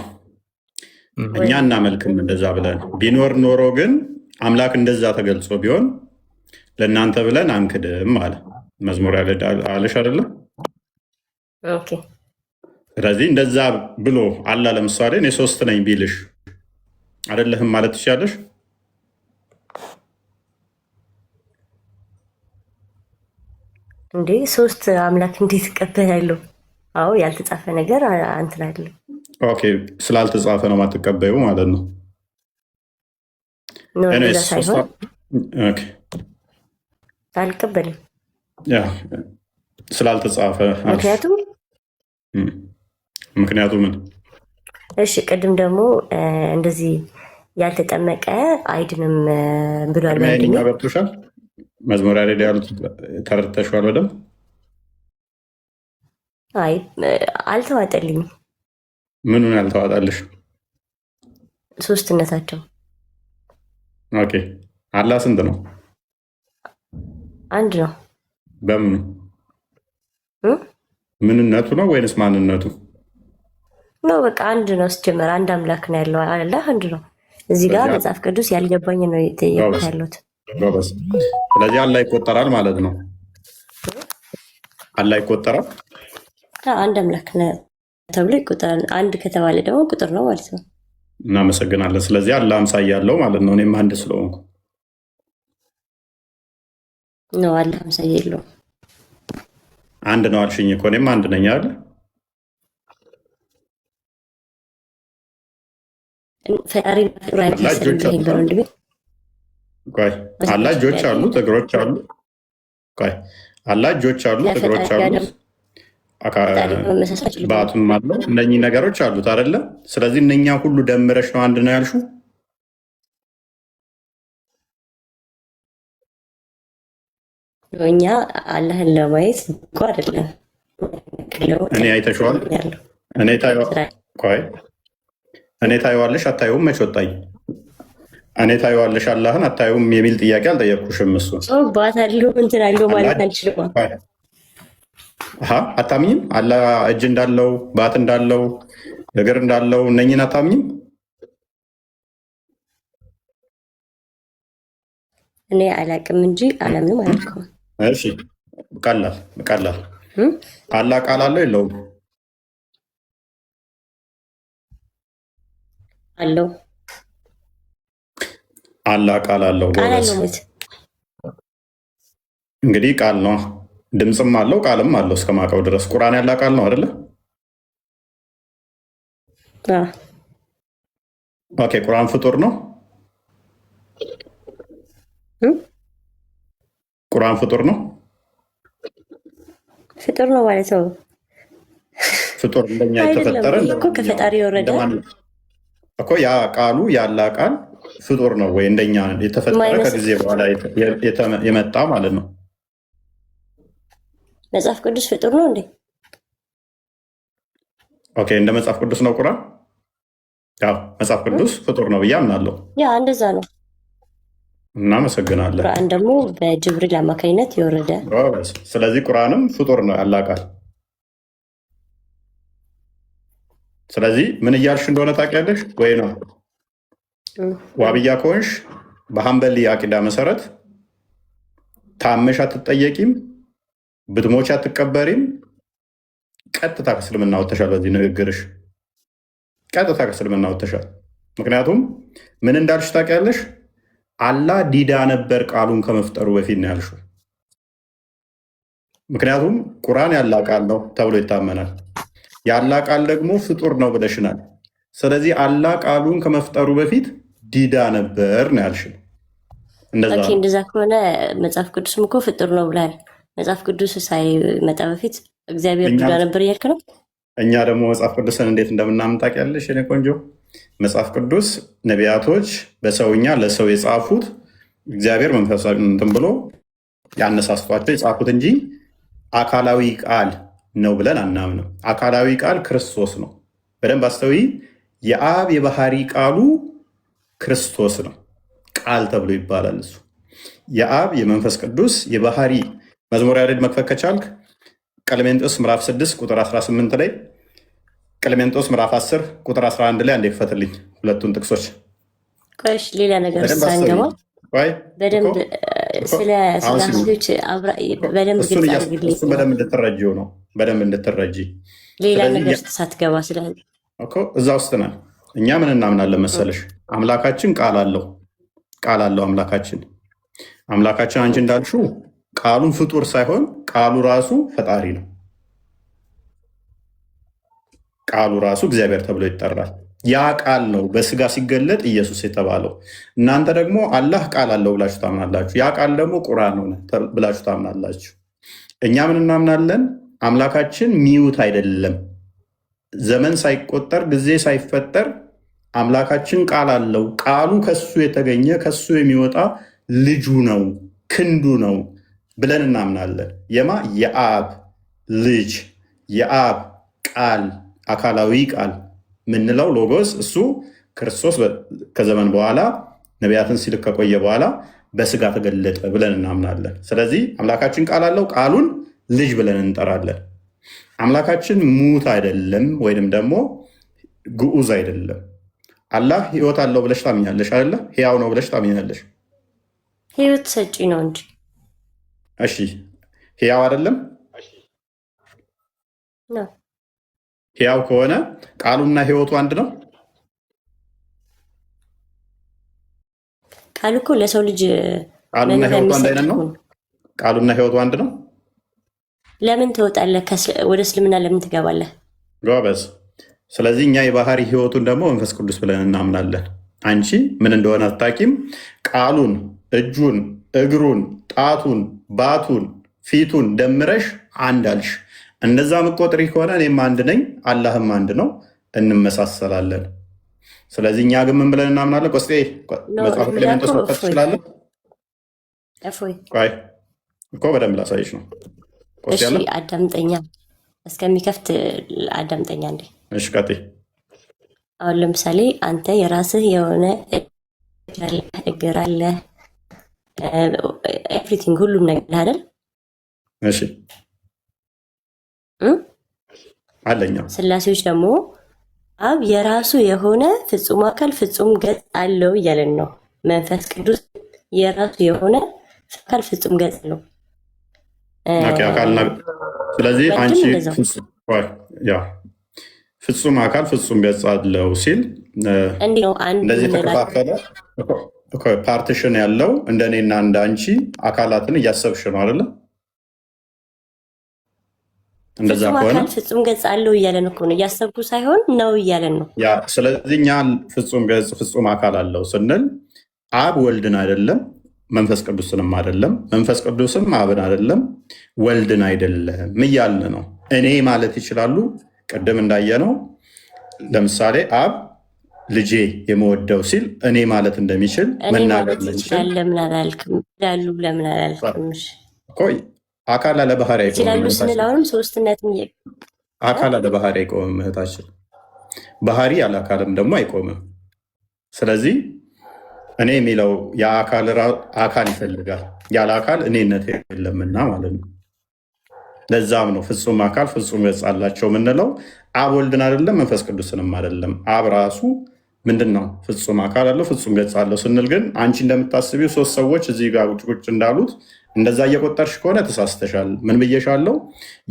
እኛ እናመልክም እንደዛ ብለን ቢኖር ኖሮ ግን አምላክ እንደዛ ተገልጾ ቢሆን ለእናንተ ብለን አንክድም አለ መዝሙር አለሽ አይደለ? ኦኬ። ስለዚህ እንደዛ ብሎ አላ ለምሳሌ እኔ 3 ነኝ ቢልሽ አይደለህም ማለት ትችያለሽ? እንዴ 3 አምላክ እንዴት እቀበላለሁ? አዎ ያልተጻፈ ነገር አንተ አይደለም። ኦኬ ስላልተጻፈ ነው ማትቀበዩ ማለት ነው። ነው እንደዛ ሳይሆን ኦኬ አልቀበልም። ያ ስላልተጻፈ ምክንያቱም ምን? እሺ ቅድም ደግሞ እንደዚህ ያልተጠመቀ አይድንም ብሏል። ወንድሜ ገብቶሻል? መዝሙር ያሬድ ያሉት ተረድተሽዋል በደምብ? አይ አልተዋጠልኝም። ምኑን ያልተዋጣልሽ? ሶስትነታቸው። ኦኬ አላህ ስንት ነው? አንድ ነው። በምኑ? ምንነቱ ነው ወይንስ ማንነቱ? ነው በቃ አንድ ነው። ሲጀመር አንድ አምላክ ነው ያለው። አላህ አንድ ነው። እዚህ ጋር መጽሐፍ ቅዱስ ያልገባኝ ነው የጠየቁት ያሉት። ስለዚህ አላህ ይቆጠራል ማለት ነው። አላህ ይቆጠራል። አንድ አምላክ ነው ተብሎ ይቆጠራል። አንድ ከተባለ ደግሞ ቁጥር ነው ማለት ነው። እናመሰግናለን። ስለዚህ አላህ አምሳያ ያለው ማለት ነው። እኔም አንድ ስለሆንኩ ነው። አላህ አምሳያ የለውም። አንድ ነው አልሽኝ እኮ እኔም አንድ ነኝ አይደል? ፈጣሪ አላህ እጆች አሉት፣ እግሮች አሉት። አላህ እጆች አሉት፣ እግሮች አሉት፣ ባቱም አለው። እነኚህ ነገሮች አሉት አይደለ? ስለዚህ እነኛ ሁሉ ደምረሽ ነው አንድ ነው ያልሽው? እኛ አላህን ለማየት እኮ አይደለም። እኔ አይተሽዋል? እኔ ታየዋለሽ አታየውም? መች ወጣኝ? እኔ ታየዋለሽ አላህን አታየውም የሚል ጥያቄ አልጠየቅኩሽም። እሱ ባት አለው እንትን አለው ማለት አልችልም። አታምኝም? አላህ እጅ እንዳለው ባት እንዳለው እግር እንዳለው እነኝን አታምኝም? እኔ አላቅም እንጂ አላምንም አላልኩም። እሺ ቀላል አላህ ቃል አለው የለውም? አለው። አላህ ቃል አለው። እንግዲህ ቃል ነው፣ ድምፅም አለው ቃልም አለው እስከማውቀው ድረስ። ቁርአን ያለ ቃል ነው አይደለ? ኦኬ ቁርአን ፍጡር ነው? ቁርአን ፍጡር ነው? ፍጡር ነው ማለት ነው። ፍጡር እንደኛ የተፈጠረ እኮ ከፈጣሪ የወረደ እኮ ያ ቃሉ ያላ ቃል ፍጡር ነው ወይ? እንደኛ የተፈጠረ ከጊዜ በኋላ የመጣ ማለት ነው። መጽሐፍ ቅዱስ ፍጡር ነው እንዴ? ኦኬ እንደ መጽሐፍ ቅዱስ ነው ቁርአን? ያው መጽሐፍ ቅዱስ ፍጡር ነው ብዬ አምናለሁ። ያ እንደዛ ነው። እናመሰግናለን። ቁርአን ደግሞ በጅብሪል አማካኝነት የወረደ። ስለዚህ ቁርአንም ፍጡር ነው ያላ ቃል። ስለዚህ ምን እያልሽ እንደሆነ ታውቂያለሽ ወይ ነው? ዋብያ ከሆንሽ በሐንበሊ አቂዳ መሰረት ታመሽ አትጠየቂም፣ ብትሞች አትቀበሪም። ቀጥታ ከእስልምና ወጥተሻል። በዚህ ንግግርሽ ቀጥታ ከእስልምና ወጥተሻል። ምክንያቱም ምን እንዳልሽ ታውቂያለሽ? አላህ ዲዳ ነበር ቃሉን ከመፍጠሩ በፊት ነው ያልሽው። ምክንያቱም ቁርአን ያላ ቃል ነው ተብሎ ይታመናል። ያላ ቃል ደግሞ ፍጡር ነው ብለሽናል። ስለዚህ አላህ ቃሉን ከመፍጠሩ በፊት ዲዳ ነበር ነው ያልሽው። እንደዛ ከሆነ መጽሐፍ ቅዱስም እኮ ፍጡር ነው ብላል። መጽሐፍ ቅዱስ ሳይመጣ በፊት እግዚአብሔር ዲዳ ነበር እያልክ ነው። እኛ ደግሞ መጽሐፍ ቅዱስን እንዴት እንደምናምን ታውቂያለሽ የኔ ቆንጆ። መጽሐፍ ቅዱስ ነቢያቶች በሰውኛ ለሰው የጻፉት እግዚአብሔር መንፈሳዊ እንትን ብሎ ያነሳስቷቸው የጻፉት እንጂ አካላዊ ቃል ነው ብለን አናምንም። አካላዊ ቃል ክርስቶስ ነው። በደንብ አስተውይ። የአብ የባህሪ ቃሉ ክርስቶስ ነው። ቃል ተብሎ ይባላል እሱ። የአብ የመንፈስ ቅዱስ የባህሪ መዝሙረ ያሬድ መክፈት ከቻልክ ቀለሜንጦስ ምዕራፍ 6 ቁጥር 18 ላይ፣ ቀለሜንጦስ ምዕራፍ 10 ቁጥር 11 ላይ አንዴ ክፈትልኝ ሁለቱን ጥቅሶች። ቆይሽ ሌላ ነገር ሳንገባ በደንብ ስለ ስላሴዎች በደንብ እሱ በደንብ እንድትረጂው ነው። በደንብ እንድትረጂ ሌላ ነገር ሳትገባ ስለ እዛ ውስጥ ነን። እኛ ምን እናምናለን መሰለሽ? አምላካችን ቃል አለው። ቃል አለው አምላካችን። አምላካችን አንቺ እንዳልሽው ቃሉን ፍጡር ሳይሆን ቃሉ ራሱ ፈጣሪ ነው። ቃሉ ራሱ እግዚአብሔር ተብሎ ይጠራል። ያ ቃል ነው በስጋ ሲገለጥ ኢየሱስ የተባለው። እናንተ ደግሞ አላህ ቃል አለው ብላችሁ ታምናላችሁ። ያ ቃል ደግሞ ቁርአን ሆነ ብላችሁ ታምናላችሁ። እኛ ምን እናምናለን? አምላካችን ሚዩት አይደለም። ዘመን ሳይቆጠር ጊዜ ሳይፈጠር አምላካችን ቃል አለው። ቃሉ ከሱ የተገኘ ከሱ የሚወጣ ልጁ ነው፣ ክንዱ ነው ብለን እናምናለን። የማ የአብ ልጅ የአብ ቃል አካላዊ ቃል ምንለው ሎጎስ እሱ ክርስቶስ ከዘመን በኋላ ነቢያትን ሲልክ ከቆየ በኋላ በስጋ ተገለጠ ብለን እናምናለን። ስለዚህ አምላካችን ቃል አለው፣ ቃሉን ልጅ ብለን እንጠራለን። አምላካችን ሙት አይደለም ወይንም ደግሞ ግዑዝ አይደለም። አላህ ህይወት አለው ብለሽ ታምኛለሽ አይደለ? ህያው ነው ብለሽ ታምኛለሽ? ህይወት ሰጪ ነው እንጂ። እሺ ህያው አይደለም? ህያው ከሆነ ቃሉና ህይወቱ አንድ ነው? ቃሉ እኮ ለሰው ልጅ ቃሉና ህይወቱ አንድ አይነት ነው? ቃሉና ህይወቱ አንድ ነው? ለምን ትወጣለህ? ወደ እስልምና ለምን ትገባለህ? ጎበዝ። ስለዚህ እኛ የባህሪ ህይወቱን ደግሞ መንፈስ ቅዱስ ብለን እናምናለን። አንቺ ምን እንደሆነ አታውቂም። ቃሉን፣ እጁን፣ እግሩን፣ ጣቱን፣ ባቱን፣ ፊቱን ደምረሽ አንድ አልሽ። እንደዛ ምቆጥሪ ከሆነ እኔም አንድ ነኝ፣ አላህም አንድ ነው፣ እንመሳሰላለን። ስለዚህ እኛ ግን ምን ብለን እናምናለን? ቆስጤ መጽሐፍ ክሌሜንጦስ መፈት ትችላለን እኮ በደንብ ላሳይሽ ነው። እሺ አዳምጠኛ፣ እስከሚከፍት አዳምጠኛ እንዴ። እሺ ቀጥይ። አሁን ለምሳሌ አንተ የራስህ የሆነ እግር አለ፣ ኤቭሪቲንግ ሁሉም ነገር አይደል? እሺ አለኛ። ስላሴዎች ደግሞ አብ የራሱ የሆነ ፍጹም አካል ፍጹም ገጽ አለው እያለን ነው። መንፈስ ቅዱስ የራሱ የሆነ አካል ፍጹም ገጽ አለው። ስለዚህ አንቺ ፍጹም አካል ፍጹም ገጽ አለው ሲል እንደዚህ ተከፋፈለ ፓርቲሽን ያለው እንደኔና እንደ አንቺ አካላትን እያሰብሽ ነው አይደለ? እንደዛ ፍጹም ከሆነ አካል ፍጹም ገጽ አለው እያለን እኮ ነው። እያሰብኩ ሳይሆን ነው እያለን ነው። ያ ስለዚህ እኛ ፍጹም ገጽ ፍጹም አካል አለው ስንል አብ ወልድን አይደለም፣ መንፈስ ቅዱስንም አይደለም፣ መንፈስ ቅዱስም አብን አይደለም፣ ወልድን አይደለም እያልን ነው። እኔ ማለት ይችላሉ። ቅድም እንዳየነው ለምሳሌ አብ ልጄ የመወደው ሲል እኔ ማለት እንደሚችል መናገር ይችላል። ለምን አላልክም ይላሉ? ለምን አላልክም? ቆይ አካል አለ ባህሪ አይቆምም ይችላሉ ስንል አሁንም ሶስትነትን አካል አለ ባህሪ አይቆምም እህታችን። ባህሪ ያለ አካልም ደግሞ አይቆምም። ስለዚህ እኔ የሚለው አካል ይፈልጋል። ያለ አካል እኔነት የለምና ማለት ነው። ለዛም ነው ፍጹም አካል ፍጹም ገጽ አላቸው የምንለው። አብ ወልድን አይደለም መንፈስ ቅዱስንም አይደለም። አብ ራሱ ምንድን ነው? ፍጹም አካል አለው ፍጹም ገጽ አለው ስንል ግን አንቺ እንደምታስቢው ሶስት ሰዎች እዚህ ጋር ቁጭ እንዳሉት እንደዛ እየቆጠርሽ ከሆነ ተሳስተሻል። ምን ብዬሻለው?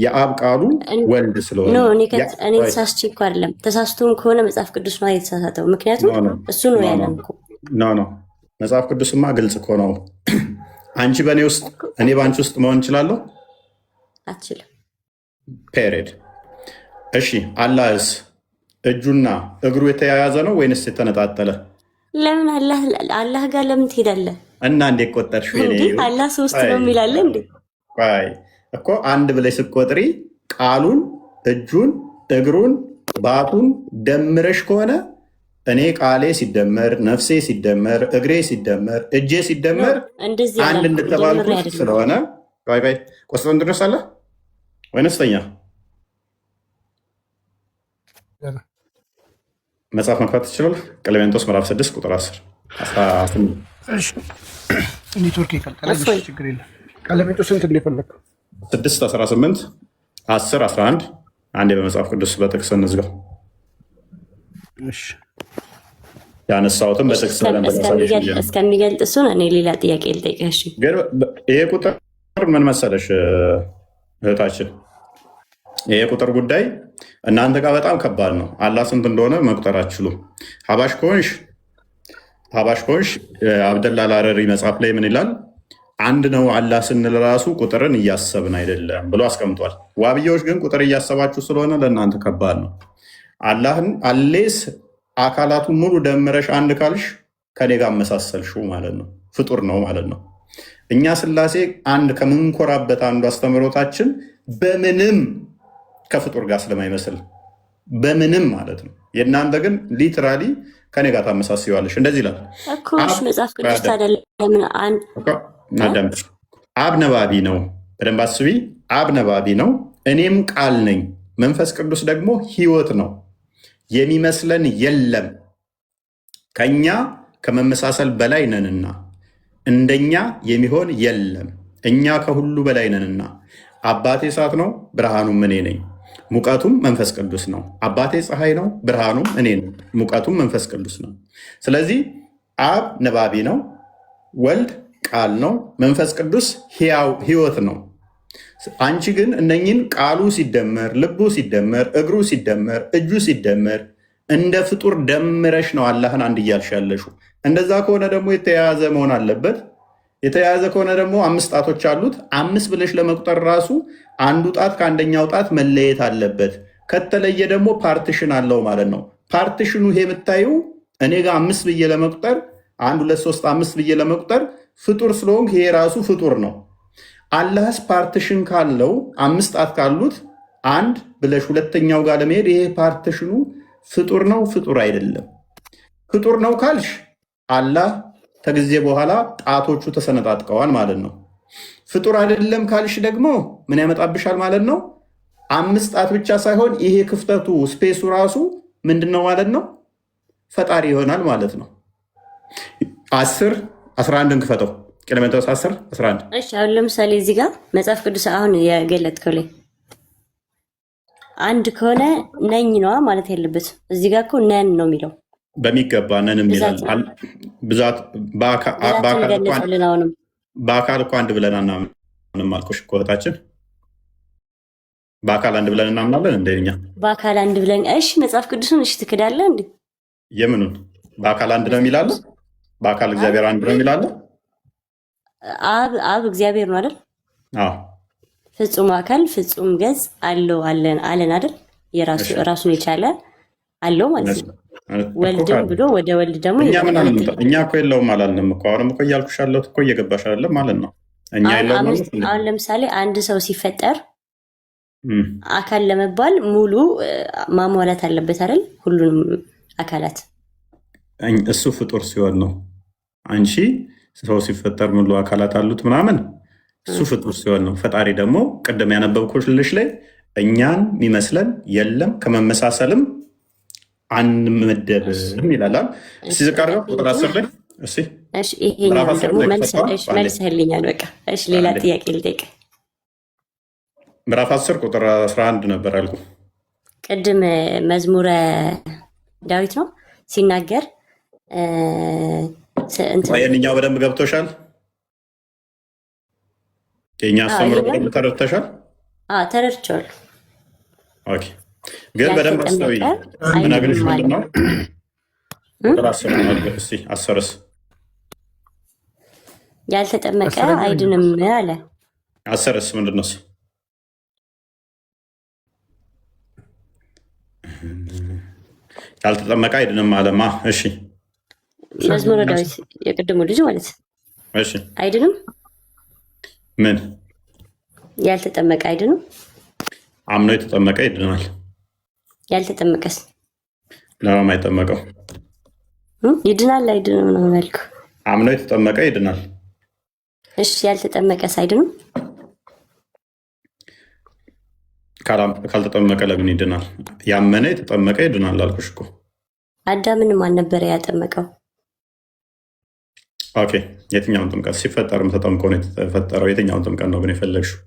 የአብ ቃሉ ወልድ ስለሆነ እኔ ተሳስቼ እኮ አይደለም። ተሳስቶም ከሆነ መጽሐፍ ቅዱስ ነው የተሳሳተው። ምክንያቱም እሱ ነው ያለን እኮ። ኖ መጽሐፍ ቅዱስማ ግልጽ እኮ ነው። አንቺ በእኔ ውስጥ እኔ በአንቺ ውስጥ መሆን እንችላለሁ? አትችልም። ፔሬድ። እሺ አላህስ እጁና እግሩ የተያያዘ ነው ወይንስ የተነጣጠለ? ለምን አላህ ጋር ለምን ትሄዳለህ? እና እንዴት ቆጠርሽ? አላህ ሶስት ነው የሚላለ እንዴ? እኮ አንድ ብለሽ ስትቆጥሪ ቃሉን፣ እጁን፣ እግሩን፣ ባቱን ደምረሽ ከሆነ እኔ ቃሌ ሲደመር ነፍሴ ሲደመር እግሬ ሲደመር እጄ ሲደመር አንድ እንድተባልኩት ስለሆነ ቆስጠን ትደርሳለህ ወይንስ ተኛ? መጽሐፍ መክፈት ትችላለህ? ቀለሜንጦስ ምዕራፍ 6 ቁጥር 10 ኔትወርክ ይቀልቀላል። ችግር የለም። ቀለሜንጦስ ስንት እንደፈለግከው 6 18 10 11 አንዴ በመጽሐፍ ቅዱስ በጥቅስ እንዝጋው። ያነሳሁትም በጥቅስ እስከሚገልጥ እሱን እኔ ሌላ ጥያቄ ልጠይቅሽ። ይሄ ቁጥር ምን መሰለሽ እህታችን፣ ይሄ ቁጥር ጉዳይ እናንተ ጋር በጣም ከባድ ነው። አላህ ስንት እንደሆነ መቁጠር አትችሉም። ሀባሽ ከሆንሽ አብደላ አልሀረሪ መጽሐፍ ላይ ምን ይላል? አንድ ነው አላህ ስንል ራሱ ቁጥርን እያሰብን አይደለም ብሎ አስቀምጧል። ዋብያዎች ግን ቁጥር እያሰባችሁ ስለሆነ ለእናንተ ከባድ ነው። አላህን አሌስ አካላቱን ሙሉ ደምረሽ አንድ ካልሽ ከኔ ጋር አመሳሰልሽው ማለት ነው። ፍጡር ነው ማለት ነው። እኛ ስላሴ አንድ ከምንኮራበት አንዱ አስተምህሮታችን በምንም ከፍጡር ጋር ስለማይመስል በምንም ማለት ነው። የእናንተ ግን ሊትራሊ ከኔ ጋር ታመሳስዋለሽ። እንደዚህ ይላል መጽሐፍ ቅዱስ። አብ ነባቢ ነው። በደንብ አስቢ። አብ ነባቢ ነው፣ እኔም ቃል ነኝ። መንፈስ ቅዱስ ደግሞ ሕይወት ነው። የሚመስለን የለም ከኛ ከመመሳሰል በላይ ነንና፣ እንደኛ የሚሆን የለም እኛ ከሁሉ በላይ ነንና። አባቴ እሳት ነው፣ ብርሃኑም እኔ ነኝ፣ ሙቀቱም መንፈስ ቅዱስ ነው። አባቴ ፀሐይ ነው፣ ብርሃኑም እኔ ነኝ፣ ሙቀቱም መንፈስ ቅዱስ ነው። ስለዚህ አብ ነባቢ ነው፣ ወልድ ቃል ነው፣ መንፈስ ቅዱስ ሕይወት ነው። አንቺ ግን እነኝን ቃሉ ሲደመር ልቡ ሲደመር እግሩ ሲደመር እጁ ሲደመር እንደ ፍጡር ደምረሽ ነው አላህን አንድ እያልሽ ያለሽው። እንደዛ ከሆነ ደግሞ የተያያዘ መሆን አለበት። የተያያዘ ከሆነ ደግሞ 5 ጣቶች አሉት። 5 ብለሽ ለመቁጠር ራሱ አንዱ ጣት ከአንደኛው ጣት መለየት አለበት። ከተለየ ደግሞ ፓርቲሽን አለው ማለት ነው። ፓርቲሽኑ ይሄ የምታዩ እኔ ጋር 5 ብዬ ለመቁጠር 1 2 3 5 ብዬ ለመቁጠር ፍጡር ስለሆንክ ይሄ ራሱ ፍጡር ነው። አላህስ ፓርቲሽን ካለው 5 ጣት ካሉት አንድ ብለሽ ሁለተኛው ጋር ለመሄድ ይሄ ፓርቲሽኑ ፍጡር ነው ፍጡር አይደለም? ፍጡር ነው ካልሽ አላህ ከጊዜ በኋላ ጣቶቹ ተሰነጣጥቀዋል ማለት ነው። ፍጡር አይደለም ካልሽ ደግሞ ምን ያመጣብሻል ማለት ነው? 5 ጣት ብቻ ሳይሆን ይሄ ክፍተቱ ስፔሱ ራሱ ምንድነው ማለት ነው? ፈጣሪ ይሆናል ማለት ነው። 10 11ን ክፈተው። ቀለሜንጦስ 10 11። እሺ አሁን ለምሳሌ እዚህ ጋር መጽሐፍ ቅዱስ አሁን የገለጥከው ላይ አንድ ከሆነ ነኝ ነዋ ማለት ያለበት። እዚህ ጋር እኮ ነን ነው የሚለው። በሚገባ ነን የሚላል ብዛት በአካል እኮ አንድ ብለን አናምንም አልኩሽ እኮ እህታችን። በአካል አንድ ብለን እናምናለን እንደኛ በአካል አንድ ብለን። እሺ መጽሐፍ ቅዱስን እሺ ትክዳለህ እንዴ? የምኑን በአካል አንድ ነው የሚላለ? በአካል እግዚአብሔር አንድ ነው የሚላለ? አብ እግዚአብሔር ነው አይደል? አዎ ፍጹም አካል ፍጹም ገጽ አለው አለን አይደል? የራሱ ራሱን የቻለ አለው ማለት ነው። ወልድም ብሎ ወደ ወልድ ደግሞ እኛ እኮ የለውም አላልንም እኮ። አሁንም እኮ እያልኩሽ ያለሁት እኮ እየገባሽ አይደለም ማለት ነው። እኛ የለውም። አሁን ለምሳሌ አንድ ሰው ሲፈጠር አካል ለመባል ሙሉ ማሟላት አለበት አይደል? ሁሉንም አካላት እሱ ፍጡር ሲሆን ነው። አንቺ ሰው ሲፈጠር ሙሉ አካላት አሉት ምናምን፣ እሱ ፍጡር ሲሆን ነው። ፈጣሪ ደግሞ ቅድም ያነበብኩልሽ ላይ እኛን የሚመስለን የለም ከመመሳሰልም አንመደብም ይላል። እስኪ ዝቅ አድርገው ቁጥር 10 ላይ ይሄኛው ደግሞ መልሰህልኛል። በቃ እሺ፣ ሌላ ጥያቄ ልጠይቅ። ምዕራፍ 10 ቁጥር 11 ነበር አልኩ ቅድም። መዝሙረ ዳዊት ነው ሲናገር የእኛው በደንብ ገብቶሻል? የእኛ አስተምሮ በደንብ ተረድተሻል? ተረድቼዋለሁ። ኦኬ፣ ግን በደንብ አስተውይ። ምናግርሽ ምንድን ነው? ቁጥር 10 ነው። እስኪ 10ስ ያልተጠመቀ አይድንም አለ። 10ስ ምንድን ነው? ያልተጠመቀ አይድንም አለማ። እሺ፣ መዝሙረ ዳዊት የቅድሙ ልጅ ማለት እሺ፣ አይድንም። ምን ያልተጠመቀ አይድንም? አምኖ የተጠመቀ ይድናል። ያልተጠመቀስ ለማን አይጠመቀው? ይድናል አይድንም ነው ያልኩህ። አምኖ የተጠመቀ ይድናል። እሺ፣ ያልተጠመቀስ አይድንም? ካልተጠመቀ ለምን ይድናል? ያመነ የተጠመቀ ይድናል አልኩሽ እኮ። አዳምን ማን ነበረ ያጠመቀው? ኦኬ፣ የትኛውን ጥምቀት? ሲፈጠርም ተጠምቆ ነው የተፈጠረው። የትኛውን ጥምቀት ነው ግን የፈለግሽው?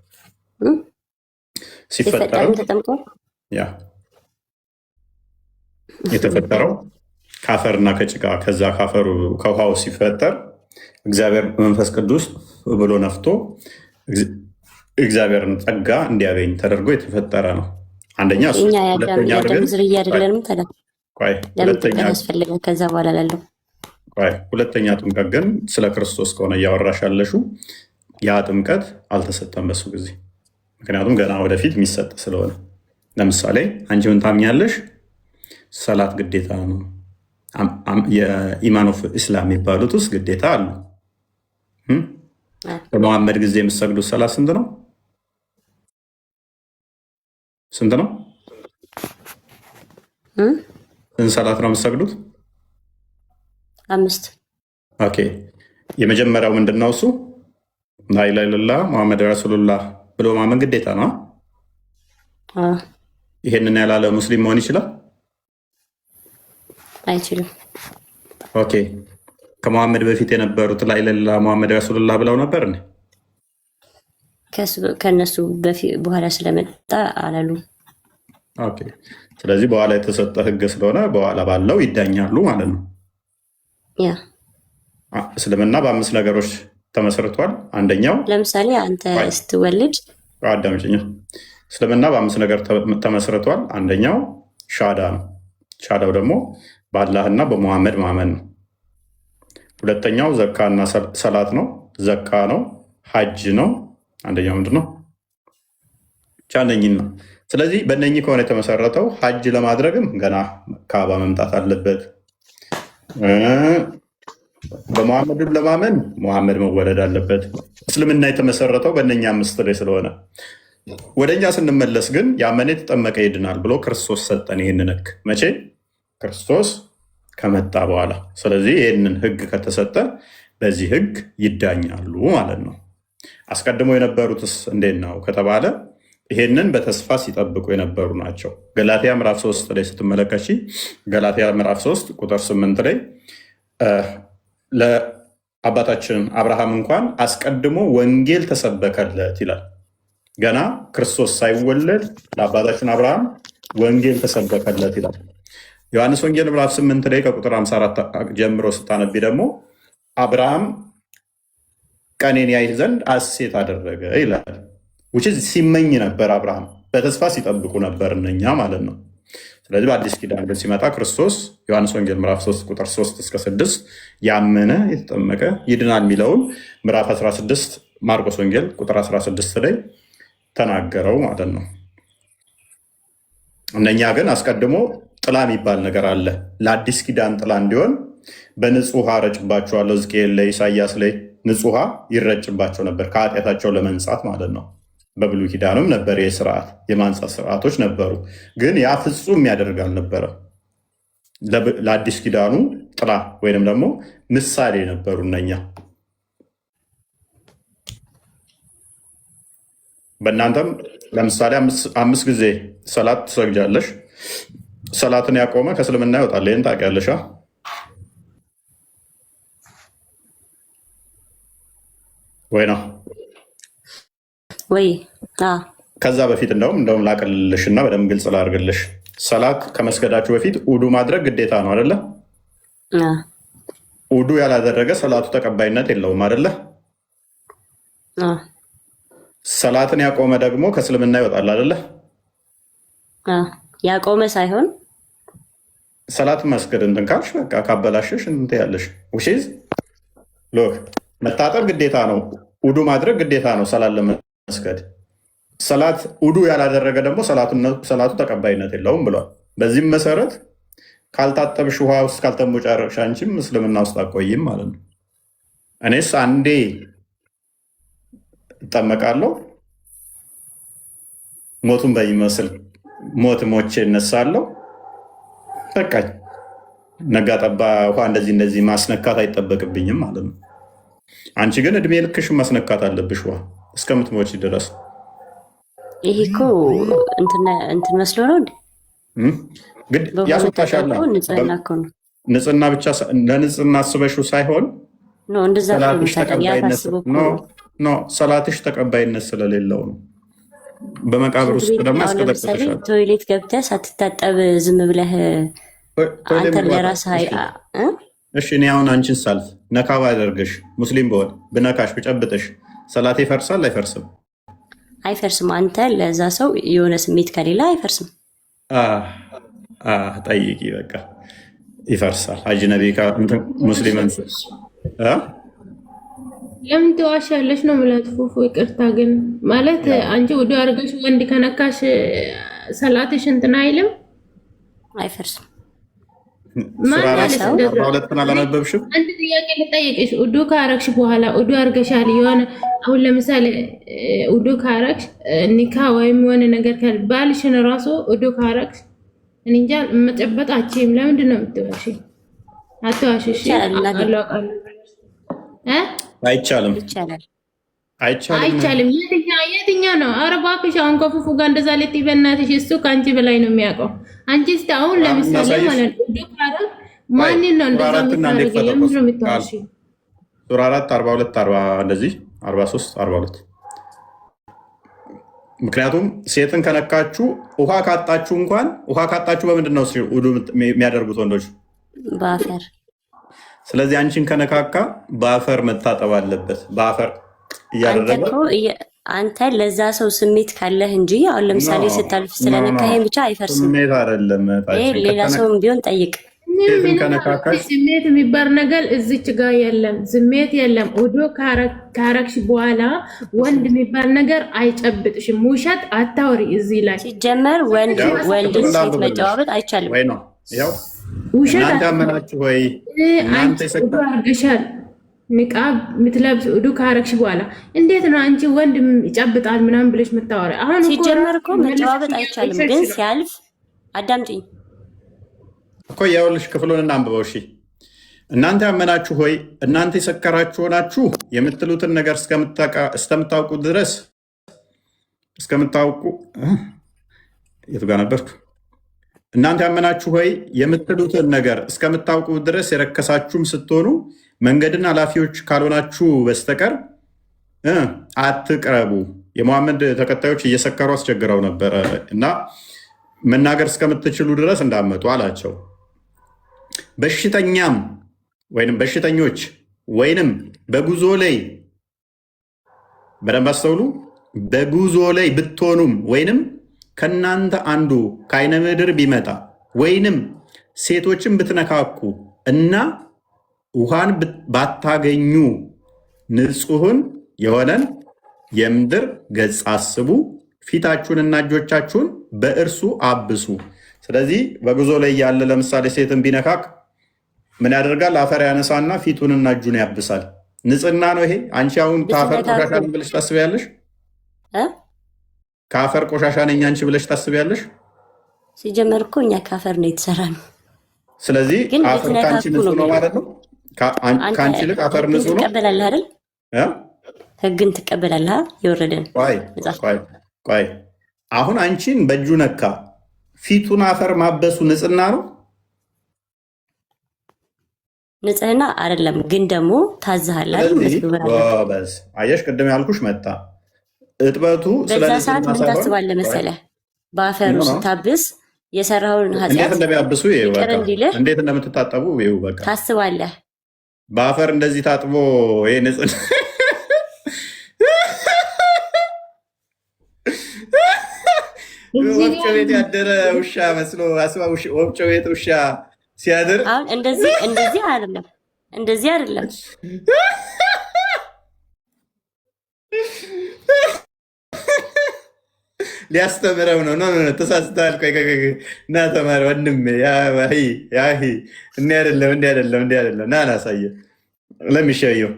ሲፈጠርም ተጠምቆ ያ የተፈጠረው ከአፈርና ከጭቃ፣ ከዛ ካፈሩ ከውሃው ሲፈጠር እግዚአብሔር መንፈስ ቅዱስ ብሎ ነፍቶ እግዚአብሔርን ጸጋ እንዲያገኝ ተደርጎ የተፈጠረ ነው። አንደኛ የአዳም ዝርያ አይደለንም። ለምን ያስፈልጋል? ከዛ በኋላ ላለው ሁለተኛ ጥምቀት ግን ስለ ክርስቶስ ከሆነ እያወራሽ ያለሽው ያ ጥምቀት አልተሰጠም በሱ ጊዜ። ምክንያቱም ገና ወደፊት የሚሰጥ ስለሆነ። ለምሳሌ አንቺ ምን ታምኛለሽ? ሰላት ግዴታ ነው። የኢማን ኦፍ ኢስላም የሚባሉት ውስጥ ግዴታ አሉ። በመሐመድ ጊዜ የምትሰግዱት ሰላት ስንት ነው? ስንት ነው? ስንት ሰላት ነው የምትሰግዱት? 5። ኦኬ፣ የመጀመሪያው ምንድን ነው? እሱ ላኢላሃ ኢለላህ ሙሐመድ ረሱሉላህ ብሎ ማመን ግዴታ ነው። ይሄንን ያላለ ሙስሊም መሆን ይችላል? አይችልም። ኦኬ፣ ከመሐመድ በፊት የነበሩት ላኢላሃ ኢለላህ ሙሐመድ ረሱሉላህ ብለው ነበር? ከነሱ በኋላ ስለመጣ አላሉ። ኦኬ፣ ስለዚህ በኋላ የተሰጠ ህግ ስለሆነ በኋላ ባለው ይዳኛሉ ማለት ነው። ያ እስልምና በ5 ነገሮች ተመስርቷል። አንደኛው ለምሳሌ አንተ ስትወልድ አዳምጪኝ። እስልምና በ5 ነገር ተመስርቷል። አንደኛው ሻዳ ነው። ሻዳው ደግሞ በአላህና በሙሐመድ ማመን ነው። ሁለተኛው ዘካና ሰላት ነው። ዘካ ነው። ሐጅ ነው። አንደኛው ምንድን ነው? ቻነኝን ነው። ስለዚህ በእነኚህ ከሆነ የተመሰረተው ሐጅ ለማድረግም ገና ካባ መምጣት አለበት። በሙሐመድን ለማመን ሙሐመድ መወለድ አለበት። እስልምና የተመሰረተው በእነኛ 5 ላይ ስለሆነ ወደኛ ስንመለስ ግን ያመነ የተጠመቀ ይድናል ብሎ ክርስቶስ ሰጠን ይህንን ህግ። መቼ? ክርስቶስ ከመጣ በኋላ። ስለዚህ ይህንን ህግ ከተሰጠ በዚህ ህግ ይዳኛሉ ማለት ነው። አስቀድሞ የነበሩትስ እንዴት ነው ከተባለ ይሄንን በተስፋ ሲጠብቁ የነበሩ ናቸው። ገላትያ ምዕራፍ 3 ላይ ስትመለከቺ ገላትያ ምዕራፍ 3 ቁጥር 8 ላይ ለአባታችን አብርሃም እንኳን አስቀድሞ ወንጌል ተሰበከለት ይላል። ገና ክርስቶስ ሳይወለድ ለአባታችን አብርሃም ወንጌል ተሰበከለት ይላል። ዮሐንስ ወንጌል ምዕራፍ 8 ላይ ከቁጥር 54 ጀምሮ ስታነቢ ደግሞ አብርሃም ቀኔን ያይ ዘንድ ሐሴት አደረገ ይላል። ውጭ ሲመኝ ነበር አብርሃም፣ በተስፋ ሲጠብቁ ነበር እነኛ ማለት ነው። ስለዚህ በአዲስ ኪዳን ግን ሲመጣ ክርስቶስ ዮሐንስ ወንጌል ምዕራፍ 3 ቁጥር 3 እስከ 6 ያመነ የተጠመቀ ይድናል የሚለውን ምዕራፍ 16 ማርቆስ ወንጌል ቁጥር 16 ላይ ተናገረው ማለት ነው። እነኛ ግን አስቀድሞ ጥላ የሚባል ነገር አለ። ለአዲስ ኪዳን ጥላ እንዲሆን በንጹህ ውሃ ረጭባቸዋለሁ። ሕዝቅኤል ላይ፣ ኢሳያስ ላይ ንጹህ ውሃ ይረጭባቸው ነበር ከኃጢአታቸው ለመንጻት ማለት ነው። በብሉይ ኪዳንም ነበር የስርዓት የማንጻት ስርዓቶች ነበሩ። ግን ያ ፍጹም የሚያደርግ አልነበረ። ለአዲስ ኪዳኑ ጥላ ወይንም ደግሞ ምሳሌ ነበሩ እነኛ። በእናንተም ለምሳሌ 5 ጊዜ ሰላት ትሰግጃለሽ። ሰላትን ያቆመ ከእስልምና ይወጣል። ይህን ታውቂያለሽ ወይ ነው ወይ? ከዛ በፊት እንደውም ላቅልልሽ እና በደንብ ግልጽ ላድርግልሽ። ሰላት ከመስገዳችሁ በፊት ውዱ ማድረግ ግዴታ ነው አይደለ? ውዱ ያላደረገ ሰላቱ ተቀባይነት የለውም አይደለ? ሰላትን ያቆመ ደግሞ ከእስልምና ይወጣል አይደለ? ያቆመ ሳይሆን ሰላት መስገድ እንትን ካልሽ በቃ ካበላሸሽ እንትን ያለሽ ውሽዝ ሎክ መታጠብ ግዴታ ነው። ውዱ ማድረግ ግዴታ ነው ሰላት ለመስገድ። ሰላት ውዱ ያላደረገ ደግሞ ሰላቱ ተቀባይነት የለውም ብሏል። በዚህም መሰረት ካልታጠብሽ ውሃ ውስጥ ካልተሞጫረቅሽ አንቺም እስልምና ውስጥ አቆይም ማለት ነው። እኔስ አንዴ እጠመቃለሁ፣ ሞቱን በሚመስል ሞት ሞቼ እነሳለሁ። በቃ ነጋ ጠባ ውሃ እንደዚህ ማስነካት አይጠበቅብኝም ማለት ነው። አንቺ ግን እድሜ ልክሽ ማስነካት አለብሽ ውሃ እስከምትሞች ድረስ። ይሄ እኮ እንትን መስሎ ነው እንዴ? ያስወጣሻል። ንጽህና ብቻ ለንጽህና አስበሽው ሳይሆን ሰላትሽ ተቀባይነት ስለሌለው ነው። በመቃብር ውስጥ ደግሞ ያስቀጠቅጥሻል። ቶይሌት ገብተህ ሳትታጠብ ዝም ብለህ አንተ ለራስህ እሺ፣ እኔ አሁን አንቺን ሳልፍ ነካ ባደርግሽ ሙስሊም በሆን ብነካሽ ብጨብጥሽ ሰላቴ ይፈርሳል አይፈርስም? አይፈርስም። አንተ ለዛ ሰው የሆነ ስሜት ከሌላ አይፈርስም። ጠይቂ በቃ ይፈርሳል። አጅነቢ ሙስሊምን ለምን ትዋሻለሽ ነው የምላት ፉፉ። ይቅርታ ግን ማለት አንቺ ወደ አርገሽ ወንድ ከነካሽ ሰላትሽ እንትን አይልም አይፈርስም። አንድ ጥያቄ ልጠይቅሽ። ኡዱ ካረግሽ በኋላ ኡዱ አርገሻል የሆነ አሁን ለምሳሌ ኡዱ ካረግሽ ኒካ ወይም የሆነ ነገር ካል ባልሽን ራሱ ኡዱ ካረግሽ እንጃ መጨበጣችም ለምንድን ነው የምትዋሺ? አትዋሽሽ። አይቻልም አይቻልም። የትኛው ነው? ኧረ እባክሽ አሁን ከፉፉ ጋር እንደዛ ልትይ በእናትሽ። እሱ ከአንቺ በላይ ነው የሚያውቀው። አንቺ እስኪ አሁን ለምሳሌ ማለት ነው ማንን ነው እንደዛ የምታደርጊው? ለምንድን ነው የምታዋሺው? ሱራ 4 42 40 እንደዚህ 43 42 ምክንያቱም ሴትን ከነካችሁ ውሃ ካጣችሁ በምንድን ነው ውዱ የሚያደርጉት ወንዶች? በአፈር። ስለዚህ አንቺን ከነካካ በአፈር መታጠብ አለበት። በአፈር እያደረገ አንተ ለዛ ሰው ስሜት ካለህ እንጂ አሁን ለምሳሌ ስታልፍ ስለነካኸኝ ብቻ አይፈርስም። ስሜት አይደለም። ሌላ ሰውም ቢሆን ጠይቅ። ስሜት የሚባል ነገር እዚች ጋር የለም። ስሜት የለም። ኦዶ ካረግሽ በኋላ ወንድ የሚባል ነገር አይጨብጥሽም። ውሸት አታውሪ እዚህ ላይ። ሲጀመር ወንድ ሴት መጨባበጥ አይቻልም። ውሸት አታመናችሁ ወይ? አንቺ ኦዶ አርገሻል ንቃብ ምትለብስ ኡዱ ካረግሽ በኋላ እንዴት ነው አንቺ ወንድ ይጨብጣል ምናምን ብለሽ የምታወሪ? አሁን ሲጀመር እኮ መጨባበጥ አይቻልም፣ ግን ሲያልፍ አዳምጪኝ እኮ ያውልሽ ክፍሉን እናንብበው። እሺ እናንተ ያመናችሁ ሆይ እናንተ የሰከራችሁ ሆናችሁ የምትሉትን ነገር እስከምታውቁ ድረስ የቱ ጋር ነበርኩ? እናንተ ያመናችሁ ሆይ የምትሉትን ነገር እስከምታውቁ ድረስ የረከሳችሁም ስትሆኑ መንገድን ኃላፊዎች ካልሆናችሁ በስተቀር አትቅረቡ። የመሐመድ ተከታዮች እየሰከሩ አስቸግረው ነበረ እና መናገር እስከምትችሉ ድረስ እንዳመጡ አላቸው። በሽተኛም ወይንም በሽተኞች ወይንም በጉዞ ላይ በደንብ አስተውሉ። በጉዞ ላይ ብትሆኑም ወይንም ከናንተ አንዱ ከዓይነ ምድር ቢመጣ ወይንም ሴቶችን ብትነካኩ እና ውሃን ባታገኙ ንጹሕን የሆነን የምድር ገጽ አስቡ፣ ፊታችሁንና እጆቻችሁን በእርሱ አብሱ። ስለዚህ በጉዞ ላይ ያለ ለምሳሌ ሴትን ቢነካክ ምን ያደርጋል? አፈር ያነሳና ፊቱንና እጁን ያብሳል። ንጽህና ነው ይሄ። አንቺ አሁን ከአፈር ቆሻሻ ነኝ ብለሽ ታስቢያለሽ? ከአፈር ቆሻሻ ነኝ አንቺ ብለሽ ታስቢያለሽ? ሲጀመር እኮ እኛ ከአፈር ነው የተሰራነው። ስለዚህ አፈር ከአንቺ ንጹህ ነው ማለት ነው። ከአንቺ ይልቅ አፈር ንጹህ ነው። ትቀበላለህ አይደል? ህግን ትቀበላለህ። የወረደን ቆይ አሁን አንቺን በእጁ ነካ፣ ፊቱን አፈር ማበሱ ንጽህና ነው? ንጽህና አይደለም፣ ግን ደግሞ ታዝሃል። አየሽ፣ ቅድም ያልኩሽ መጣ እጥበቱ። በዛ ሰዓት ምን ታስባለህ መሰለህ? በአፈሩ ስታብስ የሰራውን ኃጢአት እንዴት እንደሚያብሱ እንዴት እንደምትታጠቡ በቃ ታስባለህ። በአፈር እንደዚህ ታጥቦ ይሄ ንጽህና ወፍጮ ቤት ያደረ ውሻ መስሎ አስባ። ወፍጮ ቤት ውሻ ሲያድር አሁን እንደዚህ አይደለም፣ እንደዚህ አይደለም። ሊያስተምረው ነው። ተሳስተሃል። እና ተማሪ ወንድም እንዲህ አይደለም። ና ላሳየህ። ለሚሸየው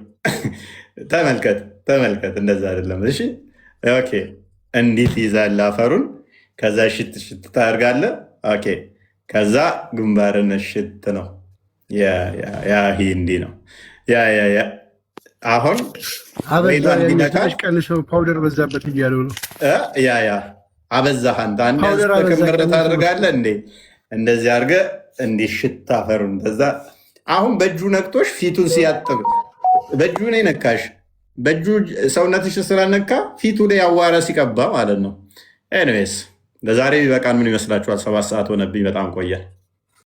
ተመልከት። እንደዛ አይደለም። እሺ ኦኬ። እንዲህ ትይዛለህ አፈሩን። ከዛ ሽት ታደርጋለህ። ኦኬ። ከዛ ግንባርን ሽት ነው። እንዲህ ነው። አሁን ቀንሶ ፓውደር በዛበት እያሉ ነው። አበዛህ አንተ። አንድ ክምር ታደርጋለህ እንዴ? እንደዚህ አድርገህ እንዲህ ሽት አፈሩን። ከዛ አሁን በእጁ ነክቶሽ ፊቱን ሲያጥብ በእጁ ነው ነካሽ። በእጁ ሰውነትሽ ስላነካ ፊቱ ላይ አዋራ ሲቀባ ማለት ነው። ኤኒዌይስ ለዛሬ ቢበቃን ምን ይመስላችኋል? 7 ሰዓት ሆነብኝ። በጣም ቆየ።